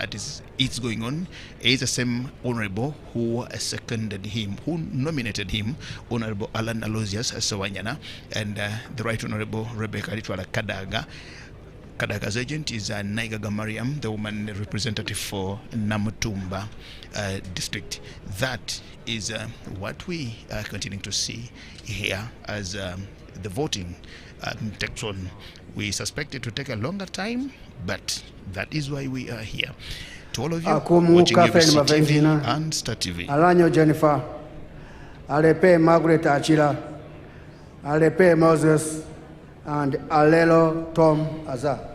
it's going on is the same honorable who seconded him, who nominated him, Honorable Alan Aloysius Sawanyana, and the Right Honorable Rebecca Litwala Kadaga. Kadaga's agent is Naigaga Mariam, the woman representative for Namutumba district. That is what we are continuing to see here as the voting takes on. We suspect it to take a longer time, but that is why we are here. To all of you watching UBC TV and Star TV. Alanyo Jennifer, Alepe Margaret Achila, Alepe Moses, and Alelo Tom Azar.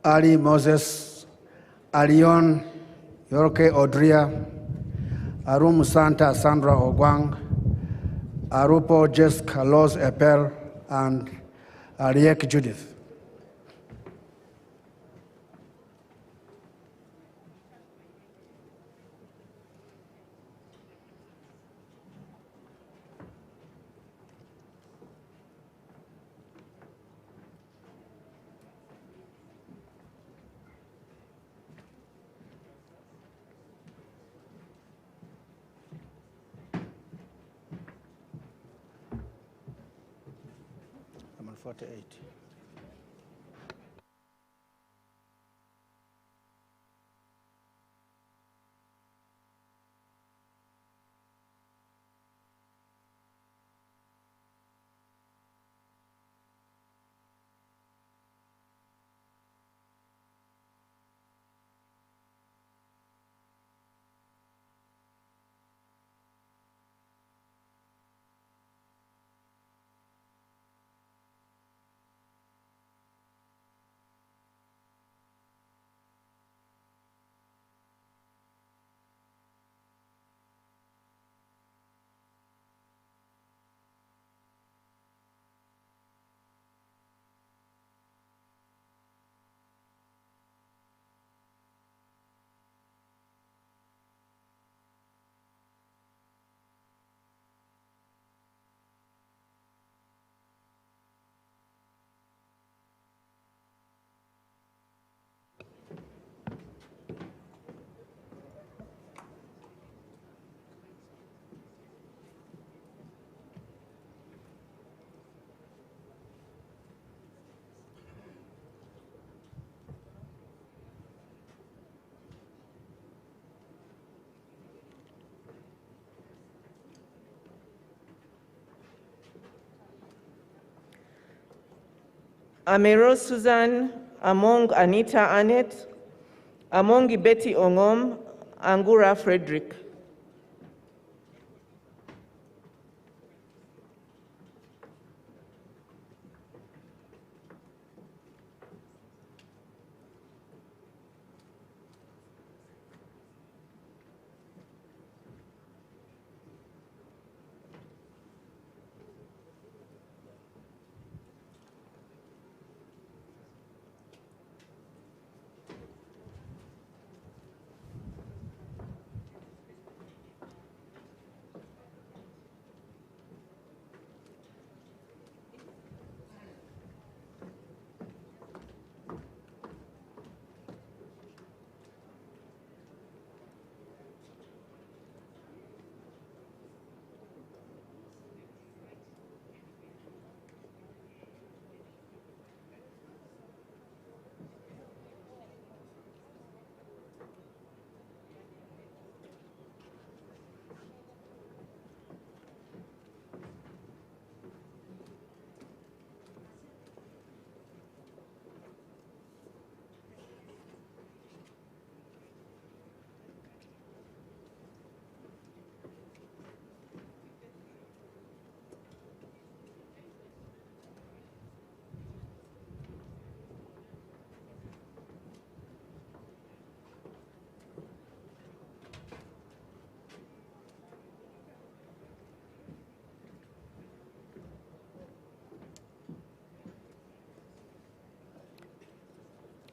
Ali Moses, Alion Yorke Odria, Arum Santa Sandra Ogwang, Arupo Jessica Los Epel, and Ariek Judith. Number 48. Amero Susan, Among Anita Annette, Amongi Betty Ongom, Angura Frederick.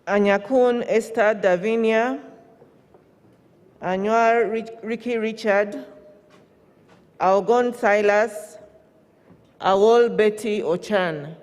Anyakun Esther Davinia, Anwar Ricky Richard, Aogon Silas, Awol Betty Ochan.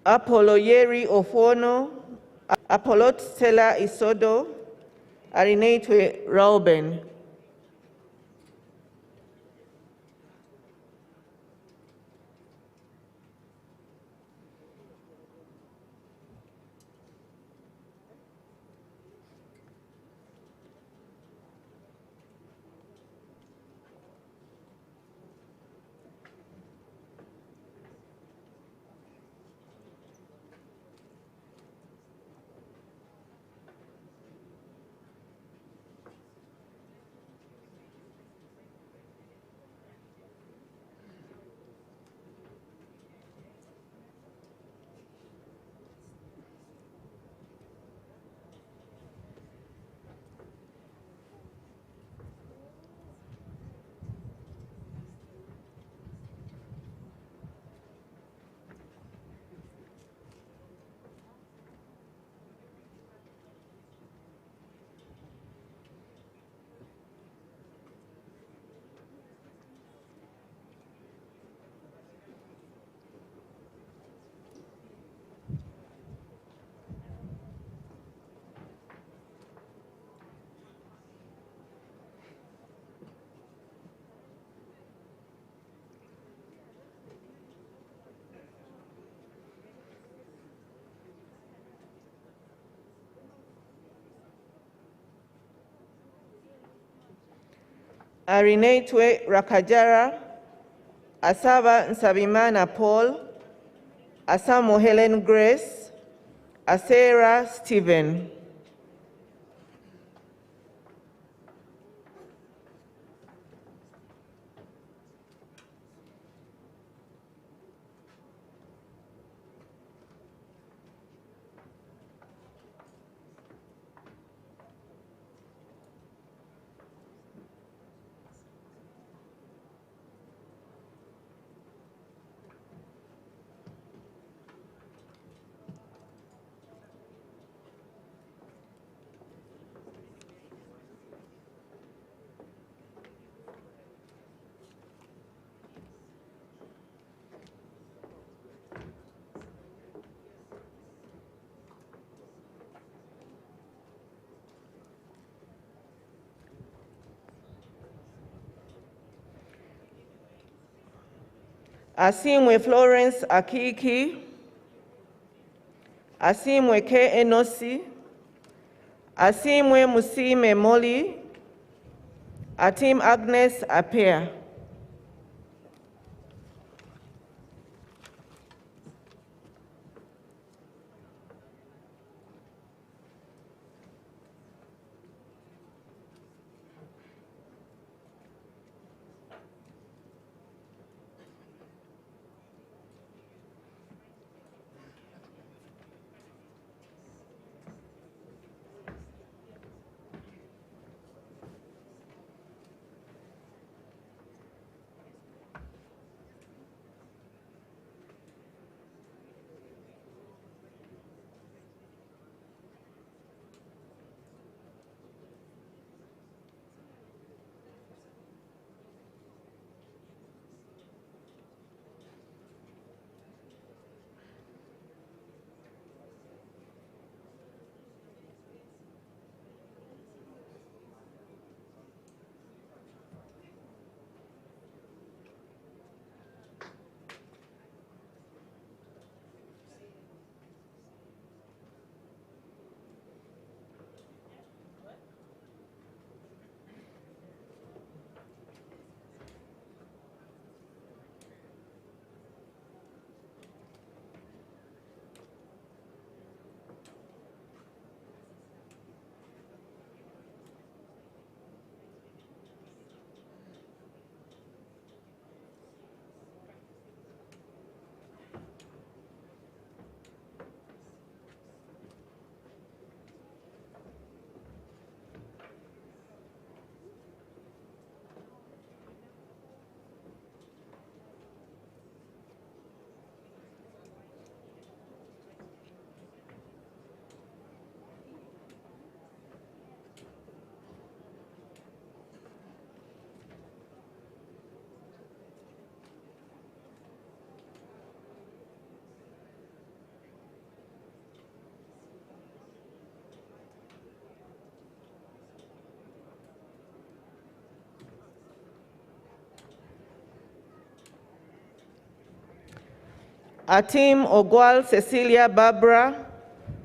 Apollo Yeri Ofono, Apollo Stella Isodo, Arinetwe Rauben. Arinetwe Rakajara, Asaba Nsabimana Paul, Asamo Helen Grace, Asera Stephen. Asimwe Florence Akiki, Asimwe K. Enosi, Asimwe Musime Molly, Atim Agnes Apea. Atim Ogwal Cecilia Barbara,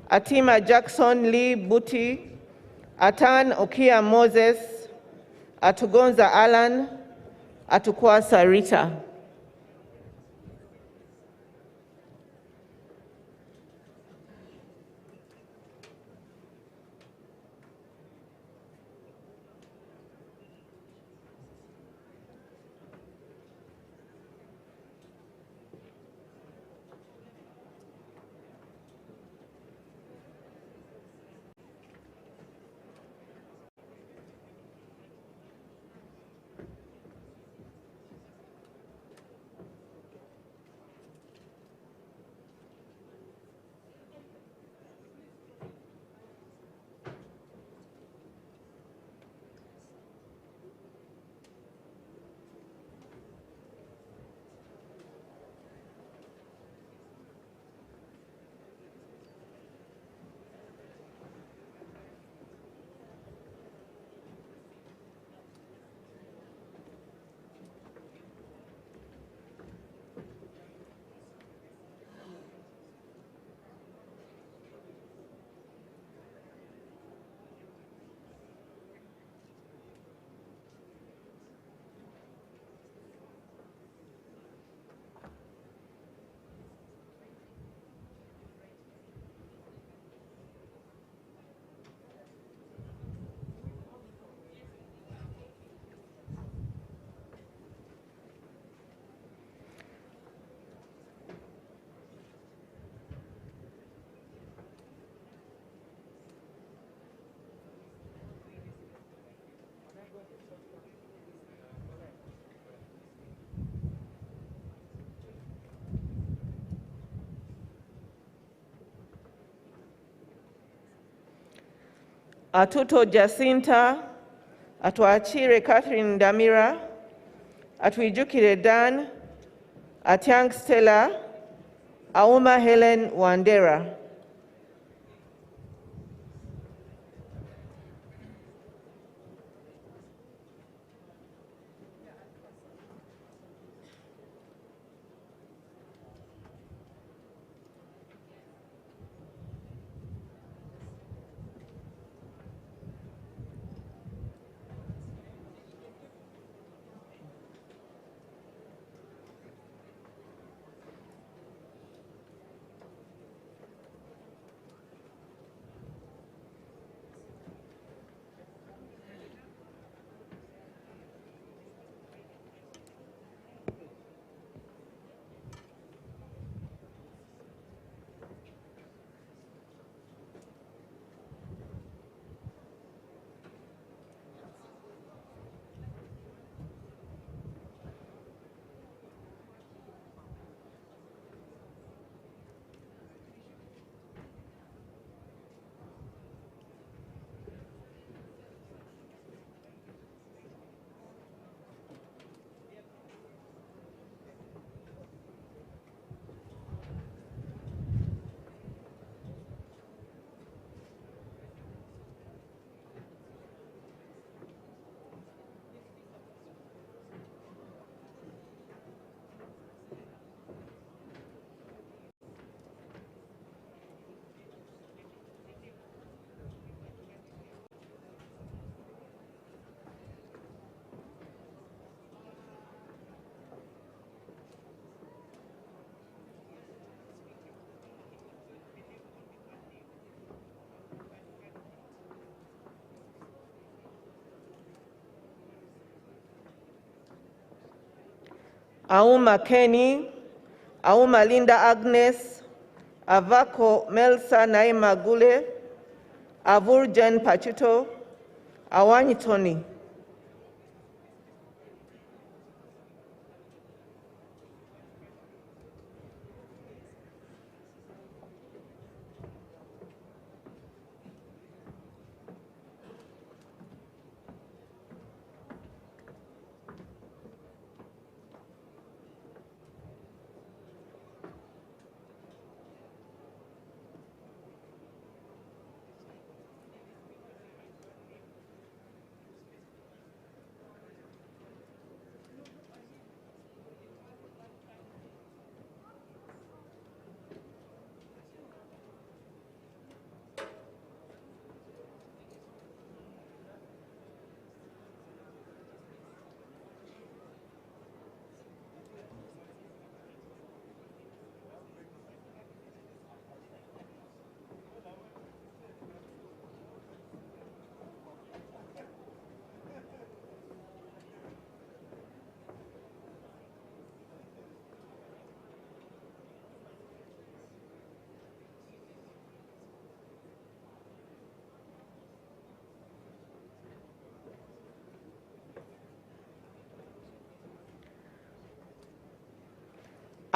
Atima Jackson Lee Buti, Atan Okia Moses, Atugonza Alan, Atukwasa Rita. Atuto Jacinta, Atwachire Catherine Damira, Atwijukire Dan, Atiang Stella, Auma Helen Wandera. Auma Kenny, Auma Linda Agnes, Avako Melsa Naima Gule, Avur Jen Pachuto, Awani Tony.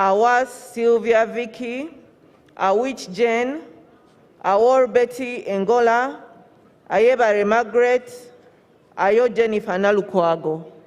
Awas Sylvia Vicky, Awich Jen, Awor Betty Ngola, Ayebare Margaret, Ayo Jennifer Nalukwago.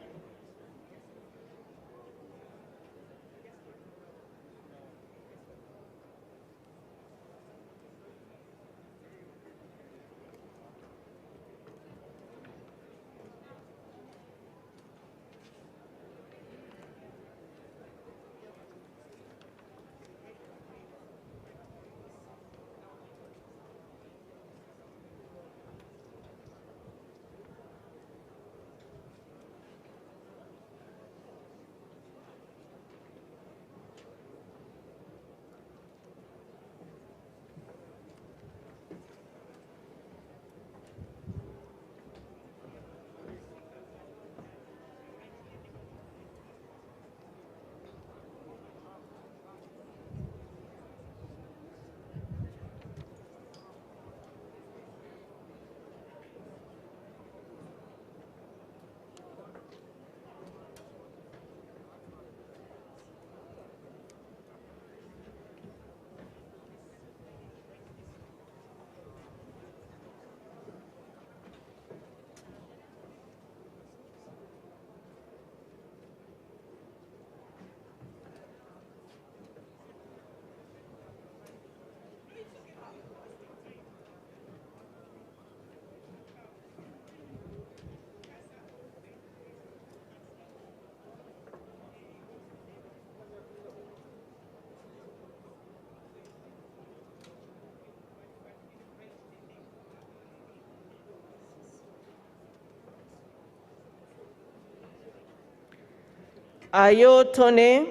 Ayo Tone,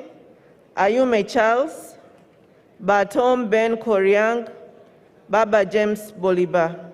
Ayume Charles, Batom Ben Koryang, Baba James Boliba.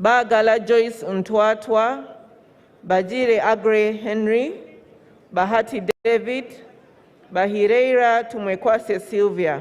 Bagala Joyce Ntwatwa, Bajire Agre Henry, Bahati David, Bahireira Tumwekwase Sylvia.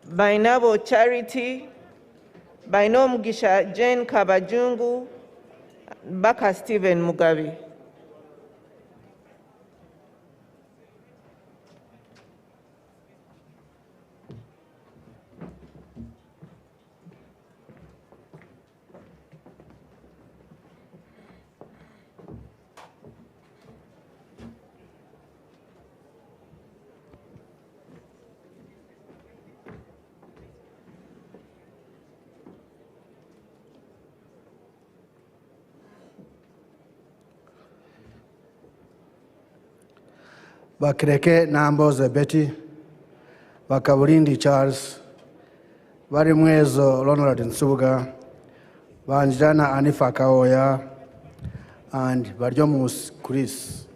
Bainabo Charity, Bainom Gisha Jane Kabajungu, Baka Stephen Mugabe. Bakireke Namboze Betty, Bakabulindi Charles, Barimwezo Ronald Nsubuga, Banjana Anifa Kaoya, and Barjomus Chris.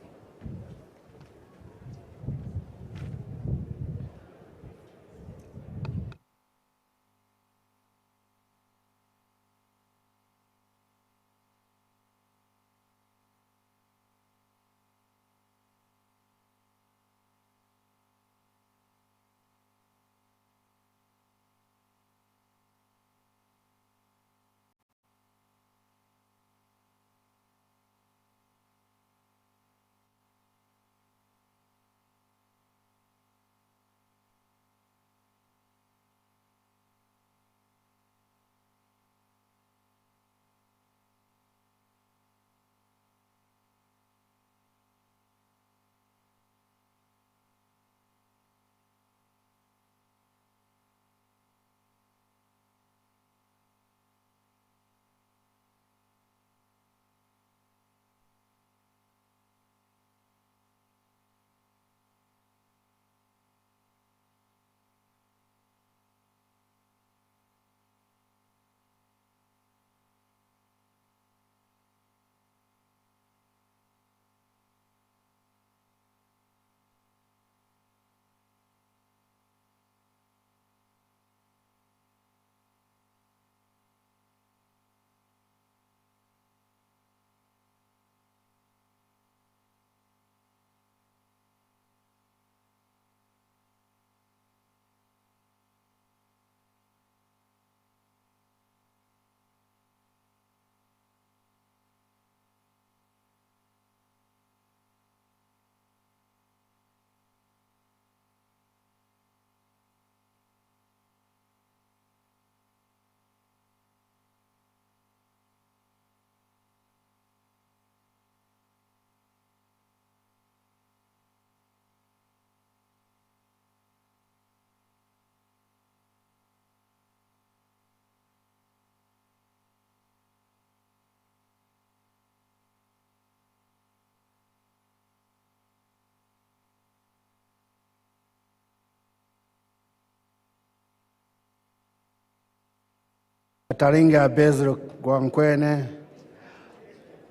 Taringa Bezro Gwankwene,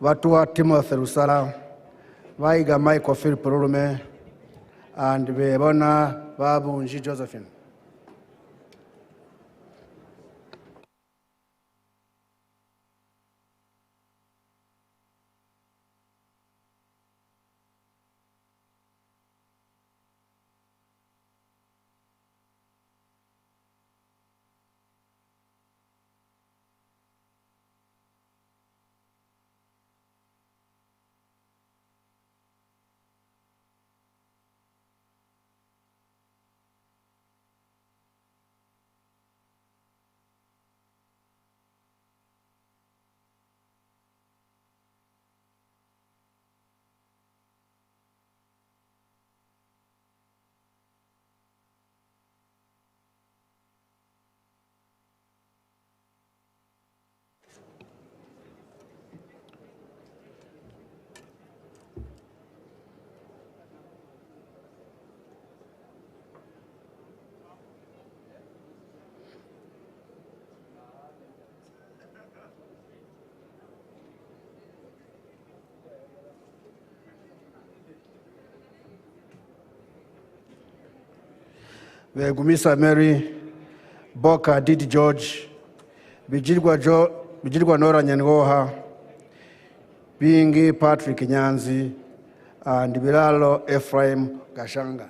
Vatua Timothy Rusala, Vaiga Michael Philip Rurume, and Bebona Babu Nji Josephine. Gumisa Mary, Boka Didi George, Bijirwa Nora Nyangoha, Bingi Patrick Nyanzi, and Bilalo Ephraim Gashanga.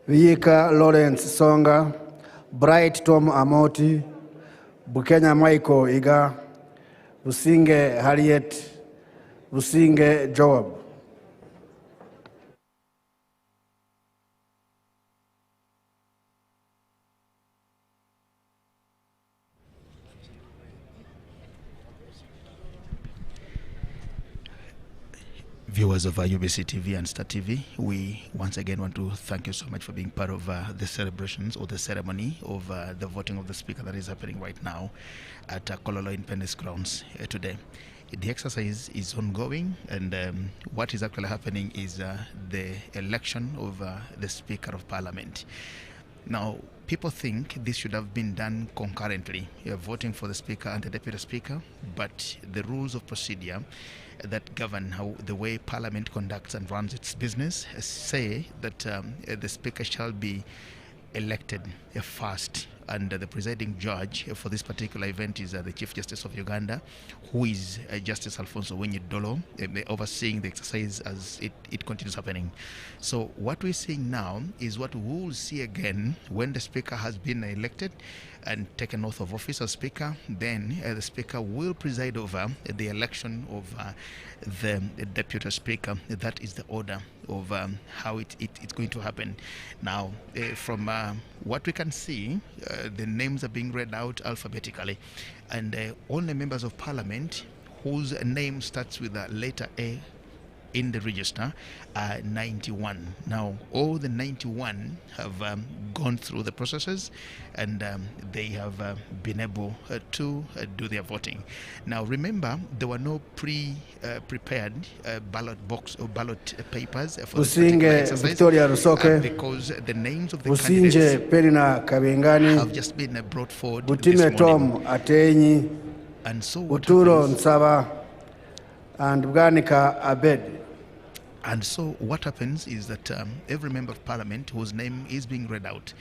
Viyika Lawrence Songa, Bright Tom Amoti, Bukenya Michael Iga, Businge Harriet, Businge Joab. Viewers of UBC TV and Star TV, we once again want to thank you so much for being part of the celebrations or the ceremony of the voting of the Speaker that is happening right now at Kololo Independence Grounds today. The exercise is ongoing, and what is actually happening is the election of the Speaker of Parliament. Now, people think this should have been done concurrently, voting for the Speaker and the Deputy Speaker, but the rules of procedure that govern how the way Parliament conducts and runs its business say that the Speaker shall be elected first, and the presiding judge for this particular event is the Chief Justice of Uganda, who is Justice Alfonso Wenyedolo, overseeing the exercise as it continues happening. So what we're seeing now is what we will see again when the Speaker has been elected and taken oath of office as Speaker. Then the Speaker will preside over the election of the Deputy Speaker. That is the order of how it's going to happen. Now, from what we can see, the names are being read out alphabetically, and all the members of Parliament whose name starts with the letter A in the register are 91. Now, all the 91 have gone through the processes, and they have been able to do their voting. Now, remember, there were no prepared ballot box or ballot papers for this particular exercise, because the names of the candidates have just been brought forward this morning. And so what happens, and Bwanika Abed. And so what happens is that every member of Parliament whose name is being read out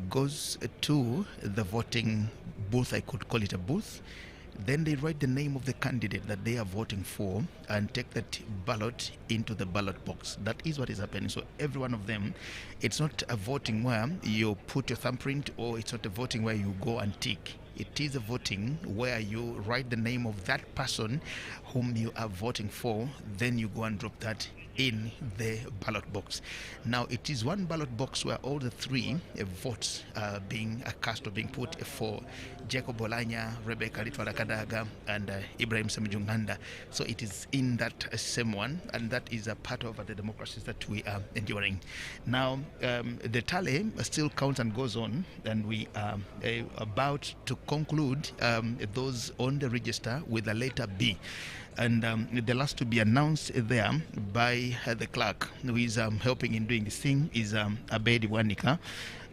goes to the voting booth. I could call it a booth. Then they write the name of the candidate that they are voting for and take that ballot into the ballot box. That is what is happening. So every one of them, it's not a voting where you put your thumbprint, or it's not a voting where you go and tick. It is a voting where you write the name of that person whom you are voting for, then you go and drop that in the ballot box. Now, it is one ballot box where all the three votes are being cast or being put for Jacob Olanya, Rebecca Litwala-Kadaga, and Ibrahim Semujunganda. So it is in that same one, and that is a part of the democracies that we are enduring. Now, the tally still counts and goes on, and we are about to conclude those on the register with the letter B. And the last to be announced there by the clerk who is helping in doing this thing is Abedi Wanika,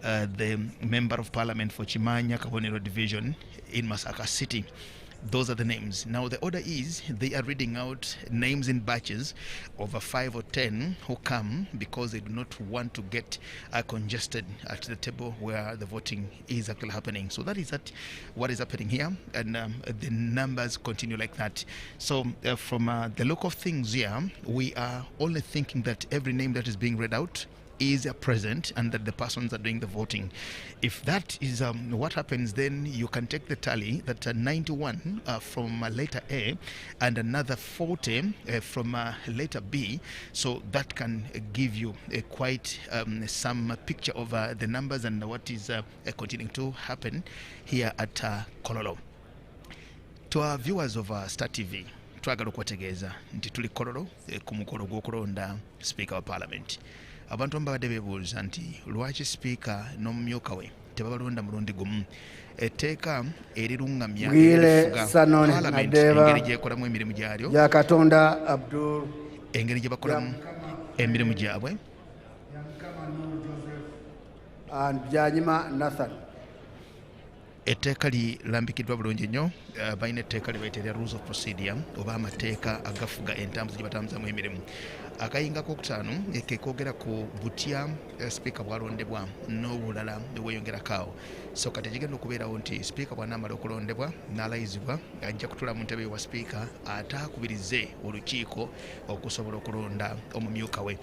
the Member of Parliament for Chimanya Kabonero Division in Masaka City. Those are the names. Now, the order is they are reading out names in batches over 5 or 10 who come because they do not want to get congested at the table where the voting is actually happening. So that is what is happening here, and the numbers continue like that. So from the look of things here, we are only thinking that every name that is being read out is present and that the persons are doing the voting. If that is what happens, then you can take the tally that 91 from letter A and another 40 from letter B. So that can give you quite some picture of the numbers and what is continuing to happen here at Kololo. To our viewers of Star TV, twagala okwategeeza nti tuli Kololo ku mukolo gw'okulonda Speaker wa Parliament. Abantu mbabadde beebuuza nti lwaki Speaker n'omumyuka we tebabalonda mulundi gumu. Etteeka erirungamya Parliament engeri gyekolamu emirimu gyalyo, Katonda Abdul, engeri gye bakolamu emirimu gyabwe, and Byanyima Nathan. Etteeka lirambikiddwa bulungi nnyo. Balina etteeka lye bayita rules of procedure oba amateeka agafuga entambuza gye batambuzamu emirimu. Akayinga kokutaano ke koogera ku butya Speaker bwalondebwa n'obulala bweyongerako awo. So kati kigenda okubeerawo nti Speaker bw'anaamala okulondebwa n'alayizibwa ajja kutula mu ntebe wa Speaker ate akubirize olukiiko okusobola okulonda omumyuka we.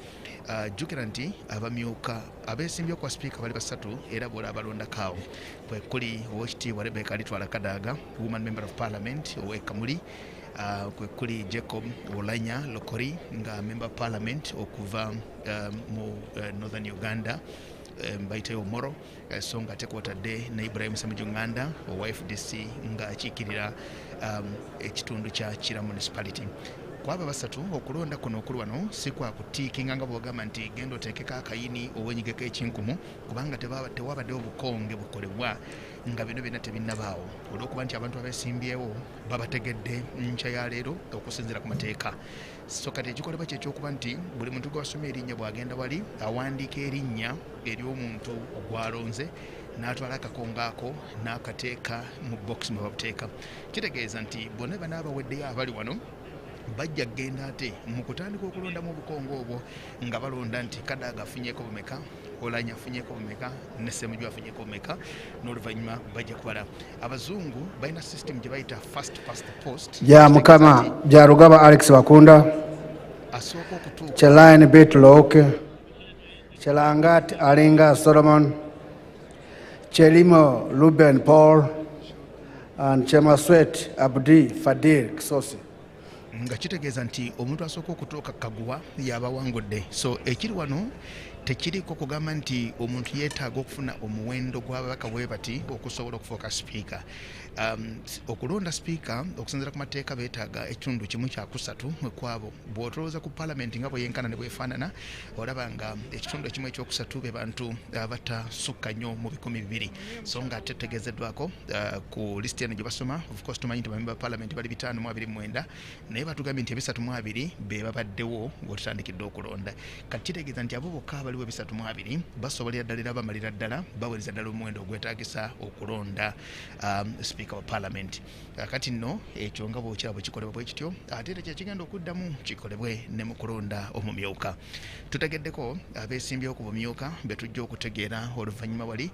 Jjukira nti abamyuka abeesimbyewo kwa Speaker bali basatu era bw'olaba balondako awo. Bwe kuli Oweekitiibwa Rebecca Litwala-Kadaga, Woman Member of Parliament ow'e Kamuli, kwe kuli Jacob Olanya Lokori nga Member of Parliament okuva mu Northern Uganda, bayitayo Moro, so nga tekwotadde ne Ibrahim Semujunganda owa FDC nga akiikirira ekitundu kya Kira Municipality. kwaba basatu okulonda kuno okulu wano si kwa kutiikinga nga bw'ogamba nti genda oteekeko akayini owenyigeko ekinkumu kubanga tewabaddewo bukonge bukolebwa nga bino byonna tebinnabaawo olw'okuba nti abantu abeesimbyewo babategedde nkya ya leero okusinziira ku mateeka. So kati ekikolebwa kyekyokuba nti buli muntu gwe wasoma erinnya bw'agenda wali awandiika erinnya ery'omuntu gw'alonze n'atwala akakongo ako n'akateeka mu box mwe babuteeka. Kitegeeza nti bonna banaabaweddeyo abali wano bajja kgenda ate mu kutandika okulondamu obukongo obwo nga balonda nti Kadaga afunyeeko bumeka, Oulanya afunyeeko bumeka, ne Ssemujju afunyeeko bumeka, n'oluvannyuma bajja kubala. Abazungu balina system gye bayita first past the post. Ja Mukama Byarugaba Alex Bakunda, asooka okutuuka Chelaine Bett Looke, Chelangat Alinga Solomon, Chelimo Ruben Paul, and Chemaswet Abdi Fadil Kisosi. Nga kitegeeza nti omuntu asooka okutuuka Kaguwa y'abawangudde. So ekiri wano tekiriko kugamba nti omuntu yeetaaga okufuna omuwendo gw'ababaka bwe bati okusobola okufuuka sipiika. Okulonda sipiika okusinziira ku mateeka beetaaga ekitundu kimu kyakusatu kwabo. Bw'otolooza ku paalamenti nga bwe yenkana ne bwefaanana olaba nga ekitundu ekimu ekyokusatu be bantu abatasukka nnyo mu 200. So nga ate tegeezeddwako ku lisiti eno gye basoma, of course tumanyi nti bamemba paalamenti bali 529 naye batugambye nti 302 be babaddewo ng'otutandikidde okulonda. Kati kitegeeza nti abo bokka abaliwo 302 basobolera ddala era bamalira ddala bawereza ddala omuwendo ogwetaagisa okulonda Speaker wa Parliament. Kati nno ekyo nga bw'okiraba kikolebwa bwe kityo ate era kyekigenda okuddamu kikolebwe ne mu kulonda omumyuka. Tutegeddeko abeesimbyewo ku bumyuka be tujja okutegeera oluvannyuma wali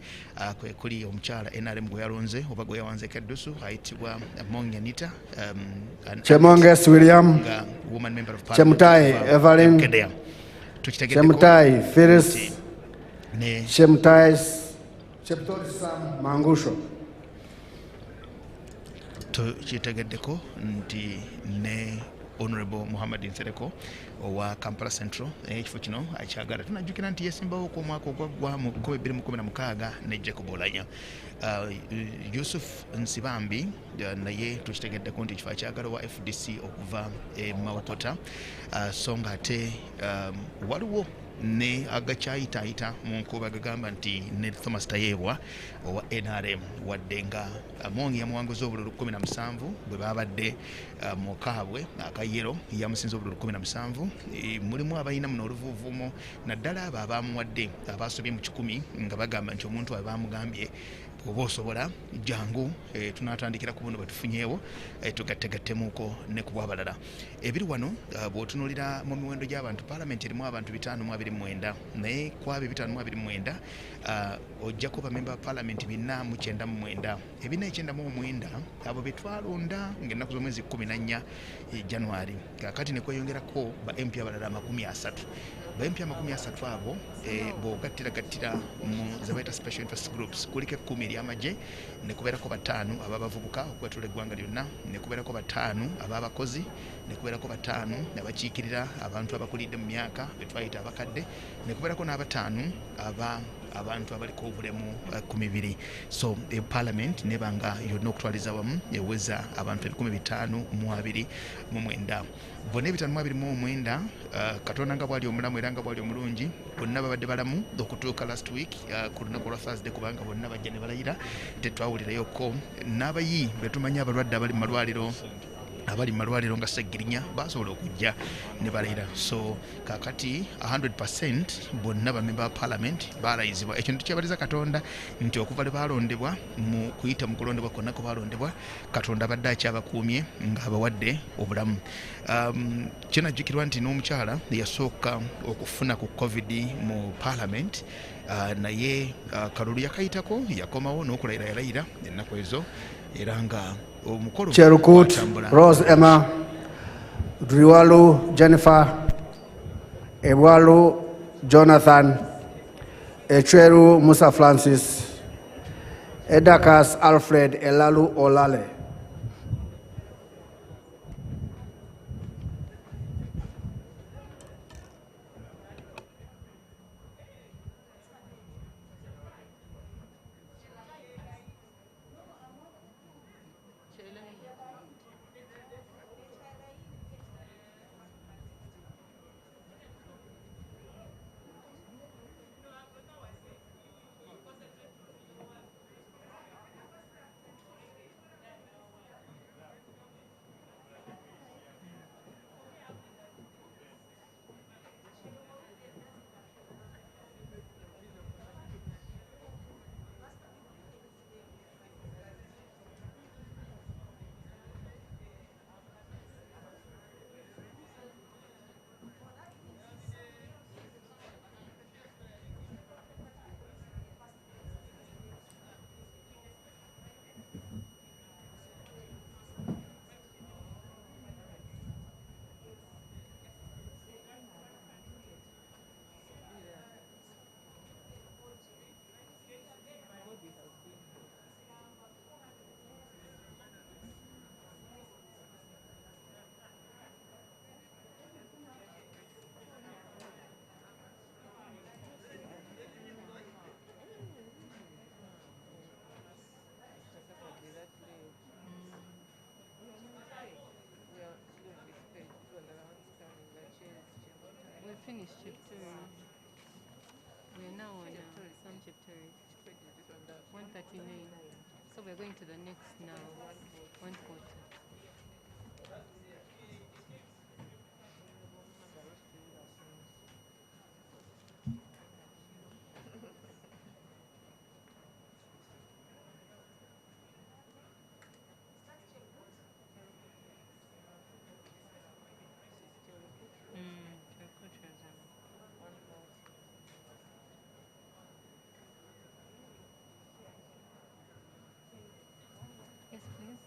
kwe kuli omukyala NRM gwe yalonze oba gwe yawanzeeko eddusu ayitibwa Monyanita, Chemonges William, woman member of Chemutai Evelyn, Chemutai Phyllis, Chemutai Sam Mangusho. Tukitegeddeko nti ne Honorable Muhammad Nsereko owa Kampala Central ekifo kino akyagala. Tunajjukira nti yesimbawo okw'omwaka ogwaggwa mu 2016 ne Jacob Oulanya. Yusuf Nsibambi naye tukitegeddeko nti ekifo akyagala wa FDC okuva e Mawokota. So nga ate waliwo ne agakyayitaayita mu nkuba gagamba nti ne Thomas Tayebwa owa NRM wadde nga Mongi yamuwanguza obululu 17 bwe babadde mu kaabwe akayero yamusinza obululu 17. Mulimu abalina muno oluvuuvuumo naddala abo abamuwadde abasobye mu 10 nga bagamba nti omuntu abamugambye oba osobola jangu tunatandikira ku buno batufunyeewo tugattegattemuuko ne ku bwabalala. Ebiri wano bw'otunuulira mu miwendo gy'abantu paalamenti erimu abantu 529 naye ku abo 529 ojjako bamemba ba paalamenti 499. 499 abo be twalonda ng'ennaku z'omwezi 14 January. Kakati ne kweyongerako ba MP abalala 30. Ba MP 30 abo bw'ogattira mu ze bayita special interest groups kuliko 10 ery'amagye ne kubeerako 5 ababavubuka okwetula eggwanga lyonna, ne kubeerako 5 ababakozi, ne kubeerako 5 abakiikirira abantu abakulidde mu myaka be twayita abakadde, ne kubeerako n'5 abantu abaliko obulemu 200. So parliament nebanga yonna okutwaliza wamu eweza abantu 529. Bonna 529 Katonda nga bwali omulamu era nga bwali omulungi bonna babadde balamu okutuuka last week ku lunaku lwa Thursday kubanga bonna bajja ne balayira tetwawulirayoko n'abayi betumanyi abalwadde abali mu malwaliro nga Seggirinya basobola okujja ne balayira. So kakati 100% bonna bamemba ba parliament balayizibwa. Ekintu kyebaliza Katonda nti okuva le balondebwa mu kuyita mu kulondebwa konna ko balondebwa Katonda badde akyabakuumye nga abawadde obulamu. Kinajjukirwa nti n'omukyala yasooka okufuna ku COVID mu parliament naye kalulu yakayitako yakomawo n'okulayira yalayira ennaku ezo era nga omukolo Cherukut Rose Emma, Driwalu Jennifer, Ebwalu Jonathan, Echweru Musa Francis, Edakas Alfred Elalu Olale. finished chapter. We are now on some chapter 139. So we're going to the next now, 140. Yes, please.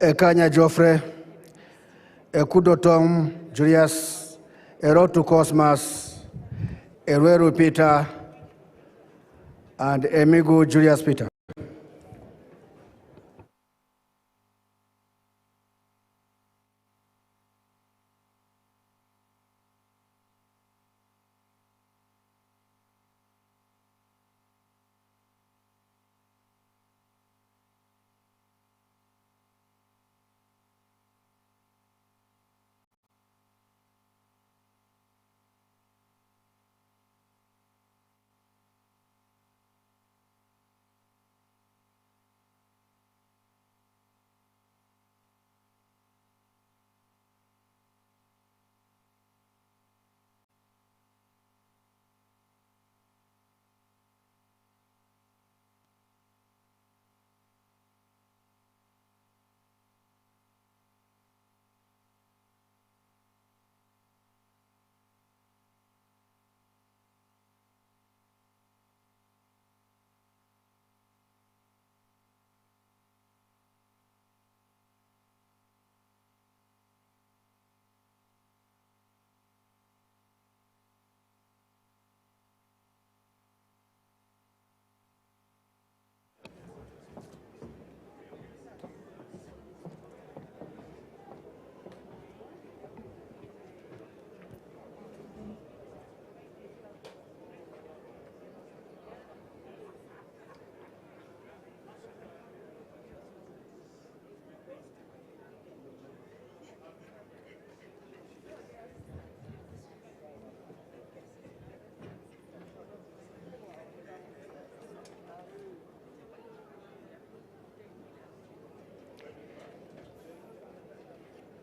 Ekanya Joffrey, Ekudo Tom Julius, Erotu Cosmas, Ereru Peter, and Emigu Julius Peter.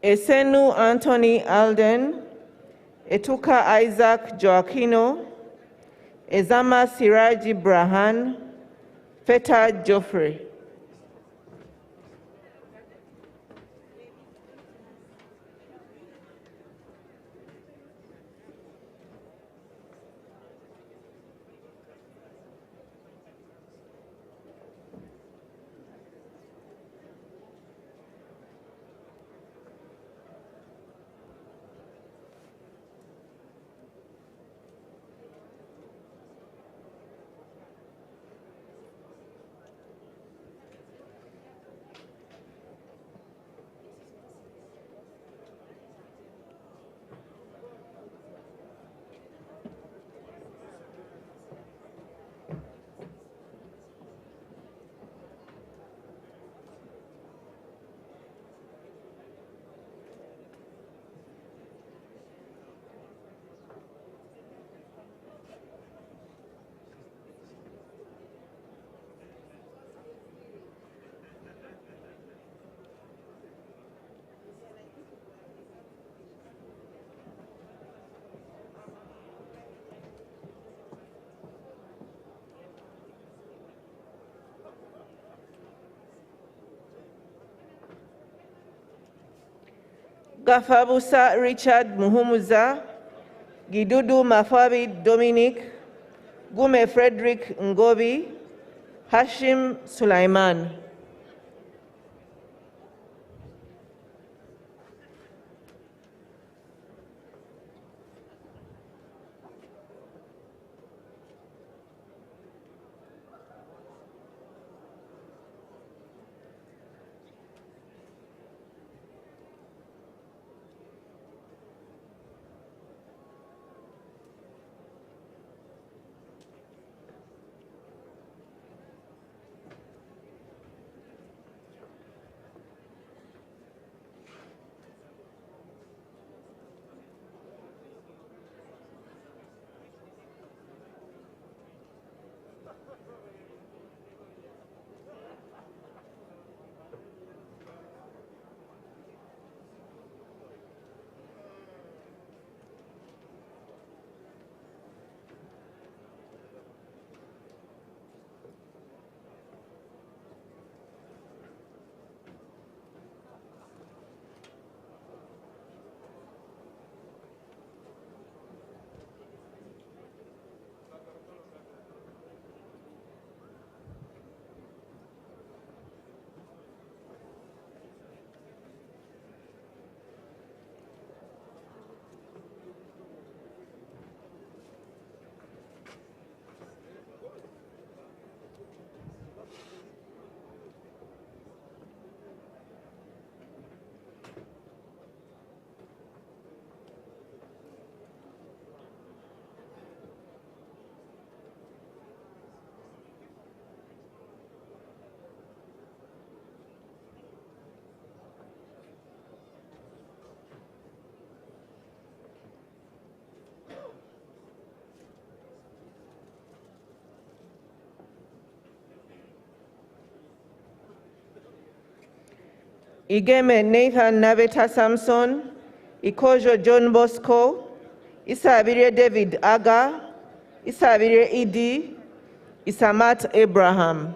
Esenu Anthony Alden, Etuka Isaac Joaquino, Ezama Siraji Brahan, Feta Joffrey. Gafabusa Richard Muhumuza, Gidudu Mafabi Dominic, Gume Frederick Ngobi, Hashim Sulaiman. Igeme Nathan Naveta Samson, Ikojo John Bosco, Isabire David Aga, Isabire Idi, Isamat Abraham.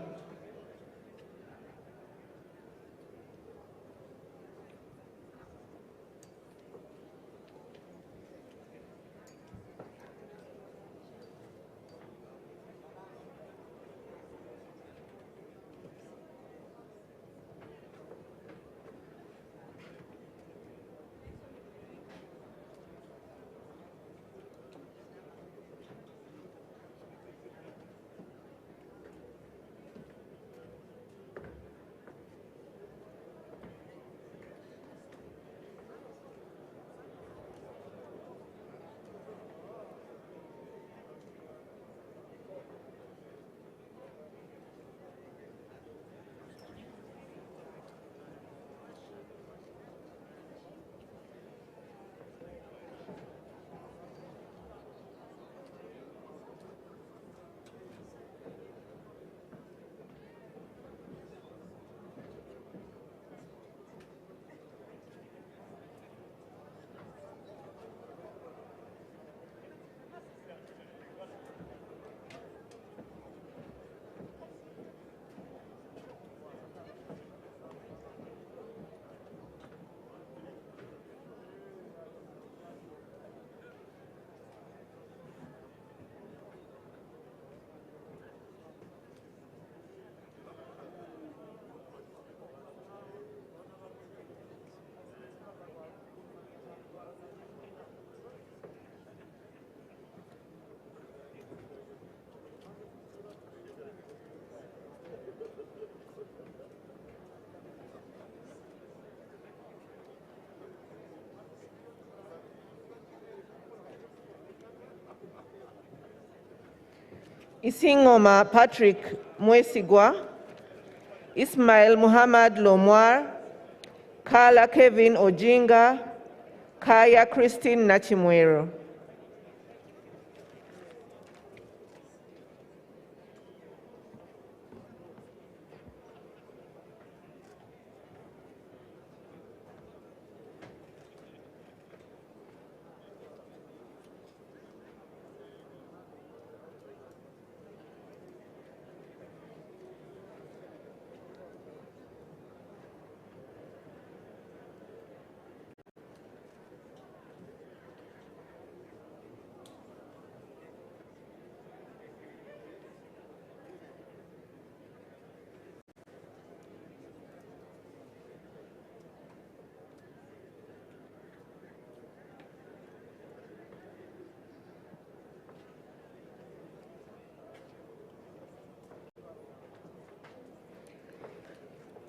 Isingoma Patrick Mwesigwa, Ismail Muhammad Lomwar, Kala Kevin Ojinga, Kaya Christine Nachimwero.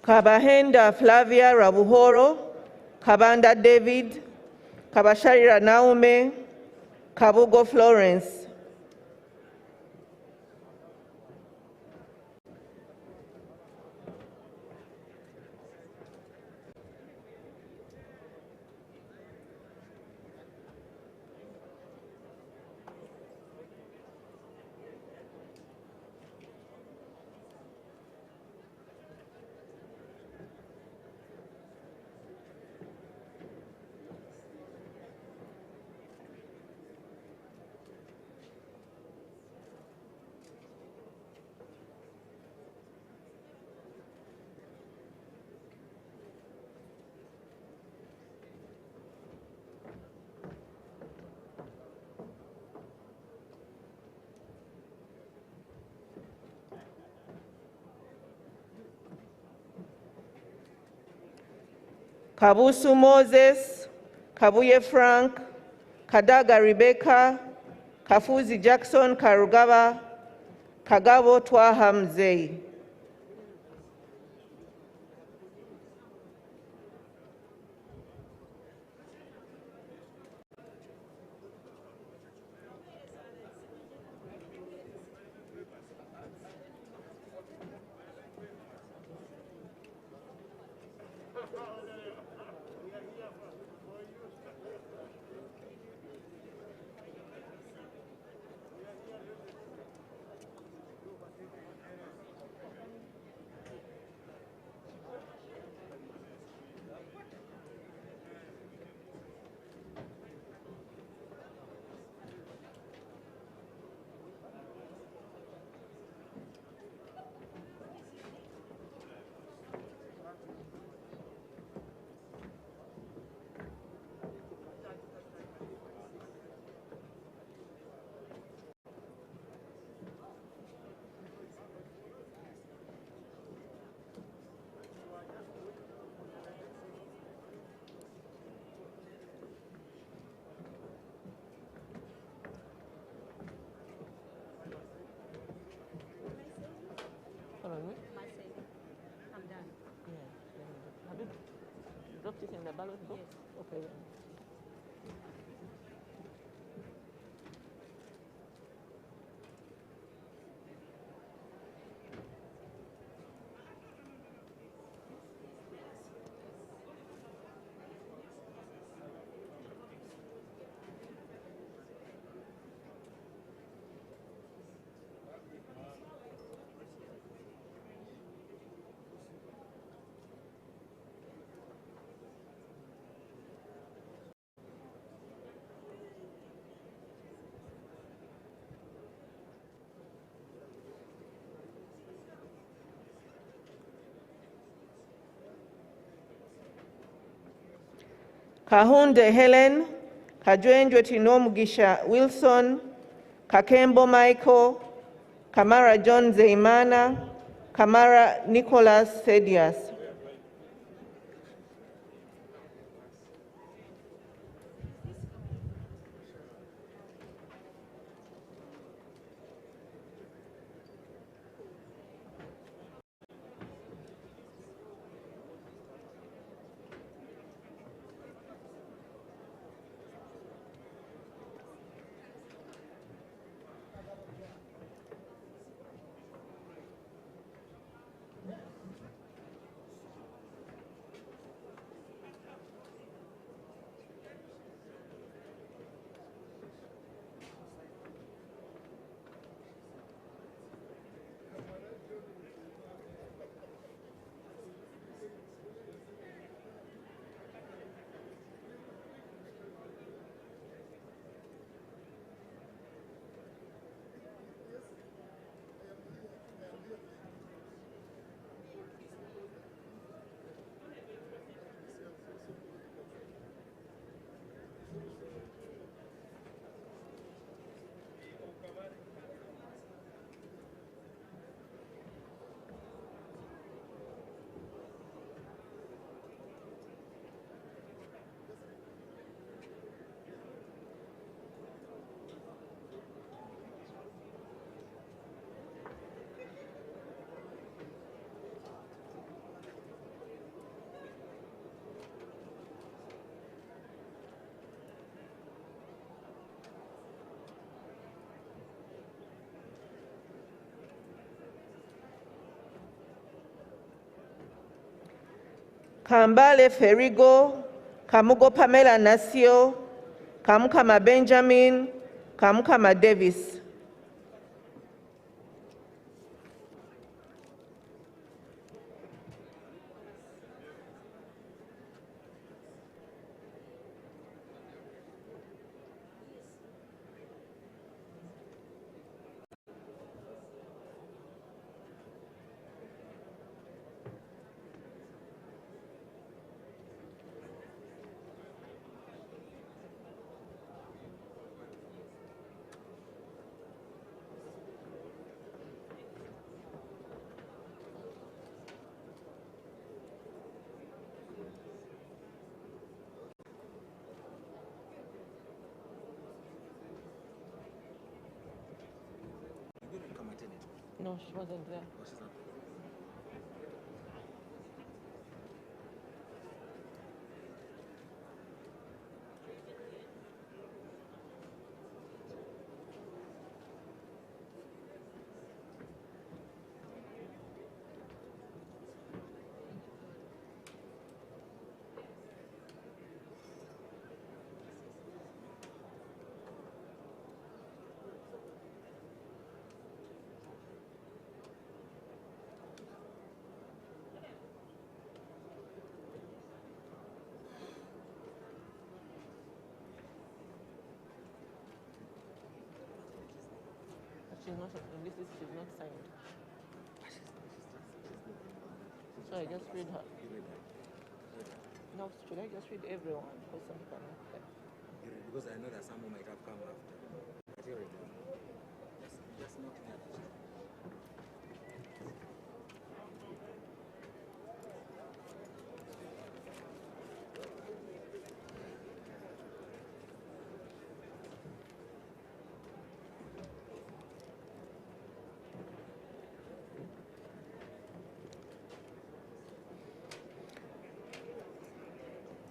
Kabahenda Flavia Rabuhoro, Kabanda David, Kabasharira Naume, Kabugo Florence. Kabusu Moses, Kabuye Frank, Kadaga Rebecca, Kafuzi Jackson Karugaba, Kagabo Twaha Mzei. it in the ballot box? Yes. Okay. Then. Kahunde Helen, Kajwenjwe Tinomugisha Wilson, Kakembo Michael, Kamara John Zeimana, Kamara Nicholas Sedias. Kambale Ferigo, Kamugo Pamela Nasio, Kamukama Benjamin, Kamukama Davis. No, she wasn't there. She's not signed. So I just read her. No, should I just read everyone? Because some people are not there. Because I know that someone might have come after. But here we go. Just not that.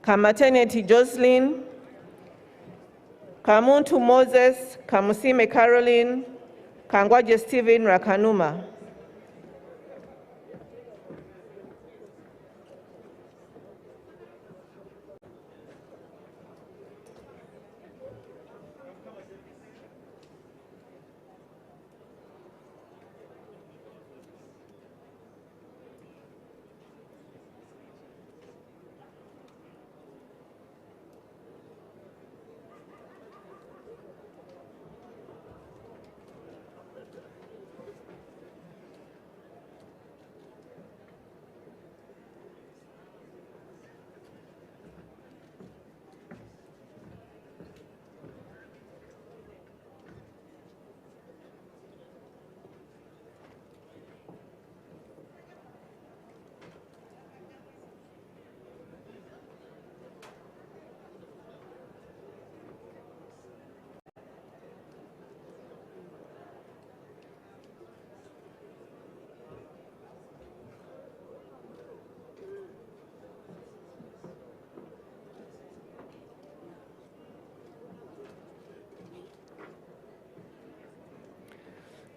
Kamateneti Jocelyn, Kamuntu Moses, Kamusime Caroline, Kangwaje Stephen Rakanuma.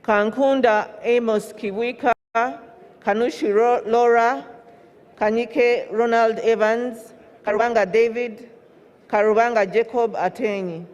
Kankunda Amos Kiwika, Kanushi Laura, Kanyike Ronald Evans, Karubanga David, Karubanga Jacob Atenyi.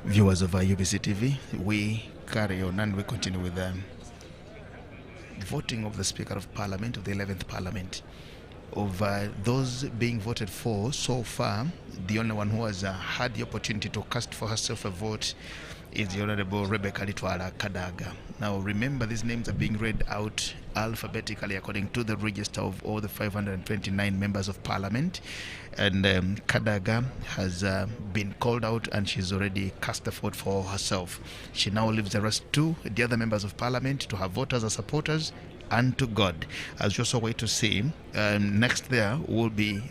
Viewers of UBC TV, we carry on and we continue with the voting of the Speaker of Parliament of the 11th Parliament. Of those being voted for so far, the only one who has had the opportunity to cast for herself a vote is the Honorable Rebecca Litwala Kadaga. Now remember, these names are being read out alphabetically according to the register of all the 529 members of Parliament, and Kadaga has been called out and she's already cast a vote for herself. She now leaves the rest to the other members of Parliament to have voters as supporters and to God. As you also wait to see, next there will be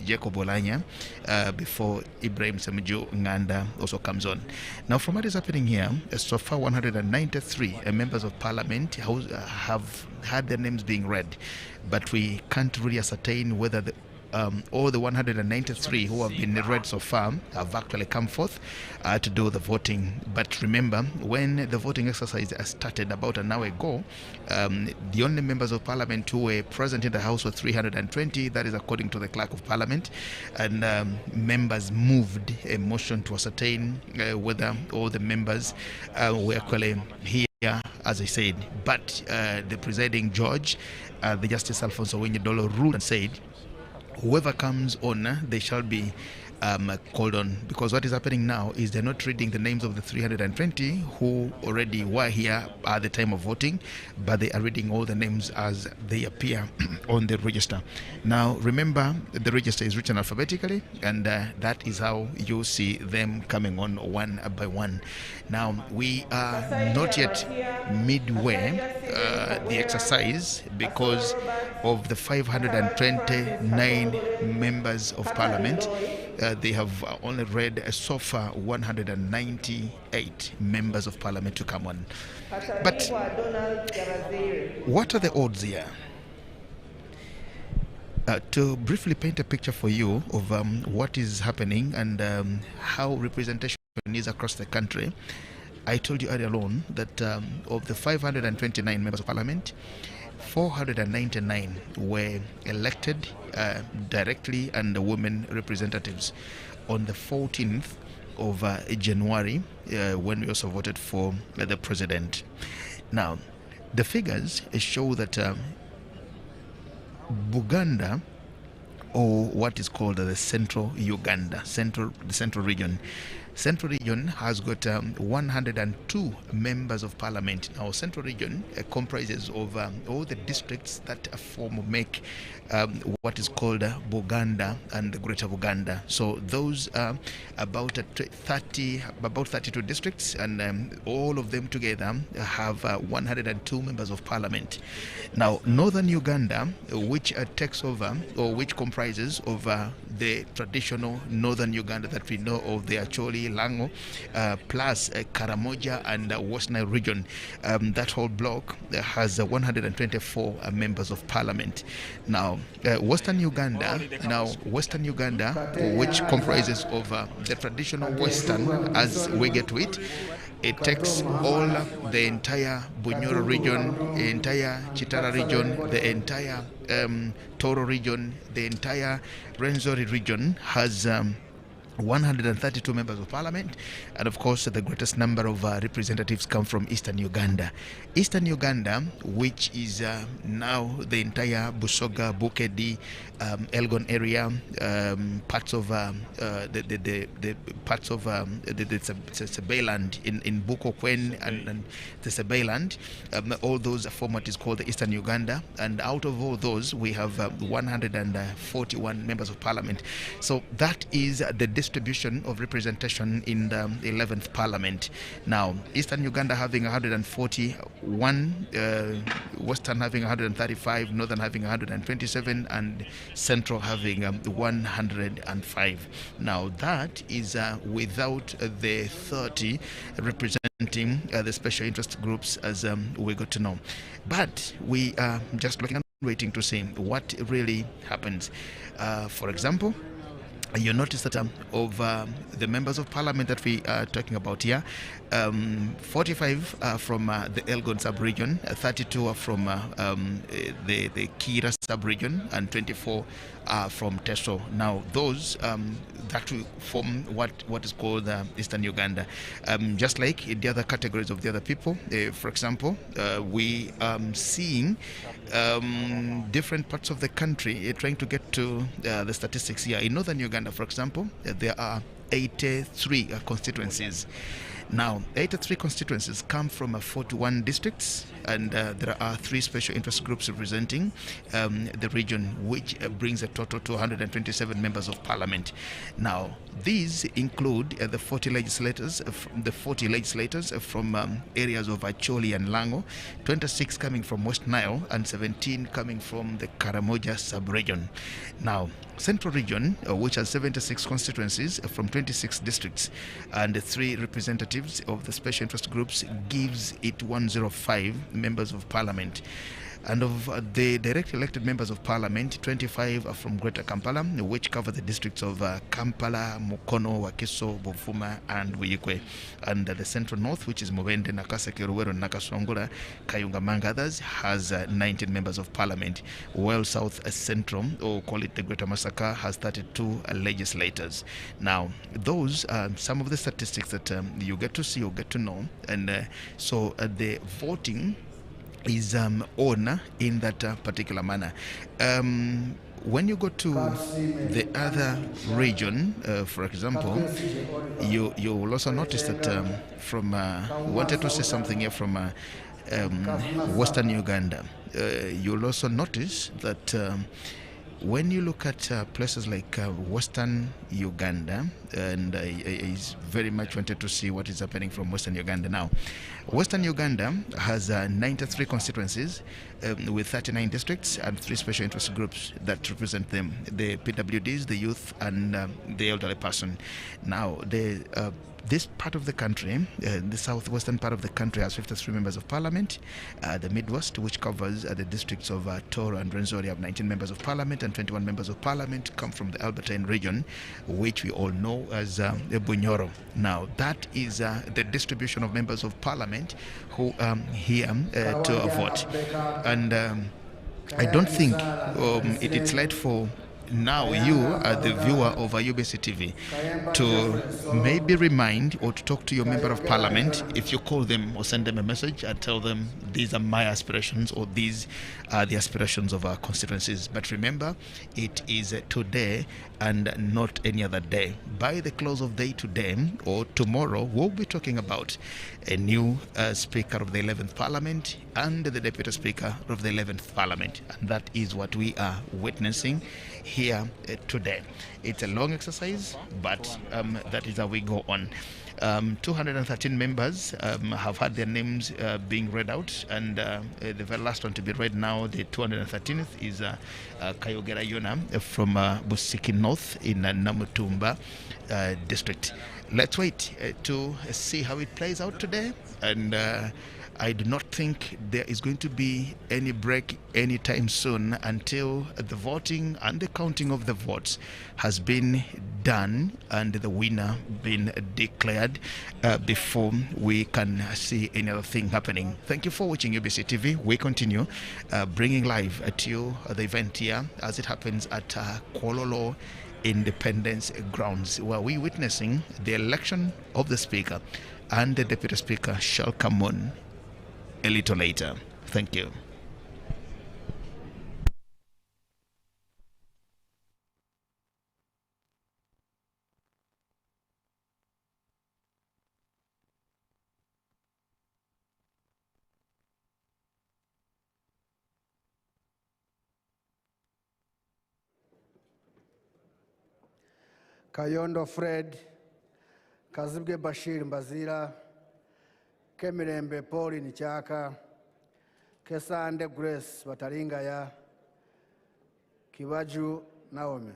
Jacob Olanya before Ibrahim Semuju Nganda also comes on. Now from what is happening here, so far 193 members of Parliament have had their names being read, but we can't really ascertain whether all the 193 who have been read so far have actually come forth to do the voting. But remember, when the voting exercise started about an hour ago, the only members of Parliament who were present in the House were 320, that is according to the Clerk of Parliament, and members moved a motion to ascertain whether all the members were actually here, as I said. But the presiding judge, the Justice Alfonso Wenyedolo, ruled and said whoever comes on, they shall be called on, because what is happening now is they're not reading the names of the 320 who already were here at the time of voting, but they are reading all the names as they appear on the register. Now remember, the register is written alphabetically, and that is how you see them coming on one by one. Now we are not yet midway the exercise because of the 529 members of Parliament. They have only read so far 198 members of Parliament to come on. But what are the odds here? To briefly paint a picture for you of what is happening and how representation is across the country, I told you earlier on that of the 529 members of Parliament, 499 were elected directly, and the women representatives on the 14th of January, when we also voted for the president. Now, the figures show that Buganda, or what is called the central Uganda, the central region, Central Region has got 102 members of parliament. Now, Central Region comprises of all the districts that make what is called Buganda and Greater Uganda. So those are about 32 districts, and all of them together have 102 members of parliament. Now, Northern Uganda, which takes over, or which comprises of the traditional Northern Uganda that we know of, the Acholi, Lango, plus Karamoja and West Nile region, that whole block has 124 members of parliament. Now, Western Uganda, which comprises of the traditional Western, as we get to it, it takes all the entire Bunyoro region, the entire Chitara region, the entire Toro region, the entire Rwenzori region has 132 members of parliament, and of course the greatest number of representatives come from Eastern Uganda. Eastern Uganda, which is now the entire Busoga, Bukedi, Elgon area, parts of the parts of the Sabailand in Bukokwen and the Sabailand, all those form what is called the Eastern Uganda, and out of all those we have 141 members of parliament. So that is the distribution of representation in the 11th parliament. Now, Eastern Uganda having 141, Western having 135, Northern having 127, and Central having 105. Now, that is without the 30 representing the special interest groups, as we got to know. But we are just looking and waiting to see what really happens. For example, you notice that of the members of parliament that we are talking about here, 45 are from the Elgon sub-region, 32 are from the Kira sub-region, and 24 are from Teso. Now, those that will form what is called Eastern Uganda. Just like in the other categories of the other people, for example, we are seeing different parts of the country trying to get to the statistics here. In Northern Uganda, for example, there are 83 constituencies. Now, 83 constituencies come from 41 districts, and there are 3 special interest groups representing the region, which brings a total to 127 members of parliament. Now, these include the 40 legislators from areas of Acholi and Lango, 26 coming from West Nile, and 17 coming from the Karamoja sub-region. Now, Central Region, which has 76 constituencies from 26 districts and 3 representatives of the special interest groups, gives it 105 members of parliament. And of the direct elected members of parliament, 25 are from Greater Kampala, which cover the districts of Kampala, Mukono, Wakiso, Bovuma, and Wiyikwe. And the Central North, which is Mubende, Nakaseke, Ruwero, Nakasongola, Kayunga, among others, has 19 members of parliament. While South Central, or call it the Greater Masaka, has 32 legislators. Now, those are some of the statistics that you get to see or get to know. And so the voting is on in that particular manner. When you go to the other region, for example, you will also notice that wanted to say something here from Western Uganda. You'll also notice that when you look at places like Western Uganda, and I very much wanted to see what is happening from Western Uganda now. Western Uganda has 93 constituencies with 39 districts and 3 special interest groups that represent them: the PWDs, the youth, and the elderly person. Now, this part of the country, the southwestern part of the country, has 53 members of parliament. The Midwest, which covers the districts of Toro and Rwenzori, have 19 members of parliament, and 21 members of parliament come from the Albertine region, which we all know as Bunyoro. Now, that is the distribution of members of parliament who here to vote. And I don't think it's right for now you, the viewer of UBC TV, to maybe remind or to talk to your member of parliament if you call them or send them a message and tell them these are my aspirations or these are the aspirations of our constituencies. But remember, it is today and not any other day. By the close of day today or tomorrow, we'll be talking about a new Speaker of the 11th Parliament and the Deputy Speaker of the 11th Parliament. And that is what we are witnessing here today. It's a long exercise, but that is how we go on. 213 members have had their names being read out, and the very last one to be read now, the 213th, is Kayogera Yona from Busiki North in Namutumba district. Let's wait to see how it plays out today, and I do not think there is going to be any break anytime soon until the voting and the counting of the votes has been done and the winner been declared before we can see any other thing happening. Thank you for watching UBC TV. We continue bringing live to you the event here as it happens at Kololo Independence Grounds, where we're witnessing the election of the Speaker, and the Deputy Speaker shall come on a little later. Thank you. Kayondo Fred, Kazibwe Bashir Mbazira, Kemirembe Pauli Nichaka, Kesande Grace Bataringaya, Kibaju Naomi.